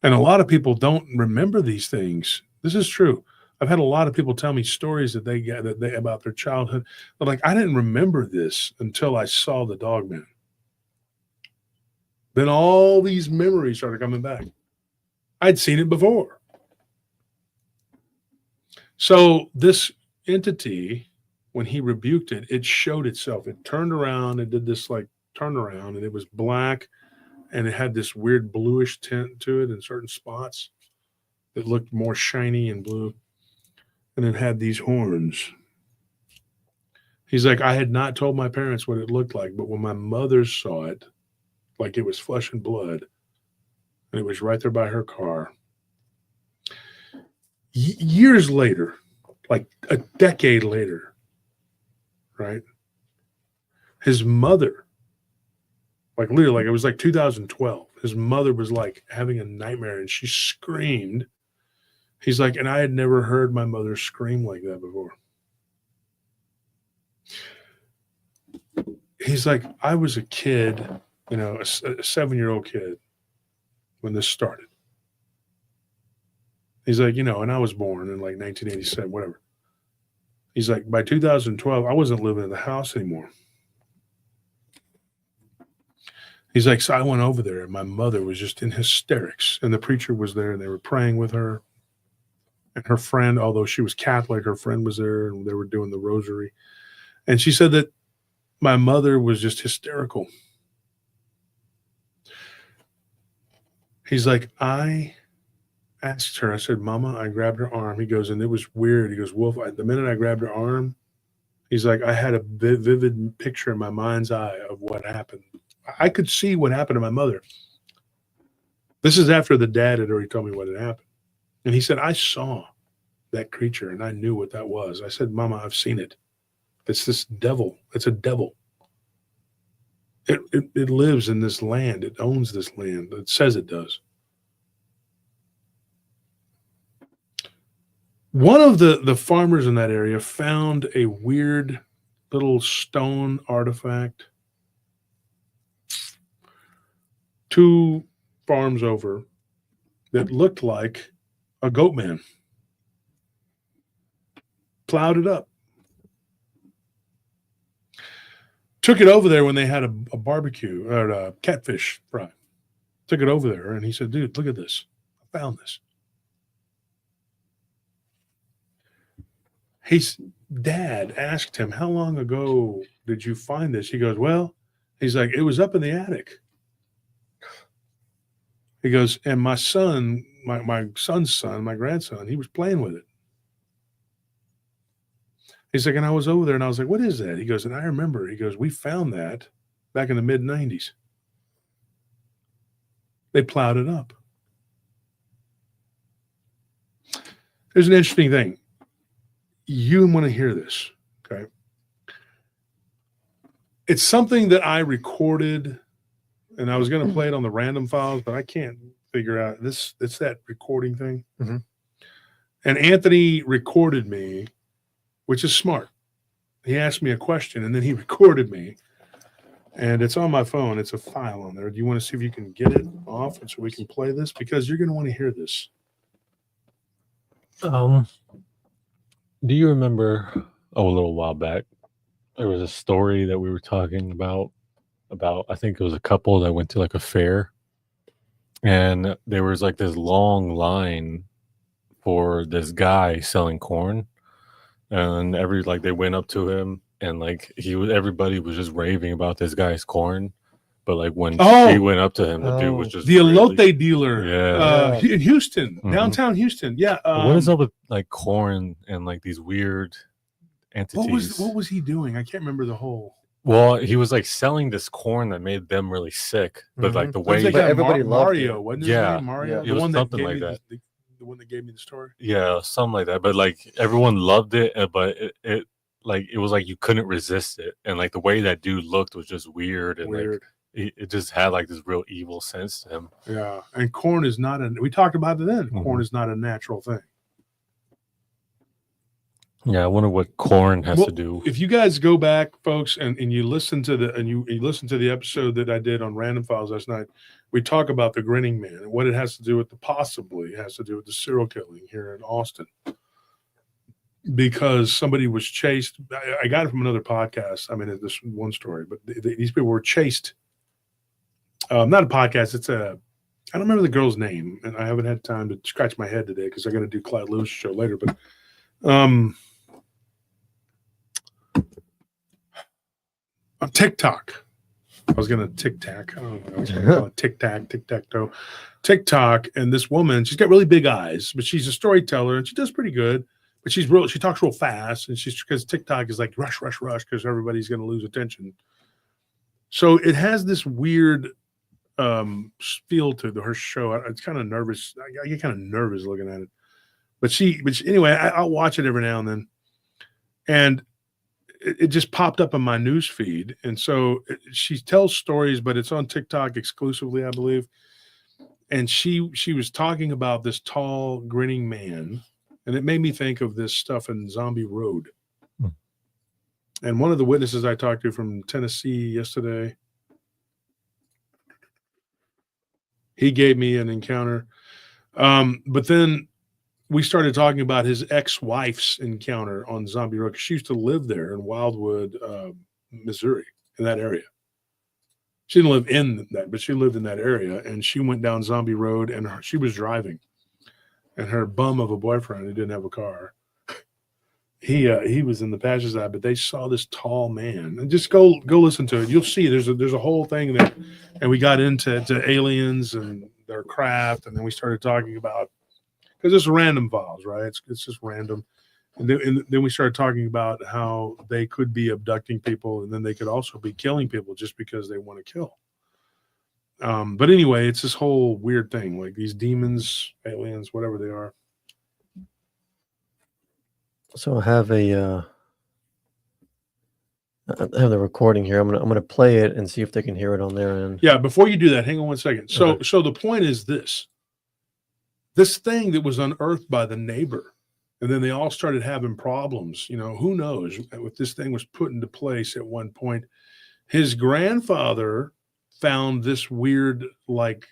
And a lot of people don't remember these things. This is true. I've had a lot of people tell me stories that they get about their childhood. But like, I didn't remember this until I saw the Dogman. Then all these memories started coming back. I'd seen it before. So this entity, when he rebuked it, it showed itself. It turned around and did this like turnaround, and it was black, and it had this weird bluish tint to it in certain spots that looked more shiny and blue. And it had these horns. He's like, I had not told my parents what it looked like, but when my mother saw it, like it was flesh and blood, and it was right there by her car. Years later, like a decade later, right? His mother, like literally, like it was like 2012. His mother was like having a nightmare, and she screamed. He's like, and I had never heard my mother scream like that before. He's like, I was a kid, a 7-year-old kid when this started. He's like, and I was born in like 1987, whatever. He's like, by 2012, I wasn't living in the house anymore. He's like, so I went over there, and my mother was just in hysterics, and the preacher was there, and they were praying with her. And her friend, although she was Catholic, her friend was there, and they were doing the rosary. And she said that my mother was just hysterical. He's like, I asked her, I said, Mama, I grabbed her arm. He goes, and it was weird. He goes, Wolf, the minute I grabbed her arm, he's like, I had a vivid picture in my mind's eye of what happened. I could see what happened to my mother. This is after the dad had already told me what had happened. And he said, I saw that creature, and I knew what that was. I said, Mama, I've seen it. It's this devil. It's a devil. It lives in this land. It owns this land. It says it does. One of the farmers in that area found a weird little stone artifact 2 farms over that looked like a Goatman. plowed it up. Took it over there when they had a barbecue or a catfish fry. Took it over there, and he said, dude, look at this. I found this. His dad asked him, how long ago did you find this? He goes, well, he's like, it was up in the attic. He goes, and my son, my son's son, my grandson, he was playing with it. He's like, and I was over there and I was like, what is that? He goes, and I remember, he goes, we found that back in the mid-90s. They plowed it up. There's an interesting thing. You want to hear this, okay? It's something that I recorded, and I was going to play it on the random files, but I can't figure out this. It's that recording thing. Mm-hmm. And Anthony recorded me, which is smart. He asked me a question, and then he recorded me. And it's on my phone. It's a file on there. Do you want to see if you can get it off and so we can play this? Because you're going to want to hear this. Do you remember a little while back, there was a story that we were talking about I think it was a couple that went to like a fair, and there was like this long line for this guy selling corn, and they went up to him, and like everybody was just raving about this guy's corn. But like when he went up to him, the dude was just the elote dealer, in Houston, Mm-hmm. downtown Houston. Yeah. What is up with like corn and like these weird entities? What was he doing? I can't remember the whole. Well, he was like selling this corn that made them really sick, but like the way Like everybody loved Mario, it. wasn't his Yeah. name Mario? It The was one that something gave like me that. The one that gave me the story. Yeah, something like that. But like everyone loved it, but it was like you couldn't resist it, and like the way that dude looked was just weird, and like it just had like this real evil sense to him. Yeah, and corn is not we talked about it then. Mm-hmm. Corn is not a natural thing. Yeah, I wonder what corn has to do. If you guys go back, folks, and you listen to you listen to the episode that I did on Random Files last night, we talk about the grinning man and what it has to do with the serial killing here in Austin. Because somebody was chased. I got it from another podcast. I mean, this one story, but these people were chased. Not a podcast. It's I don't remember the girl's name, and I haven't had time to scratch my head today because I got to do Clyde Lewis' show later. But on TikTok, I was going to tic-tac. I don't know. I was going to call it tic-tac-toe. TikTok, and this woman, she's got really big eyes, but she's a storyteller, and she does pretty good. But she talks real fast, and because TikTok is like rush, because everybody's going to lose attention. So it has this weird feel to her show. It's kind of nervous. I get kind of nervous looking at it. But anyway, I'll watch it every now and then. And it just popped up on my news feed. And so she tells stories, but it's on TikTok exclusively, I believe. And she was talking about this tall, grinning man. And it made me think of this stuff in Zombie Road. And one of the witnesses I talked to from Tennessee yesterday, he gave me an encounter. But then we started talking about his ex-wife's encounter on Zombie Road. She used to live there in Wildwood, Missouri, in that area. She didn't live in that, but she lived in that area. And she went down Zombie Road, and she was driving. And her bum of a boyfriend who didn't have a car, he was in the passenger side, but they saw this tall man. And just go listen to it. You'll see there's a whole thing there. And we got into aliens and their craft, and then we started talking about, because it's random files, right? It's just random. And then we started talking about how they could be abducting people, and then they could also be killing people just because they want to kill. But anyway, it's this whole weird thing, like these demons, aliens, whatever they are. So I have the recording here. I'm gonna play it and see if they can hear it on their end. Yeah, before you do that, hang on one second. So the point is this thing that was unearthed by the neighbor, and then they all started having problems. You know, who knows if this thing was put into place at one point. His grandfather found this weird, like,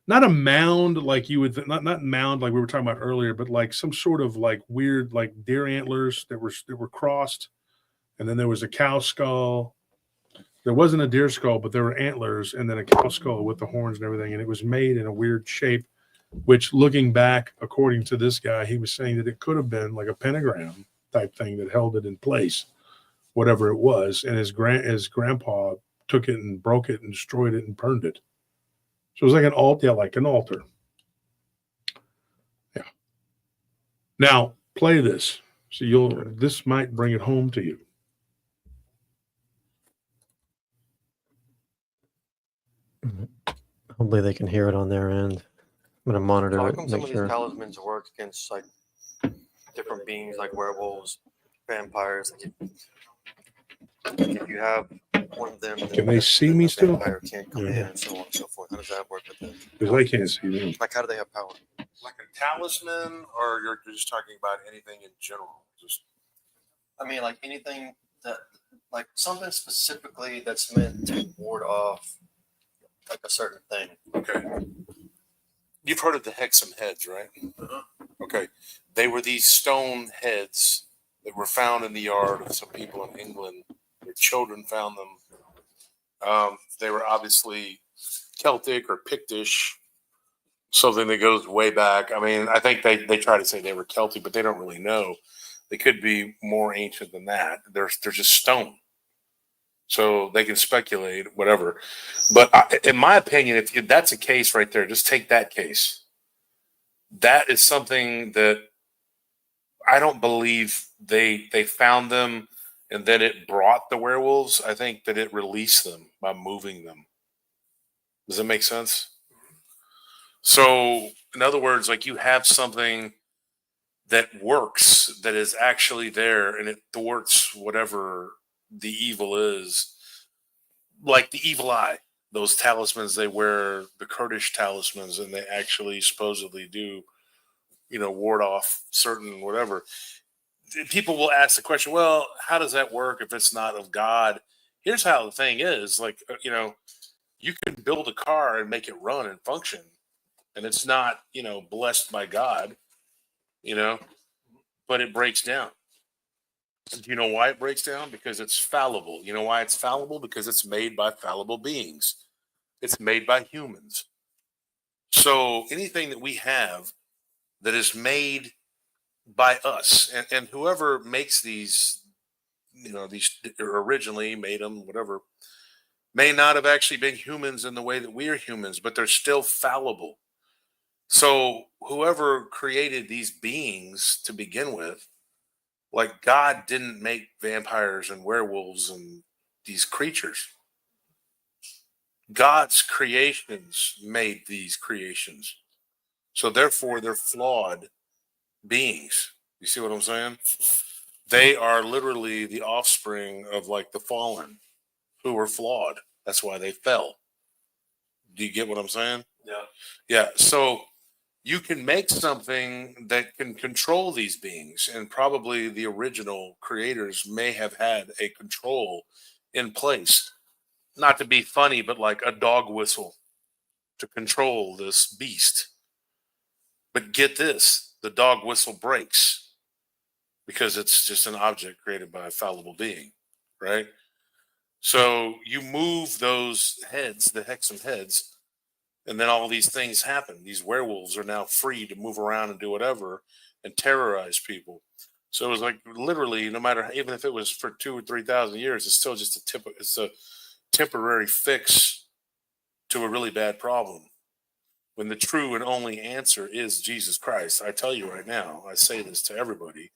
not a mound like you would not mound like we were talking about earlier, but like some sort of like weird like deer antlers that were crossed, and then there was a cow skull. There wasn't a deer skull, but there were antlers, and then a cow skull with the horns and everything, and it was made in a weird shape. Which, looking back, according to this guy, he was saying that it could have been like a pentagram type thing that held it in place, whatever it was. And his grandpa took it and broke it and destroyed it and burned it. So it was like an altar, like an altar. Yeah. Now play this, so this might bring it home to you. Hopefully they can hear it on their end. I'm gonna monitor How it. come some Make of these sure. talismans work against like different beings, like werewolves, vampires? Like if you have one of them, Can they see me still? Vampire can't come in, and so on and so forth. How does that work with them? Because I can't see them. Like, how do they have power? Like a talisman, or you're just talking about anything in general? Just I mean, like anything that, like something specifically that's meant to ward off like a certain thing. okay. You've heard of the Hexam heads, right? Okay. They were these stone heads that were found in the yard of some people in England. Their children found them. They were obviously Celtic or Pictish, something that goes way back. I mean, I think they try to say they were Celtic, but they don't really know. They could be more ancient than that. They're just stone. So they can speculate, whatever. But in my opinion, if that's a case right there, just take that case. That is something that I don't believe they found them and then it brought the werewolves. I think that it released them by moving them. Does that make sense? So, in other words, like you have something that works, that is actually there, and it thwarts whatever the evil is, like the evil eye. Those talismans they wear, the Kurdish talismans, and they actually supposedly do, ward off certain whatever. People will ask the question, well, how does that work if it's not of God? Here's how the thing is, like, you can build a car and make it run and function, and it's not, blessed by God, but it breaks down. Do you know why it breaks down? Because it's fallible. You know why it's fallible? Because it's made by fallible beings. It's made by humans. So anything that we have that is made by us, and whoever makes these, these originally made them, whatever, may not have actually been humans in the way that we are humans, but they're still fallible. So whoever created these beings to begin with, like God didn't make vampires and werewolves and these creatures. God's creations made these creations. So therefore they're flawed beings. You see what I'm saying? They are literally the offspring of like the fallen who were flawed. That's why they fell. Do you get what I'm saying? Yeah. Yeah. So you can make something that can control these beings, and probably the original creators may have had a control in place. Not to be funny, but like a dog whistle to control this beast. But get this, the dog whistle breaks because it's just an object created by a fallible being, right? So you move those heads, the Hexam heads, and then all these things happen. These werewolves are now free to move around and do whatever and terrorize people. So it was like literally, no matter, even if it was for 2,000 or 3,000 years, it's still just it's a temporary fix to a really bad problem. When the true and only answer is Jesus Christ. I tell you right now, I say this to everybody,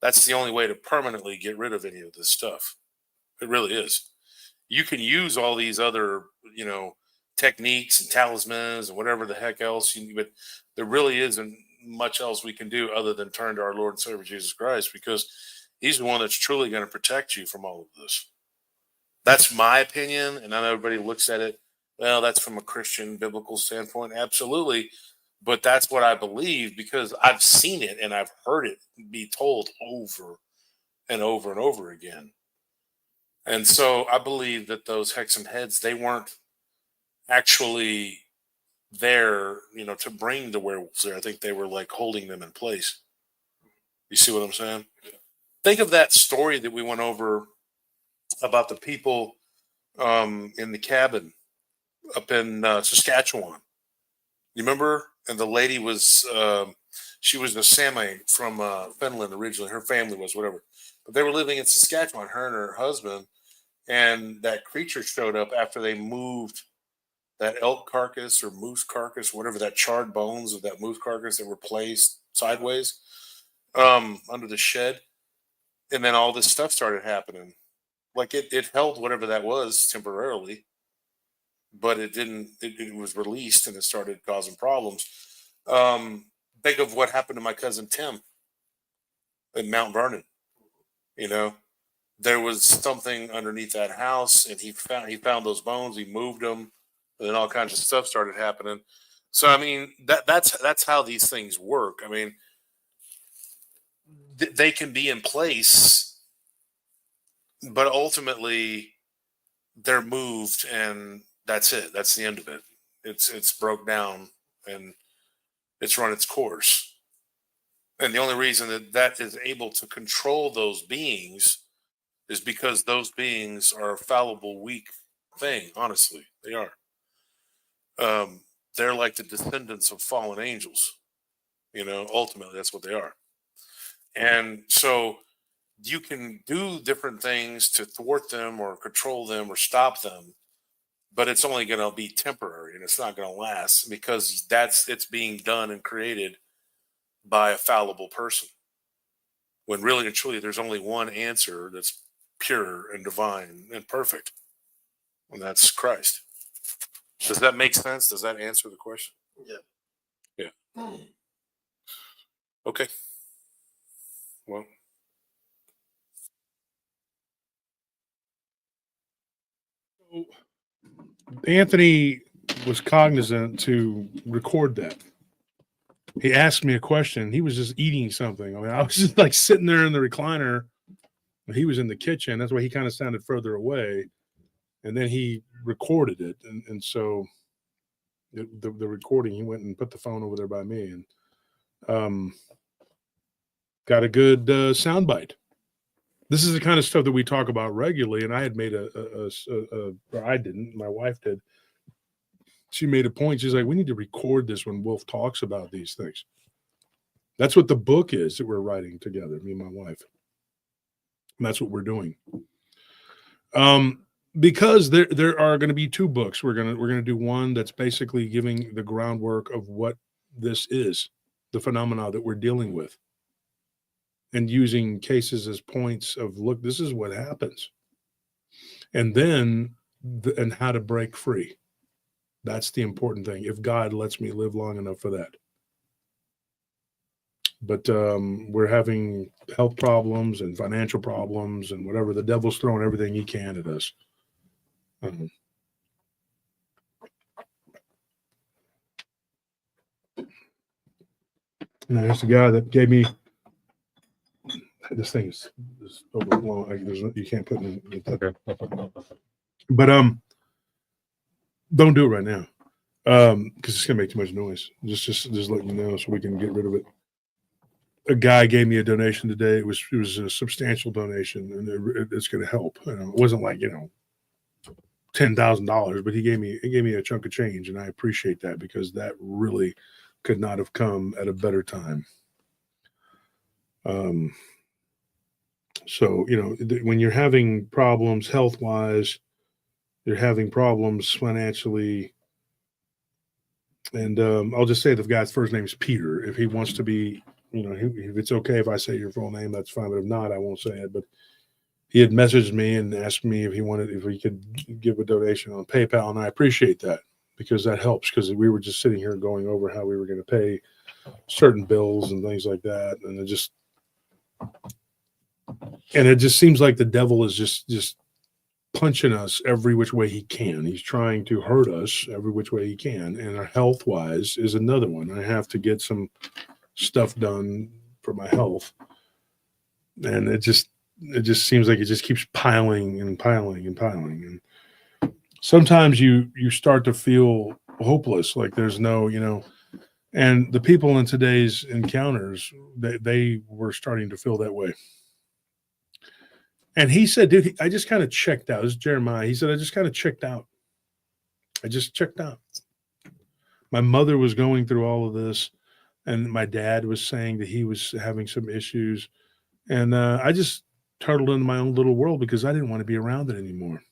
that's the only way to permanently get rid of any of this stuff. It really is. You can use all these other, techniques and talismans and whatever the heck else, but there really isn't much else we can do other than turn to our Lord and Savior Jesus Christ, because he's the one that's truly going to protect you from all of this. That's my opinion, and I know everybody looks at it, well, that's from a Christian biblical standpoint. Absolutely. But that's what I believe, because I've seen it and I've heard it be told over and over and over again. And so I believe that those Hexam heads, they weren't actually there, to bring the werewolves there. I think they were like holding them in place. You see what I'm saying? Think of that story that we went over about the people in the cabin up in Saskatchewan. You remember? And the lady was, she was a Sami from Finland originally. Her family was whatever. But they were living in Saskatchewan, her and her husband. And that creature showed up after they moved that elk carcass or moose carcass, whatever, that charred bones of that moose carcass that were placed sideways under the shed. And then all this stuff started happening. Like it held whatever that was temporarily, but it didn't, it was released and it started causing problems. Think of what happened to my cousin Tim in Mount Vernon. There was something underneath that house, and he found those bones. He moved them, and then all kinds of stuff started happening. So I mean, that's how these things work. I mean, they can be in place, but ultimately they're moved, and that's it. That's the end of it. It's broke down and it's run its course. And the only reason that is able to control those beings is because those beings are a fallible, weak thing. Honestly, they are. They're like the descendants of fallen angels. Ultimately, that's what they are. And so you can do different things to thwart them or control them or stop them, but it's only going to be temporary and it's not going to last because it's being done and created by a fallible person. When really and truly, there's only one answer that's pure and divine and perfect, and that's Christ. Does that make sense? Does that answer the question? Yeah. Okay. Well, Anthony was cognizant to record that. He asked me a question. He was just eating something. I mean, I was just like sitting there in the recliner. He was in the kitchen. That's why he kind of sounded further away. And then he recorded it. And so the recording, he went and put the phone over there by me and got a good soundbite. This is the kind of stuff that we talk about regularly. And I had made or I didn't, my wife did. She made a point. She's like, we need to record this when Wolf talks about these things. That's what the book is that we're writing together, me and my wife. And that's what we're doing. Because there are going to be two books. We're going to do one that's basically giving the groundwork of what this is, the phenomena that we're dealing with, and using cases as points of, look, this is what happens. And then and how to break free. That's the important thing. If God lets me live long enough for that. But we're having health problems and financial problems and whatever. The devil's throwing everything he can at us. And there's the guy that gave me this thing is overblown. You can't put it in. Okay. But don't do it right now because it's gonna make too much noise. Just let you know so we can get rid of it. A guy gave me a donation today. It was a substantial donation, and it's going to help. It wasn't like $10,000, but he gave me a chunk of change, and I appreciate that because that really could not have come at a better time. So when you're having problems health wise, you're having problems financially, and I'll just say the guy's first name is Peter. If he wants to be. If it's okay if I say your full name, that's fine. But if not, I won't say it. But he had messaged me and asked me if he could give a donation on PayPal. And I appreciate that because that helps because we were just sitting here going over how we were going to pay certain bills and things like that. And it just seems like the devil is just punching us every which way he can. He's trying to hurt us every which way he can. And our health wise is another one. I have to get some stuff done for my health, and it just seems like it just keeps piling and piling and piling. And sometimes you start to feel hopeless. Like there's no, and the people in today's encounters, they were starting to feel that way. And he said, dude, I just kind of checked out. This is Jeremiah. He said, I just kind of checked out. I just checked out. My mother was going through all of this, and my dad was saying that he was having some issues. And I just turtled into my own little world because I didn't want to be around it anymore.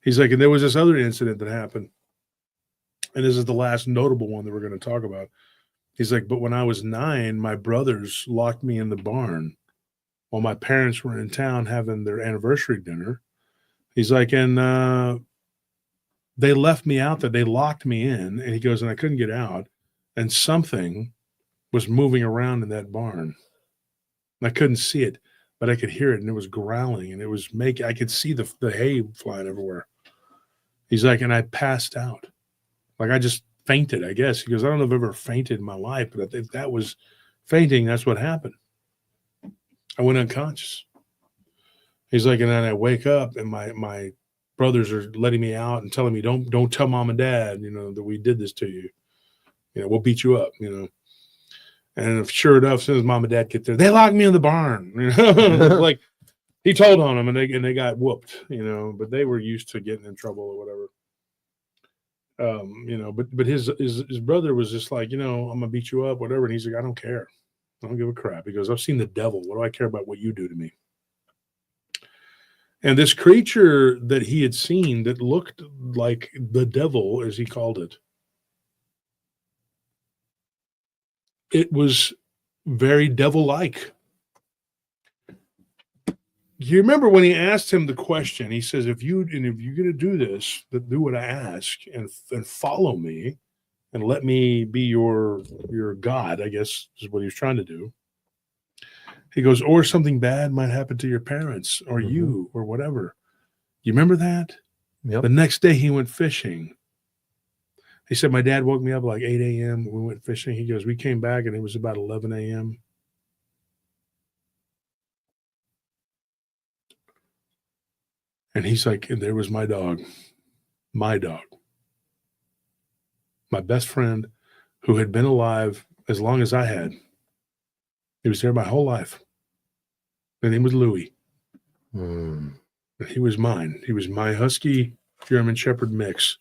He's like, and there was this other incident that happened. And this is the last notable one that we're going to talk about. He's like, but when I was 9, my brothers locked me in the barn while my parents were in town having their anniversary dinner. He's like, and they left me out there. They locked me in. And he goes, and I couldn't get out. And something was moving around in that barn. I couldn't see it, but I could hear it. And it was growling. And it was I could see the hay flying everywhere. He's like, and I passed out. Like I just fainted, I guess. He goes, I don't know if I've ever fainted in my life, but if that was fainting, that's what happened. I went unconscious. He's like, and then I wake up and my brothers are letting me out and telling me, don't tell mom and dad, that we did this to you. We'll beat you up, And sure enough, as soon as mom and dad get there, they locked me in the barn. Like he told on them and they got whooped, but they were used to getting in trouble or whatever. But his brother was just like, I'm gonna beat you up, whatever. And he's like, I don't care. I don't give a crap. He goes, I've seen the devil. What do I care about what you do to me? And this creature that he had seen that looked like the devil, as he called it, it was very devil-like. You remember when he asked him the question, he says, if you're going to do this, do what I ask and follow me and let me be your God, I guess is what he was trying to do. He goes, or something bad might happen to your parents or you or whatever. You remember that? Yep. The next day he went fishing. He said, my dad woke me up like 8 a.m. We went fishing. He goes, we came back and it was about 11 a.m. And he's like, and there was my dog, my best friend who had been alive as long as I had. He was there my whole life. His name was Louis. And he was mine. He was my husky German Shepherd mix.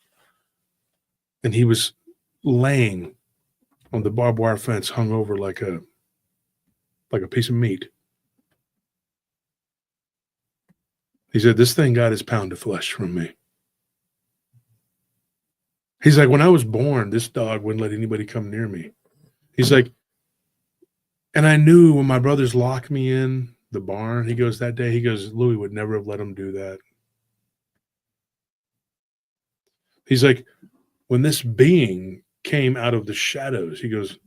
And he was laying on the barbed wire fence, hung over like a piece of meat. He said, this thing got his pound of flesh from me. He's like, when I was born, this dog wouldn't let anybody come near me. He's like, and I knew when my brothers locked me in the barn, he goes, that day, he goes, Louis would never have let him do that. He's like, when this being came out of the shadows, he goes,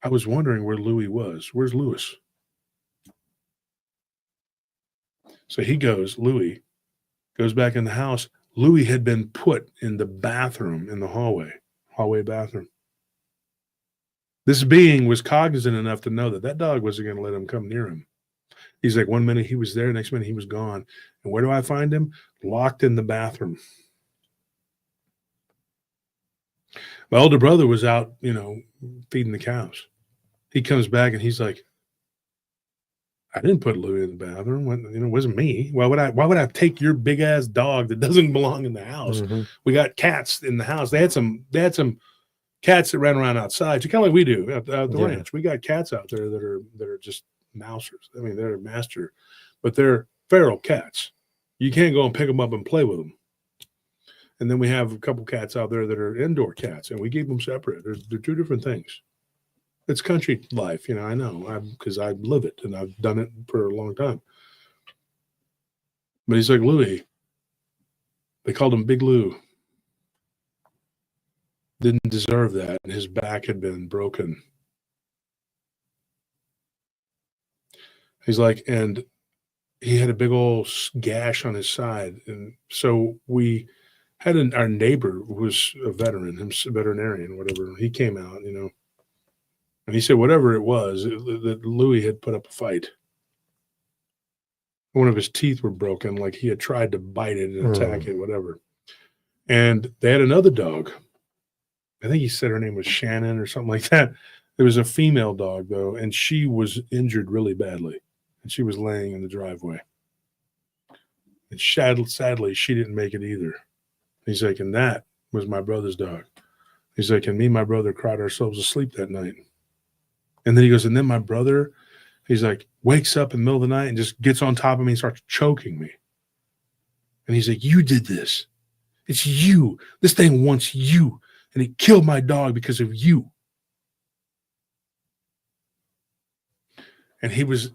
I was wondering where Louis was. Where's Louis? So he goes, Louis goes back in the house. Louis had been put in the bathroom in the hallway bathroom. This being was cognizant enough to know that dog wasn't going to let him come near him. He's like, one minute he was there, next minute he was gone. And where do I find him? Locked in the bathroom. My older brother was out, feeding the cows. He comes back and he's like, I didn't put Louis in the bathroom. It wasn't me. Why would I take your big ass dog that doesn't belong in the house? We got cats in the house. They had some cats that ran around outside. So kind of like we do at the ranch. We got cats out there that are just mousers. I mean, they're master, but they're feral cats. You can't go and pick them up and play with them. And then we have a couple cats out there that are indoor cats, and we keep them separate. They're two different things. It's country life, I know, because I live it, and I've done it for a long time. But he's like, Louis, they called him Big Lou. Didn't deserve that, and his back had been broken. He's like, and he had a big old gash on his side. And so we had our neighbor who was a veteran, a veterinarian, whatever. He came out, and he said whatever it was, that Louis had put up a fight. One of his teeth were broken, like he had tried to bite it and attack it, whatever. And they had another dog. I think he said her name was Shannon or something like that. There was a female dog, though, and she was injured really badly. And she was laying in the driveway. And sadly, she didn't make it either. He's like, and that was my brother's dog. He's like, and me and my brother cried ourselves to sleep that night. And then he goes, and then my brother, he's like, wakes up in the middle of the night and just gets on top of me and starts choking me. And he's like, you did this. It's you. This thing wants you. And it killed my dog because of you. And he was,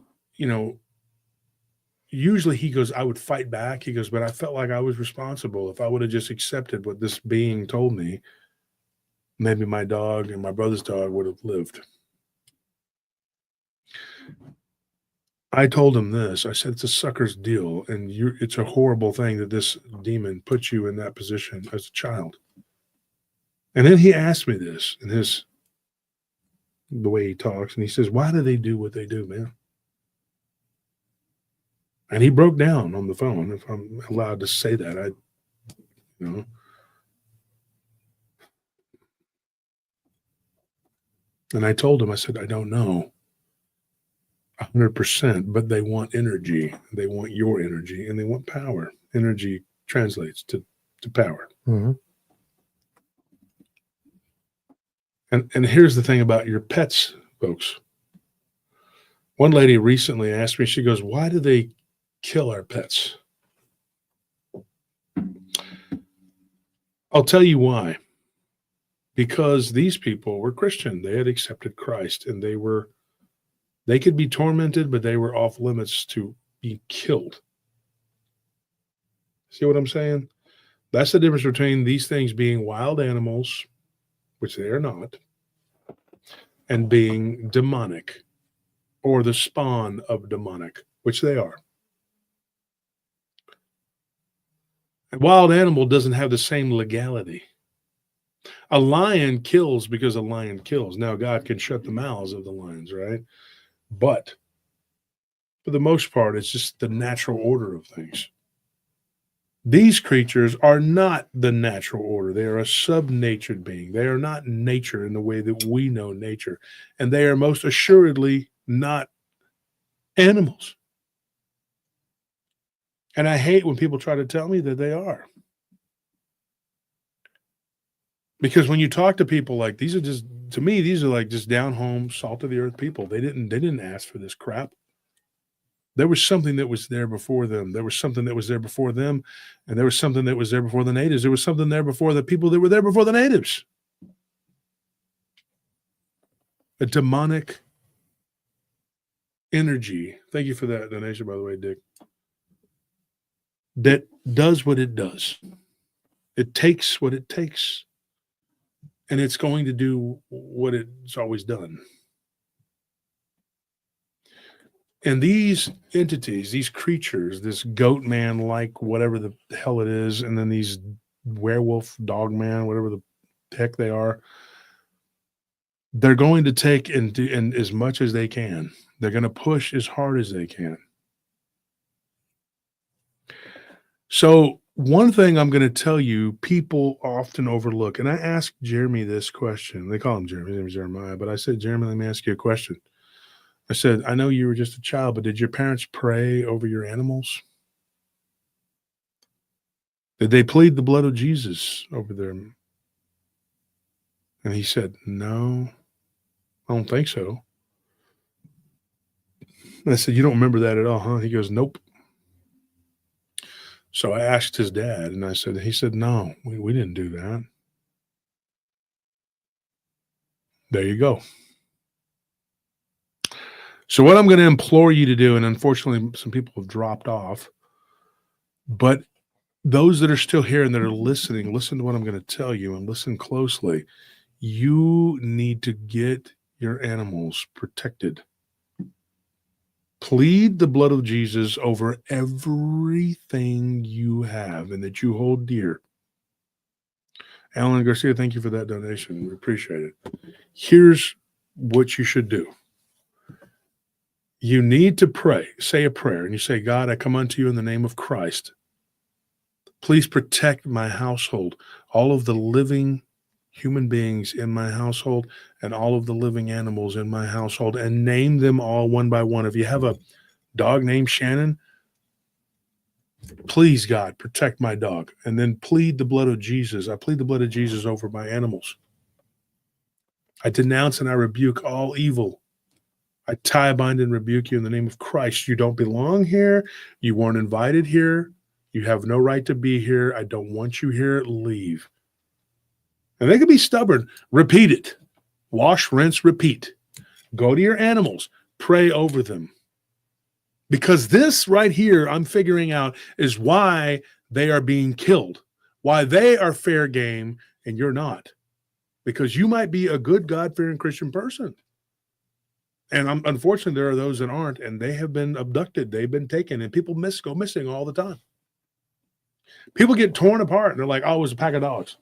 usually he goes, I would fight back. He goes, but I felt like I was responsible. If I would have just accepted what this being told me, maybe my dog and my brother's dog would have lived. I told him this. I said, it's a sucker's deal. And it's a horrible thing that this demon puts you in that position as a child. And then he asked me this in the way he talks. And he says, why do they do what they do, man? And he broke down on the phone, if I'm allowed to say that. And I told him, I said, I don't know 100%, but they want energy. They want your energy, and they want power. Energy translates to power. Mm-hmm. And here's the thing about your pets, folks. One lady recently asked me, she goes, why do they kill our pets? I'll tell you why. Because these people were Christian. They had accepted Christ, and they could be tormented, but they were off limits to be killed. See what I'm saying? That's the difference between these things being wild animals, which they are not, and being demonic, or the spawn of demonic, which they are. A wild animal doesn't have the same legality. A lion kills because a lion kills. Now, God can shut the mouths of the lions, right? But for the most part, it's just the natural order of things. These creatures are not the natural order. They are a sub-natured being. They are not nature in the way that we know nature. And they are most assuredly not animals. And I hate when people try to tell me that they are. Because when you talk to people like these are just, to me, these are like just down home, salt of the earth people. They didn't ask for this crap. There was something that was there before them. There was something that was there before them. And there was something that was there before the natives. There was something there before the people that were there before the natives. A demonic energy. Thank you for that donation, by the way, Dick. That does what it does. It takes what it takes. And it's going to do what it's always done. And these entities, these creatures, this Goatman, like whatever the hell it is, and then these werewolf, Dogman, whatever the heck they are, they're going to take and do and as much as they can. They're going to push as hard as they can. So one thing I'm going to tell you, people often overlook, and I asked Jeremy this question. They call him Jeremy. His name is Jeremiah. But I said, Jeremy, let me ask you a question. I said, I know you were just a child, but did your parents pray over your animals? Did they plead the blood of Jesus over them? And he said, no, I don't think so. And I said, you don't remember that at all, huh? He goes, nope. So I asked his dad, and he said, no, we didn't do that. There you go. So what I'm going to implore you to do, and unfortunately some people have dropped off, but those that are still here and that are listening, listen to what I'm going to tell you and listen closely. You need to get your animals protected. Plead the blood of Jesus over everything you have and that you hold dear. Alan Garcia, thank you for that donation. We appreciate it. Here's what you should do. You need to pray. Say a prayer, and you say, God, I come unto you in the name of Christ. Please protect my household, all of the living human beings in my household and all of the living animals in my household, and name them all one by one. If you have a dog named Shannon, please, God, protect my dog. And then plead the blood of Jesus. I plead the blood of Jesus over my animals. I denounce and I rebuke all evil. I tie, bind, and rebuke you in the name of Christ. You don't belong here. You weren't invited here. You have no right to be here. I don't want you here. Leave. And they can be stubborn. Repeat it. Wash, rinse, repeat. Go to your animals. Pray over them. Because this right here, I'm figuring out, is why they are being killed. Why they are fair game and you're not. Because you might be a good God-fearing Christian person. And unfortunately, there are those that aren't, and they have been abducted. They've been taken, and people go missing all the time. People get torn apart, and they're like, oh, it was a pack of dogs.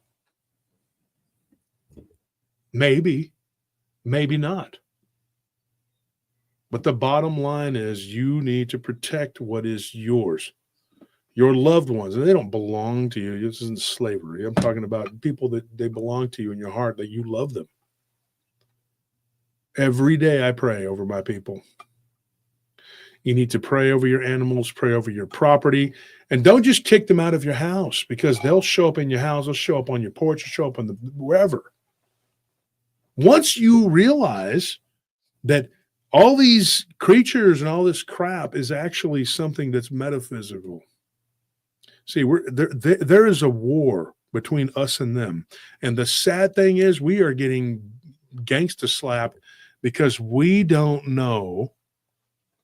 Maybe, maybe not. But the bottom line is you need to protect what is yours, your loved ones. And they don't belong to you. This isn't slavery. I'm talking about people that they belong to you in your heart, that you love them. Every day I pray over my people. You need to pray over your animals, pray over your property, and don't just kick them out of your house, because they'll show up in your house, they'll show up on your porch, they'll show up on wherever. Once you realize that all these creatures and all this crap is actually something that's metaphysical. See, there is a war between us and them. And the sad thing is we are getting gangsta slapped because we don't know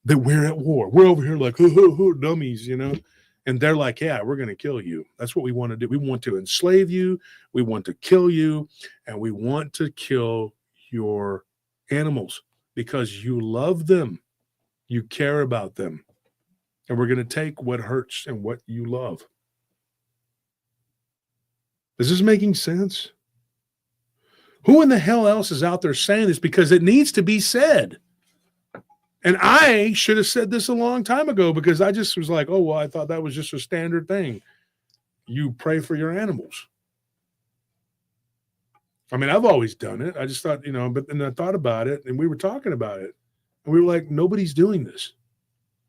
that we're at war. We're over here like, dummies, you know? And they're like, yeah, we're going to kill you. That's what we want to do. We want to enslave you. We want to kill you. And we want to kill your animals because you love them. You care about them. And we're going to take what hurts and what you love. Is this making sense? Who in the hell else is out there saying this? Because it needs to be said. And I should have said this a long time ago, because I just was like, oh, well, I thought that was just a standard thing. You pray for your animals. I mean, I've always done it. I just thought, you know, but then I thought about it and we were talking about it. And we were like, nobody's doing this.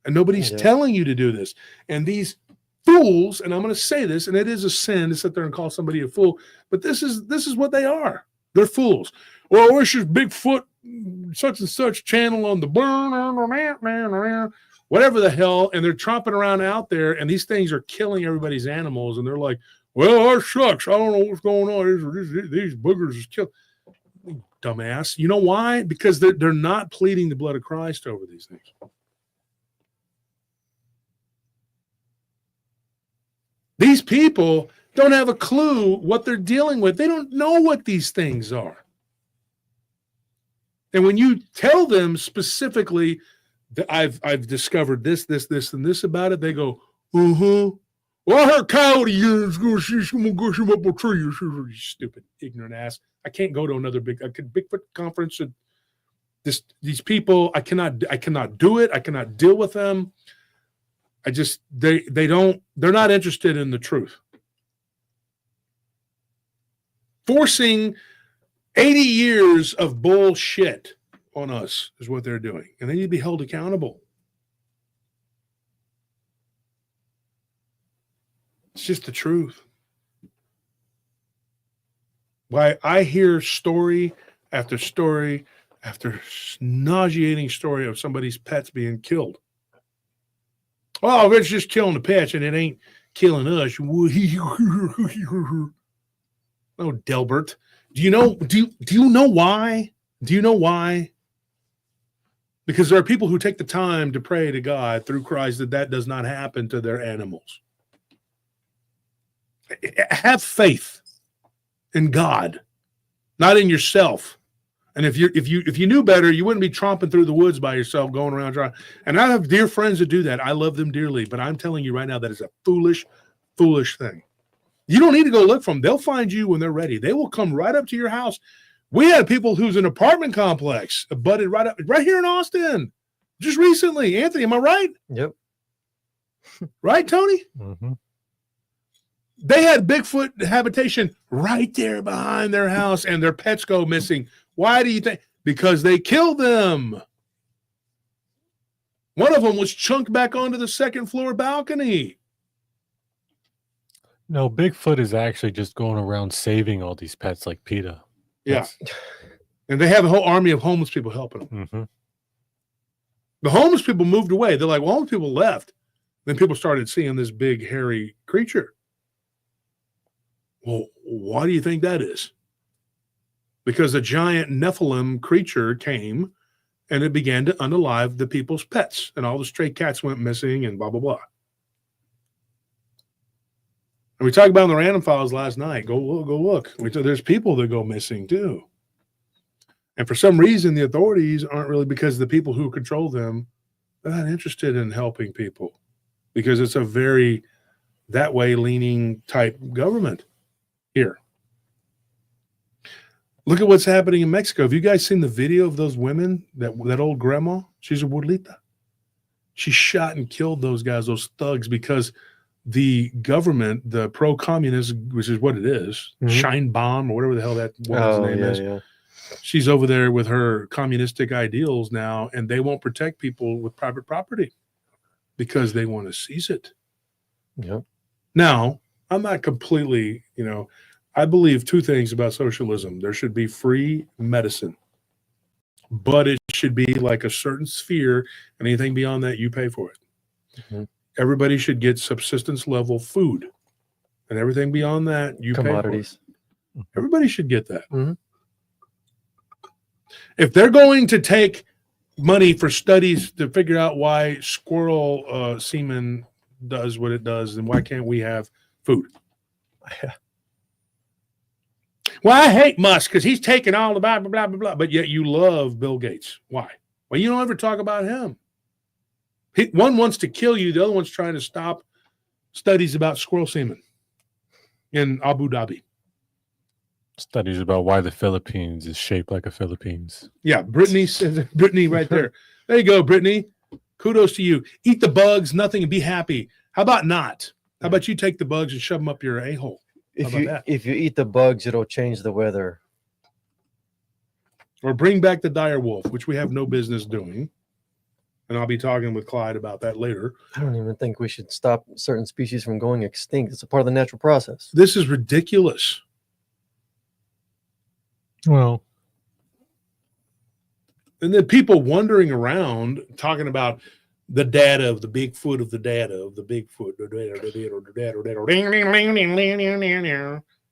And nobody's telling you to do this. And these fools, and I'm going to say this, and it is a sin to sit there and call somebody a fool, but this is what they are. They're fools. Well, where's your Bigfoot such and such channel on the whatever the hell, and they're tromping around out there, and these things are killing everybody's animals, and they're like, well, that sucks. I don't know what's going on. These boogers is killing. Dumbass. You know why? Because they're not pleading the blood of Christ over these things. These people don't have a clue what they're dealing with. They don't know what these things are. And when you tell them specifically that I've discovered this, and this about it, they go, well, I heard Coyote is going to go shoot up a tree. You stupid, ignorant ass. I can't go to another Bigfoot conference. And these people, I cannot do it. I cannot deal with them. They're not interested in the truth. Forcing 80 years of bullshit on us is what they're doing. And they need to be held accountable. It's just the truth. Why I hear story after story after nauseating story of somebody's pets being killed. Oh, it's just killing the pets and it ain't killing us. Oh, Delbert. Do you know why? Do you know why? Because there are people who take the time to pray to God through Christ that does not happen to their animals. Have faith in God, not in yourself. And if you knew better, you wouldn't be tromping through the woods by yourself, going around trying. And I have dear friends that do that. I love them dearly, but I'm telling you right now that is a foolish, foolish thing. You don't need to go look for them. They'll find you when they're ready. They will come right up to your house. We had people who's an apartment complex abutted right here in Austin, just recently. Anthony, am I right? Yep. Right, Tony? Mm-hmm. They had Bigfoot habitation right there behind their house, and their pets go missing. Why do you think? Because they killed them. One of them was chunked back onto the second floor balcony. No, Bigfoot is actually just going around saving all these pets like PETA. Yeah. And they have a whole army of homeless people helping them. Mm-hmm. The homeless people moved away. They're like, well, homeless people left. Then people started seeing this big, hairy creature. Well, why do you think that is? Because a giant Nephilim creature came and it began to unalive the people's pets, and all the stray cats went missing and blah, blah, blah. And we talked about in the random files last night. Go look. There's people that go missing too. And for some reason, the authorities aren't really, because the people who control them, they're not interested in helping people, because it's a very that way leaning type government here. Look at what's happening in Mexico. Have you guys seen the video of those women, that old grandma? She's a abuelita. She shot and killed those guys, those thugs, because the government, the pro-communist, which is what it is, Shine Bomb or whatever the hell that woman's name is. Yeah. She's over there with her communistic ideals now, and they won't protect people with private property because they want to seize it. Yep. Now, I'm not completely, I believe two things about socialism. There should be free medicine, but it should be like a certain sphere, and anything beyond that, you pay for it. Mm-hmm. Everybody should get subsistence level food, and everything beyond that, you commodities. Pay for it. Everybody should get that. Mm-hmm. If they're going to take money for studies to figure out why squirrel semen does what it does, then why can't we have food? Well, I hate Musk because he's taking all the blah, blah, blah, blah, blah. But yet you love Bill Gates. Why? Well, you don't ever talk about him. One wants to kill you. The other one's trying to stop studies about squirrel semen in Abu Dhabi. Studies about why the Philippines is shaped like a Philippines. Yeah, Brittany says, Brittany right there. There you go, Brittany. Kudos to you. Eat the bugs, nothing, and be happy. How about not? How about you take the bugs and shove them up your a-hole? If you eat the bugs, it'll change the weather. Or bring back the dire wolf, which we have no business doing. And I'll be talking with Clyde about that later. I don't even think we should stop certain species from going extinct. It's a part of the natural process. This is ridiculous. Well, and then people wandering around talking about the data of the Bigfoot of the data of the Bigfoot.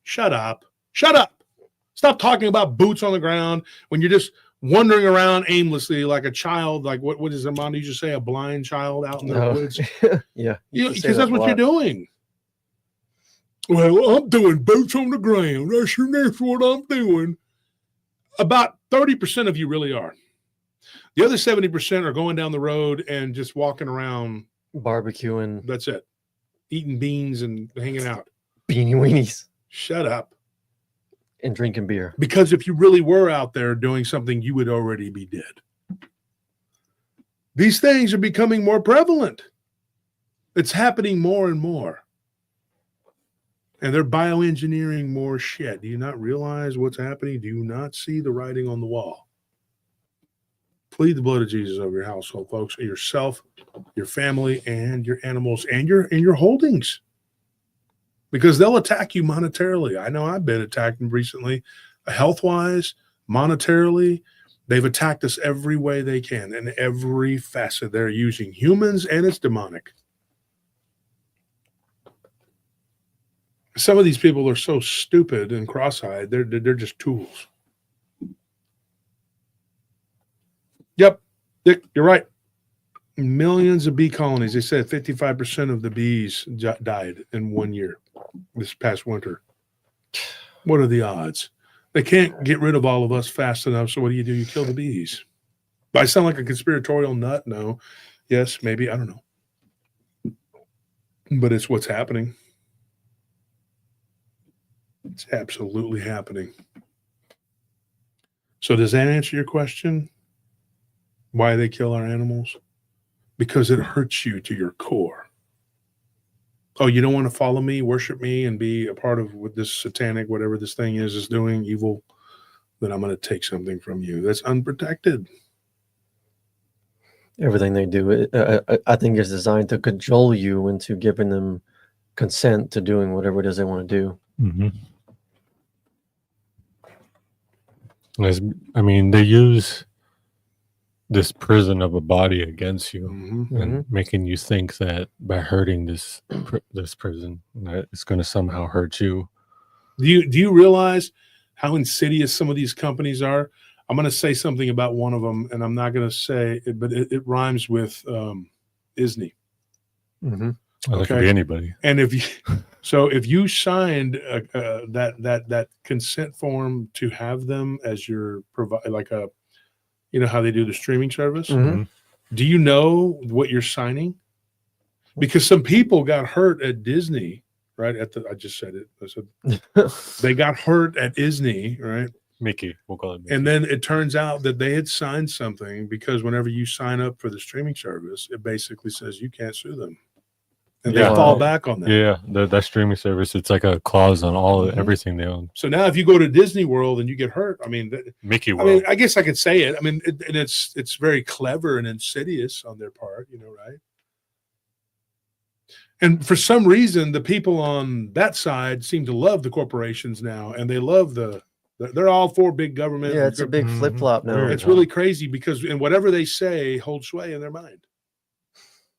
Shut up. Shut up. Stop talking about boots on the ground when you're just wandering around aimlessly like a child. Like what does Armando usually say? A blind child out in the woods? Yeah. Because that's what you're doing. Well, I'm doing boots on the ground. That's what I'm doing. About 30% of you really are. The other 70% are going down the road and just walking around. Barbecuing. That's it. Eating beans and hanging out. Beanie weenies. Shut up. And drinking beer. Because if you really were out there doing something, you would already be dead. These things are becoming more prevalent. It's happening more and more. And they're bioengineering more shit. Do you not realize what's happening? Do you not see the writing on the wall? Plead the blood of Jesus over your household, folks, yourself, your family, and your animals, and your holdings. Because they'll attack you monetarily. I know I've been attacked recently, health-wise, monetarily. They've attacked us every way they can, in every facet. They're using humans, and it's demonic. Some of these people are so stupid and cross-eyed, they're just tools. Yep, Dick, you're right. Millions of bee colonies. They said 55% of the bees died in 1 year, this past winter. What are the odds? They can't get rid of all of us fast enough, so what do? You kill the bees. Do I sound like a conspiratorial nut? No. Yes, maybe. I don't know. But it's what's happening. It's absolutely happening. So does that answer your question? Why they kill our animals? Because it hurts you to your core. Oh, you don't want to follow me, worship me, and be a part of what this satanic, whatever this thing is doing, evil, then I'm going to take something from you. That's unprotected. Everything they do, I think, is designed to cajole you into giving them consent to doing whatever it is they want to do. Mm-hmm. I mean, they use this prison of a body against you, and making you think that by hurting this prison, that it's going to somehow hurt you. Do you realize how insidious some of these companies are? I'm going to say something about one of them, and I'm not going to say it, but it rhymes with Isney. Well, that could be anybody. And if you signed that consent form to have them as your like a, you know how they do the streaming service. Do you know what you're signing? Because some people got hurt at Disney, right? I just said it. I said they got hurt at Disney, right? Mickey, we'll call it Mickey. And then it turns out that they had signed something, because whenever you sign up for the streaming service, it basically says you can't sue them. And they fall back on that. Yeah, that streaming service, it's like a clause on everything they own. So now if you go to Disney World and you get hurt, I mean, Mickey World. I mean, I guess I could say it. I mean, and it's very clever and insidious on their part, you know, right? And for some reason, the people on that side seem to love the corporations now, and they love they're all for big government. Yeah, it's a big flip flop now. It's really crazy because whatever they say holds sway in their mind.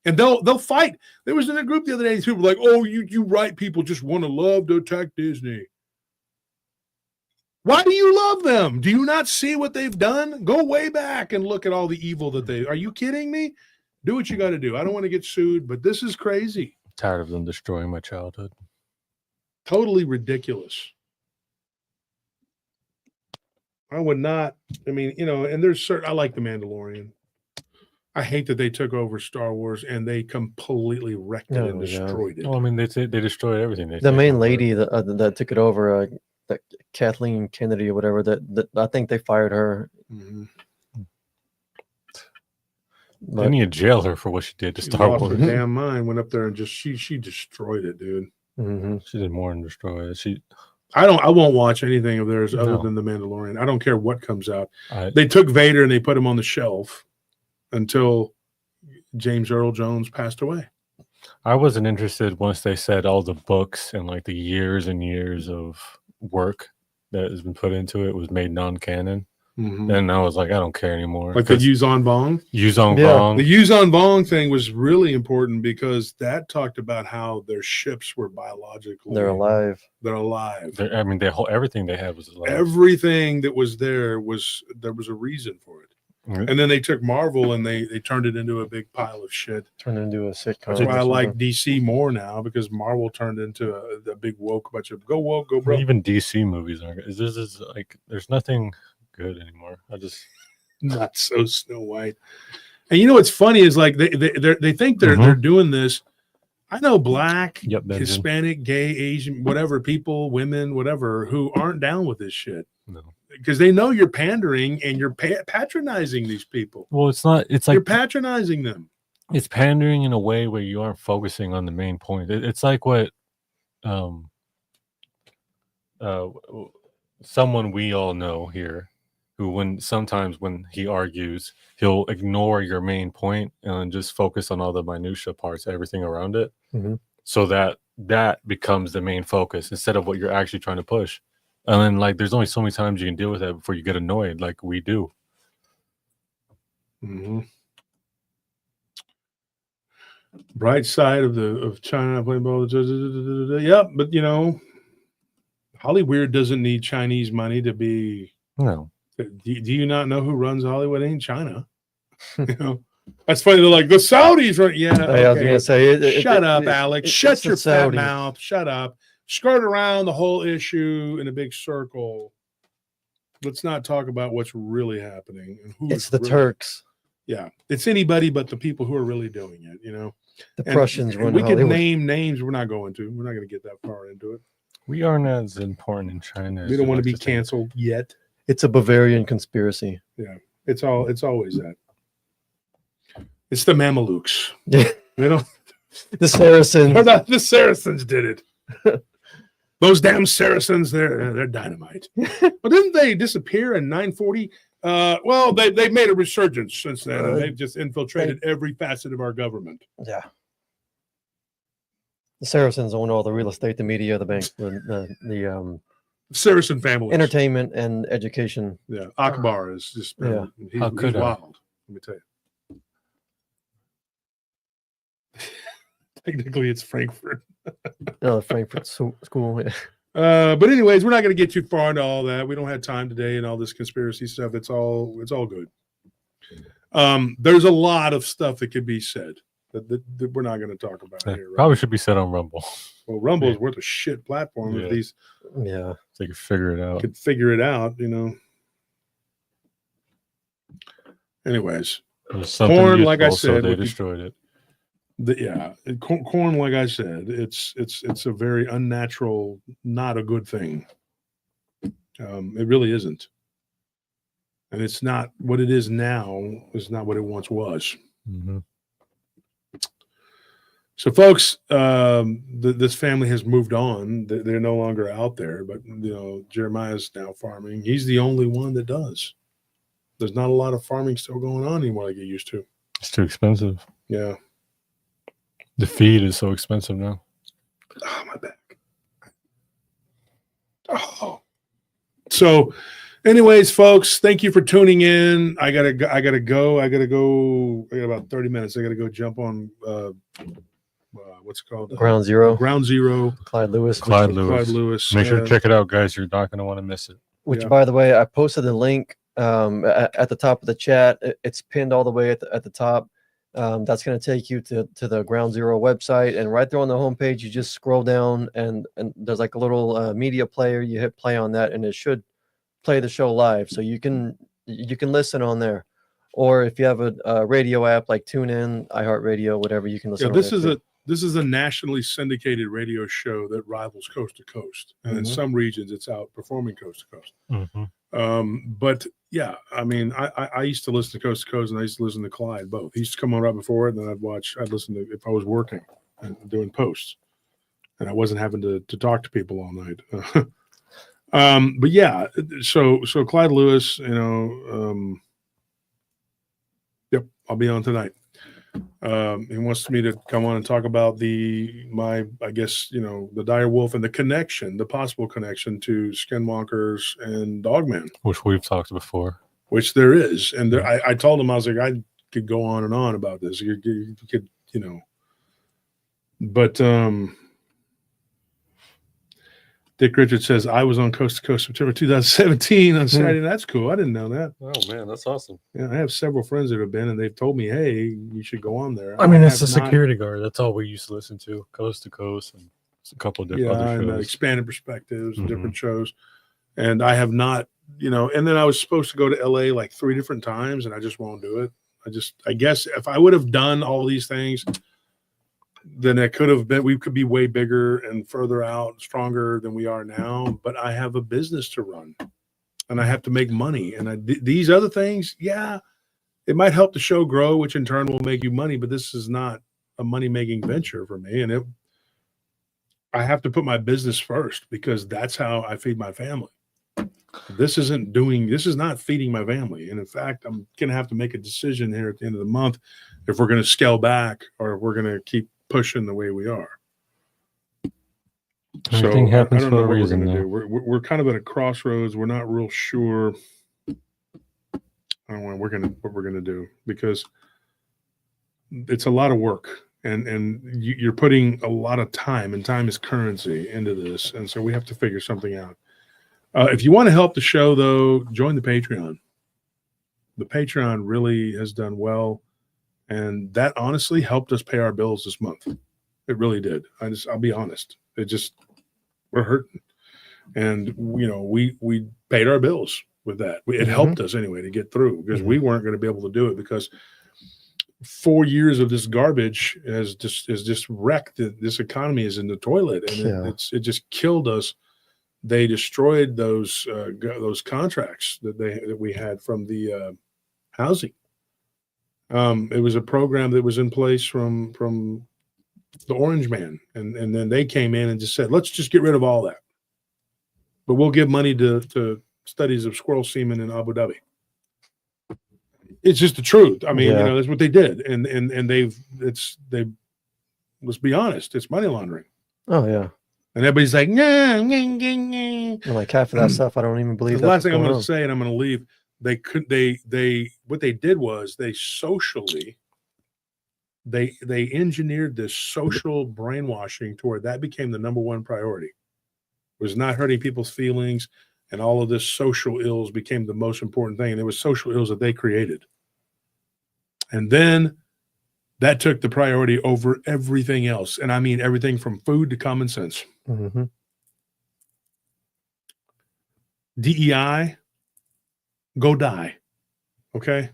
And they'll fight. There was in a group the other day, these people were like, oh, you right people just want to love to attack Disney. Why do you love them? Do you not see what they've done? Go way back and look at all the evil that are you kidding me? Do what you got to do. I don't want to get sued, but this is crazy. Tired of them destroying my childhood. Totally ridiculous. I would not, I mean, you know, and there's certain, I like The Mandalorian. I hate that they took over Star Wars and they completely wrecked it and destroyed it. Well, I mean, they destroyed everything. The main lady that took it over, that Kathleen Kennedy or whatever, that I think they fired her. They need to jail her for what she did to Star Wars. Her damn mind, went up there and just she destroyed it, dude. She did more than destroy it. I won't watch anything of theirs other than The Mandalorian. I don't care what comes out. They took Vader and they put him on the shelf until James Earl Jones passed away. I wasn't interested once they said all the books and like the years and years of work that has been put into it was made non-canon. Then I was like, I don't care anymore. Like the Yuzon Vong? Yuzon Vong. The Yuzon Vong thing was really important because that talked about how their ships were biologically. They're alive. They're alive. I mean, everything they had was alive. Everything that was there was a reason for it. And then they took Marvel and they turned it into a big pile of shit. Turned it into a sitcom. That's why I like DC more now, because Marvel turned into a big woke bunch of go woke, go bro. Even DC movies aren't. This is like there's nothing good anymore. Not so Snow White. And you know what's funny is like they think they're doing this. I know black, Hispanic, gay, Asian, whatever people, women, whatever, who aren't down with this shit. No. Because they know you're pandering and you're patronizing these people. Well, it's not. It's like you're patronizing them. It's pandering in a way where you aren't focusing on the main point. It's like what someone we all know here, who sometimes when he argues, he'll ignore your main point and just focus on all the minutia parts, everything around it, so that becomes the main focus instead of what you're actually trying to push. And then, like, there's only so many times you can deal with that before you get annoyed, like we do. Bright side of China playing ball. Yep, but you know, Hollywood doesn't need Chinese money to be. No. Do you not know who runs Hollywood? Ain't China. You know, that's funny. They're like the Saudis, right? Yeah. Okay. I was gonna say, shut up, Alex. Shut your fat mouth. Shut up. Skirt around the whole issue in a big circle. Let's not talk about what's really happening and who. It's the Turks. Yeah, it's anybody but the people who are really doing it. You know, the Prussians. And we can name names. We're not going to. We're not going to get that far into it. We aren't as important in China. We don't want to be canceled yet. It's a Bavarian conspiracy. Yeah, it's always that. It's the Mamelukes. Yeah, they don't. The Saracens. Or not, the Saracens did it. Those damn Saracens, they're dynamite. But didn't they disappear in 940? Well, they've made a resurgence since then, and they've just infiltrated every facet of our government. Yeah. The Saracens own all the real estate, the media, the bank, the Saracen family, entertainment, and education. Yeah, Akbar is just he's wild. Let me tell you. Technically, it's Frankfurt. No, the Frankfurt school. Yeah. But anyways, we're not going to get too far into all that. We don't have time today and all this conspiracy stuff. It's all good. There's a lot of stuff that could be said that we're not going to talk about here. Right? Probably should be said on Rumble. Well, Rumble is worth a shit platform if these. Yeah, they could figure it out. Could figure it out, you know. Anyways, corn, like I said, so they destroyed it. Corn, like I said, it's a very unnatural, not a good thing. It really isn't, and it's not what it is now. Is not what it once was. Mm-hmm. So, folks, this family has moved on. They're no longer out there, but you know, Jeremiah's now farming. He's the only one that does. There's not a lot of farming still going on anymore like it used to. It's too expensive. Yeah. The feed is so expensive now. Oh, my back. Oh. So, anyways, folks, thank you for tuning in. I gotta go. I got about 30 minutes. I gotta go jump on what's it called? Ground Zero. Ground Zero. Clyde Lewis. Clyde Lewis. Make sure to check it out, guys. You're not gonna want to miss it. Which, by the way, I posted the link at the top of the chat. It's pinned all the way at the top. That's going to take you to the Ground Zero website, and right there on the homepage, you just scroll down and there's like a little media player. You hit play on that, and it should play the show live, so you can listen on there. Or if you have a radio app like TuneIn, iHeartRadio, whatever, you can listen. Yeah, this is a nationally syndicated radio show that rivals Coast to Coast, and in some regions, it's outperforming Coast to Coast. Mm-hmm. But yeah, I mean, I used to listen to Coast, and I used to listen to Clyde both. He used to come on right before it, and then I'd listen to if I was working and doing posts, and I wasn't having to talk to people all night. But yeah, so Clyde Lewis, you know, yep, I'll be on tonight. He wants me to come on and talk about I guess, you know, the dire wolf and the possible connection to skinwalkers and Dogman, which we've talked before, which there is. And I told him, I was like, I could go on and on about this. You could, you know, but Dick Richards says, I was on Coast to Coast September 2017 on Saturday. That's cool. I didn't know that. Oh, man, that's awesome. Yeah, I have several friends that have been, and they've told me, hey, you should go on there. I mean, it's a security guard. That's all we used to listen to, Coast to Coast, and a couple of different other shows. And Expanded Perspectives, and different shows. And I have not, you know, and then I was supposed to go to LA like 3 different times, and I just won't do it. I guess if I would have done all these things, then it could have been, we could be way bigger and further out, stronger than we are now. But I have a business to run, and I have to make money. And these other things, yeah, it might help the show grow, which in turn will make you money. But this is not a money-making venture for me. And I have to put my business first, because that's how I feed my family. This is not feeding my family. And in fact, I'm going to have to make a decision here at the end of the month if we're going to scale back or if we're going to keep pushing the way we are. Everything happens I don't know for a what reason. We're going to do. We're kind of at a crossroads. We're not real sure. I don't know what we're going to do, because it's a lot of work, and you're putting a lot of time, and time is currency, into this, and so we have to figure something out. If you want to help the show, though, join the Patreon. The Patreon really has done well. And that honestly helped us pay our bills this month. It really did. I'll be honest. We're hurting. And, you know, we paid our bills with that. It helped us anyway to get through, because we weren't going to be able to do it, because 4 years of this garbage has just wrecked this economy. Is in the toilet, and it just killed us. They destroyed those contracts that we had from the housing. It was a program that was in place from the Orange Man, and then they came in and just said, let's just get rid of all that, but we'll give money to studies of squirrel semen in Abu Dhabi. It's just the truth. I mean, that's what they did, and let's be honest, it's money laundering. Oh yeah. And everybody's like, nah. And like half of that stuff, I don't even believe. The last thing I'm going to say, and I'm going to leave. What they did was they socially, they engineered this social brainwashing to where that became the number one priority. It was not hurting people's feelings, and all of this social ills became the most important thing. And it was social ills that they created. And then that took the priority over everything else. And I mean everything from food to common sense. Mm-hmm. DEI, go die. Okay?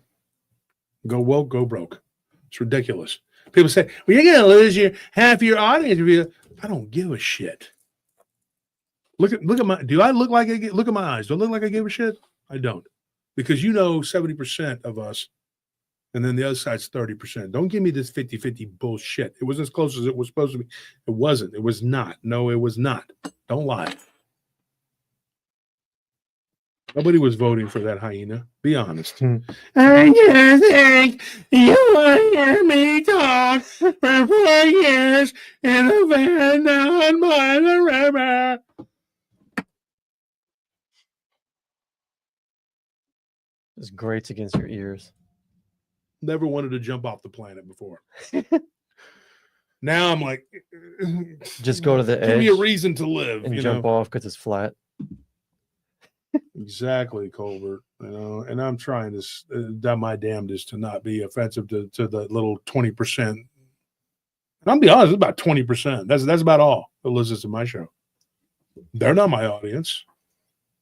Go woke, go broke. It's ridiculous. People say, well, you're going to lose half your audience. I don't give a shit. Look at my, do I look like look at my eyes. Do I look like I give a shit? I don't. Because 70% of us, and then the other side's 30%. Don't give me this 50-50 bullshit. It was as close as it was supposed to be. It wasn't. It was not. No, it was not. Don't lie. Nobody was voting for that hyena. Be honest. I just think you want to hear me talk for 4 years in a van down by the river. It's grates against your ears. Never wanted to jump off the planet before. Now I'm like, just go to the edge. Give me a reason to live and jump off because it's flat. Exactly, Colbert. And I'm trying to my damnedest to not be offensive to the little 20%. And I'll be honest, it's about 20%. That's about all that listens to my show. They're not my audience.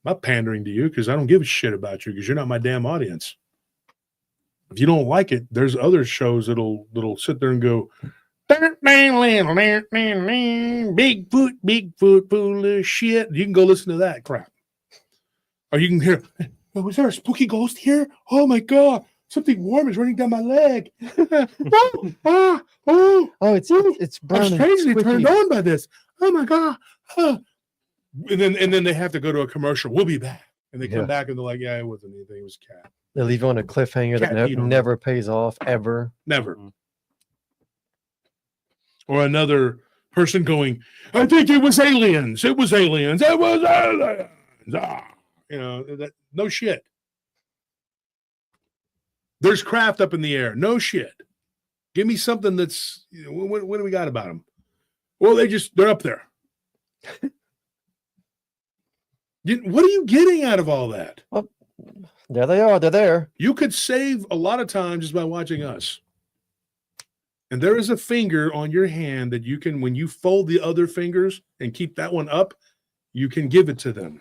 I'm not pandering to you because I don't give a shit about you because you're not my damn audience. If you don't like it, there's other shows that'll sit there and go, Bigfoot, full of shit. You can go listen to that crap. Or you can hear, was there a spooky ghost here? Oh my God, something warm is running down my leg. It's burning. I'm strangely turned on by this. Oh my God. And then they have to go to a commercial. We'll be back. And they come back and they're like, yeah, it wasn't anything. It was a cat. They leave you on a cliffhanger that never pays off, ever. Never. Or another person going, I think it was aliens. It was aliens. It was aliens. No shit. There's craft up in the air. No shit. Give me something that's, what do we got about them? Well, they're up there. What are you getting out of all that? Well, there they are. They're there. You could save a lot of time just by watching us. And there is a finger on your hand that you can, when you fold the other fingers and keep that one up, you can give it to them.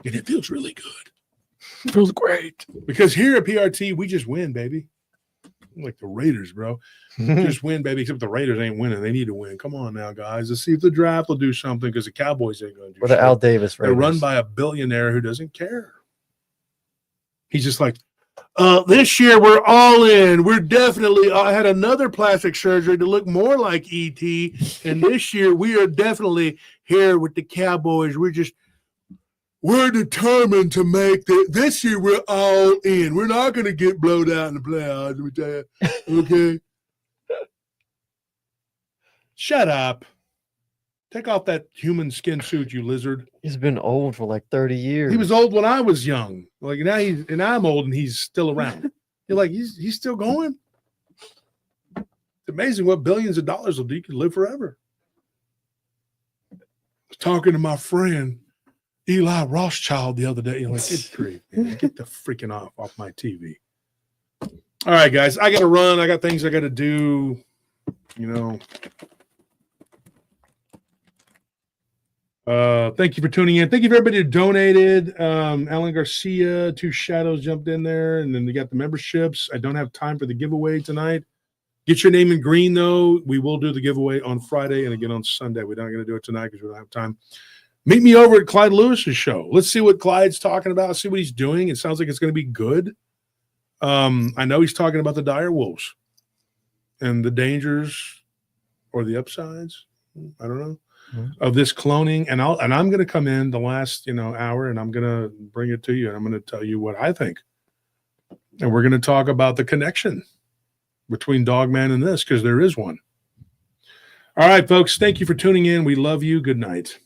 And it feels really good. It feels great. Because here at PRT, we just win, baby. Like the Raiders, bro. Just win, baby. Except the Raiders ain't winning. They need to win. Come on now, guys. Let's see if the draft will do something because the Cowboys ain't going to do Or the Al Davis Raiders. They're run by a billionaire who doesn't care. He's just like, this year we're all in. We're definitely, I had another plastic surgery to look more like E.T. And this year we are definitely here with the Cowboys. We're determined to make this year we're all in. We're not going to get blowed out in the playoffs, let me tell you. Okay? Shut up. Take off that human skin suit, you lizard. He's been old for like 30 years. He was old when I was young. Like now I'm old and he's still around. You're like, he's still going? It's amazing what billions of dollars will do. You can live forever. I was talking to my friend Eli Rothschild the other day. You're like, get the freaking off my TV. All right, guys. I gotta run. I got things I gotta do. Thank you for tuning in. Thank you for everybody who donated. Alan Garcia, Two Shadows jumped in there, and then we got the memberships. I don't have time for the giveaway tonight. Get your name in green, though. We will do the giveaway on Friday and again on Sunday. We're not going to do it tonight because we don't have time. Meet me over at Clyde Lewis's show. Let's see what Clyde's talking about, see what he's doing. It sounds like it's going to be good. I know he's talking about the dire wolves and the dangers or the upsides, I don't know, Mhm. of this cloning. And I'm going to come in the last, hour, and I'm going to bring it to you, and I'm going to tell you what I think. And we're going to talk about the connection between Dogman and this, because there is one. All right, folks, thank you for tuning in. We love you. Good night.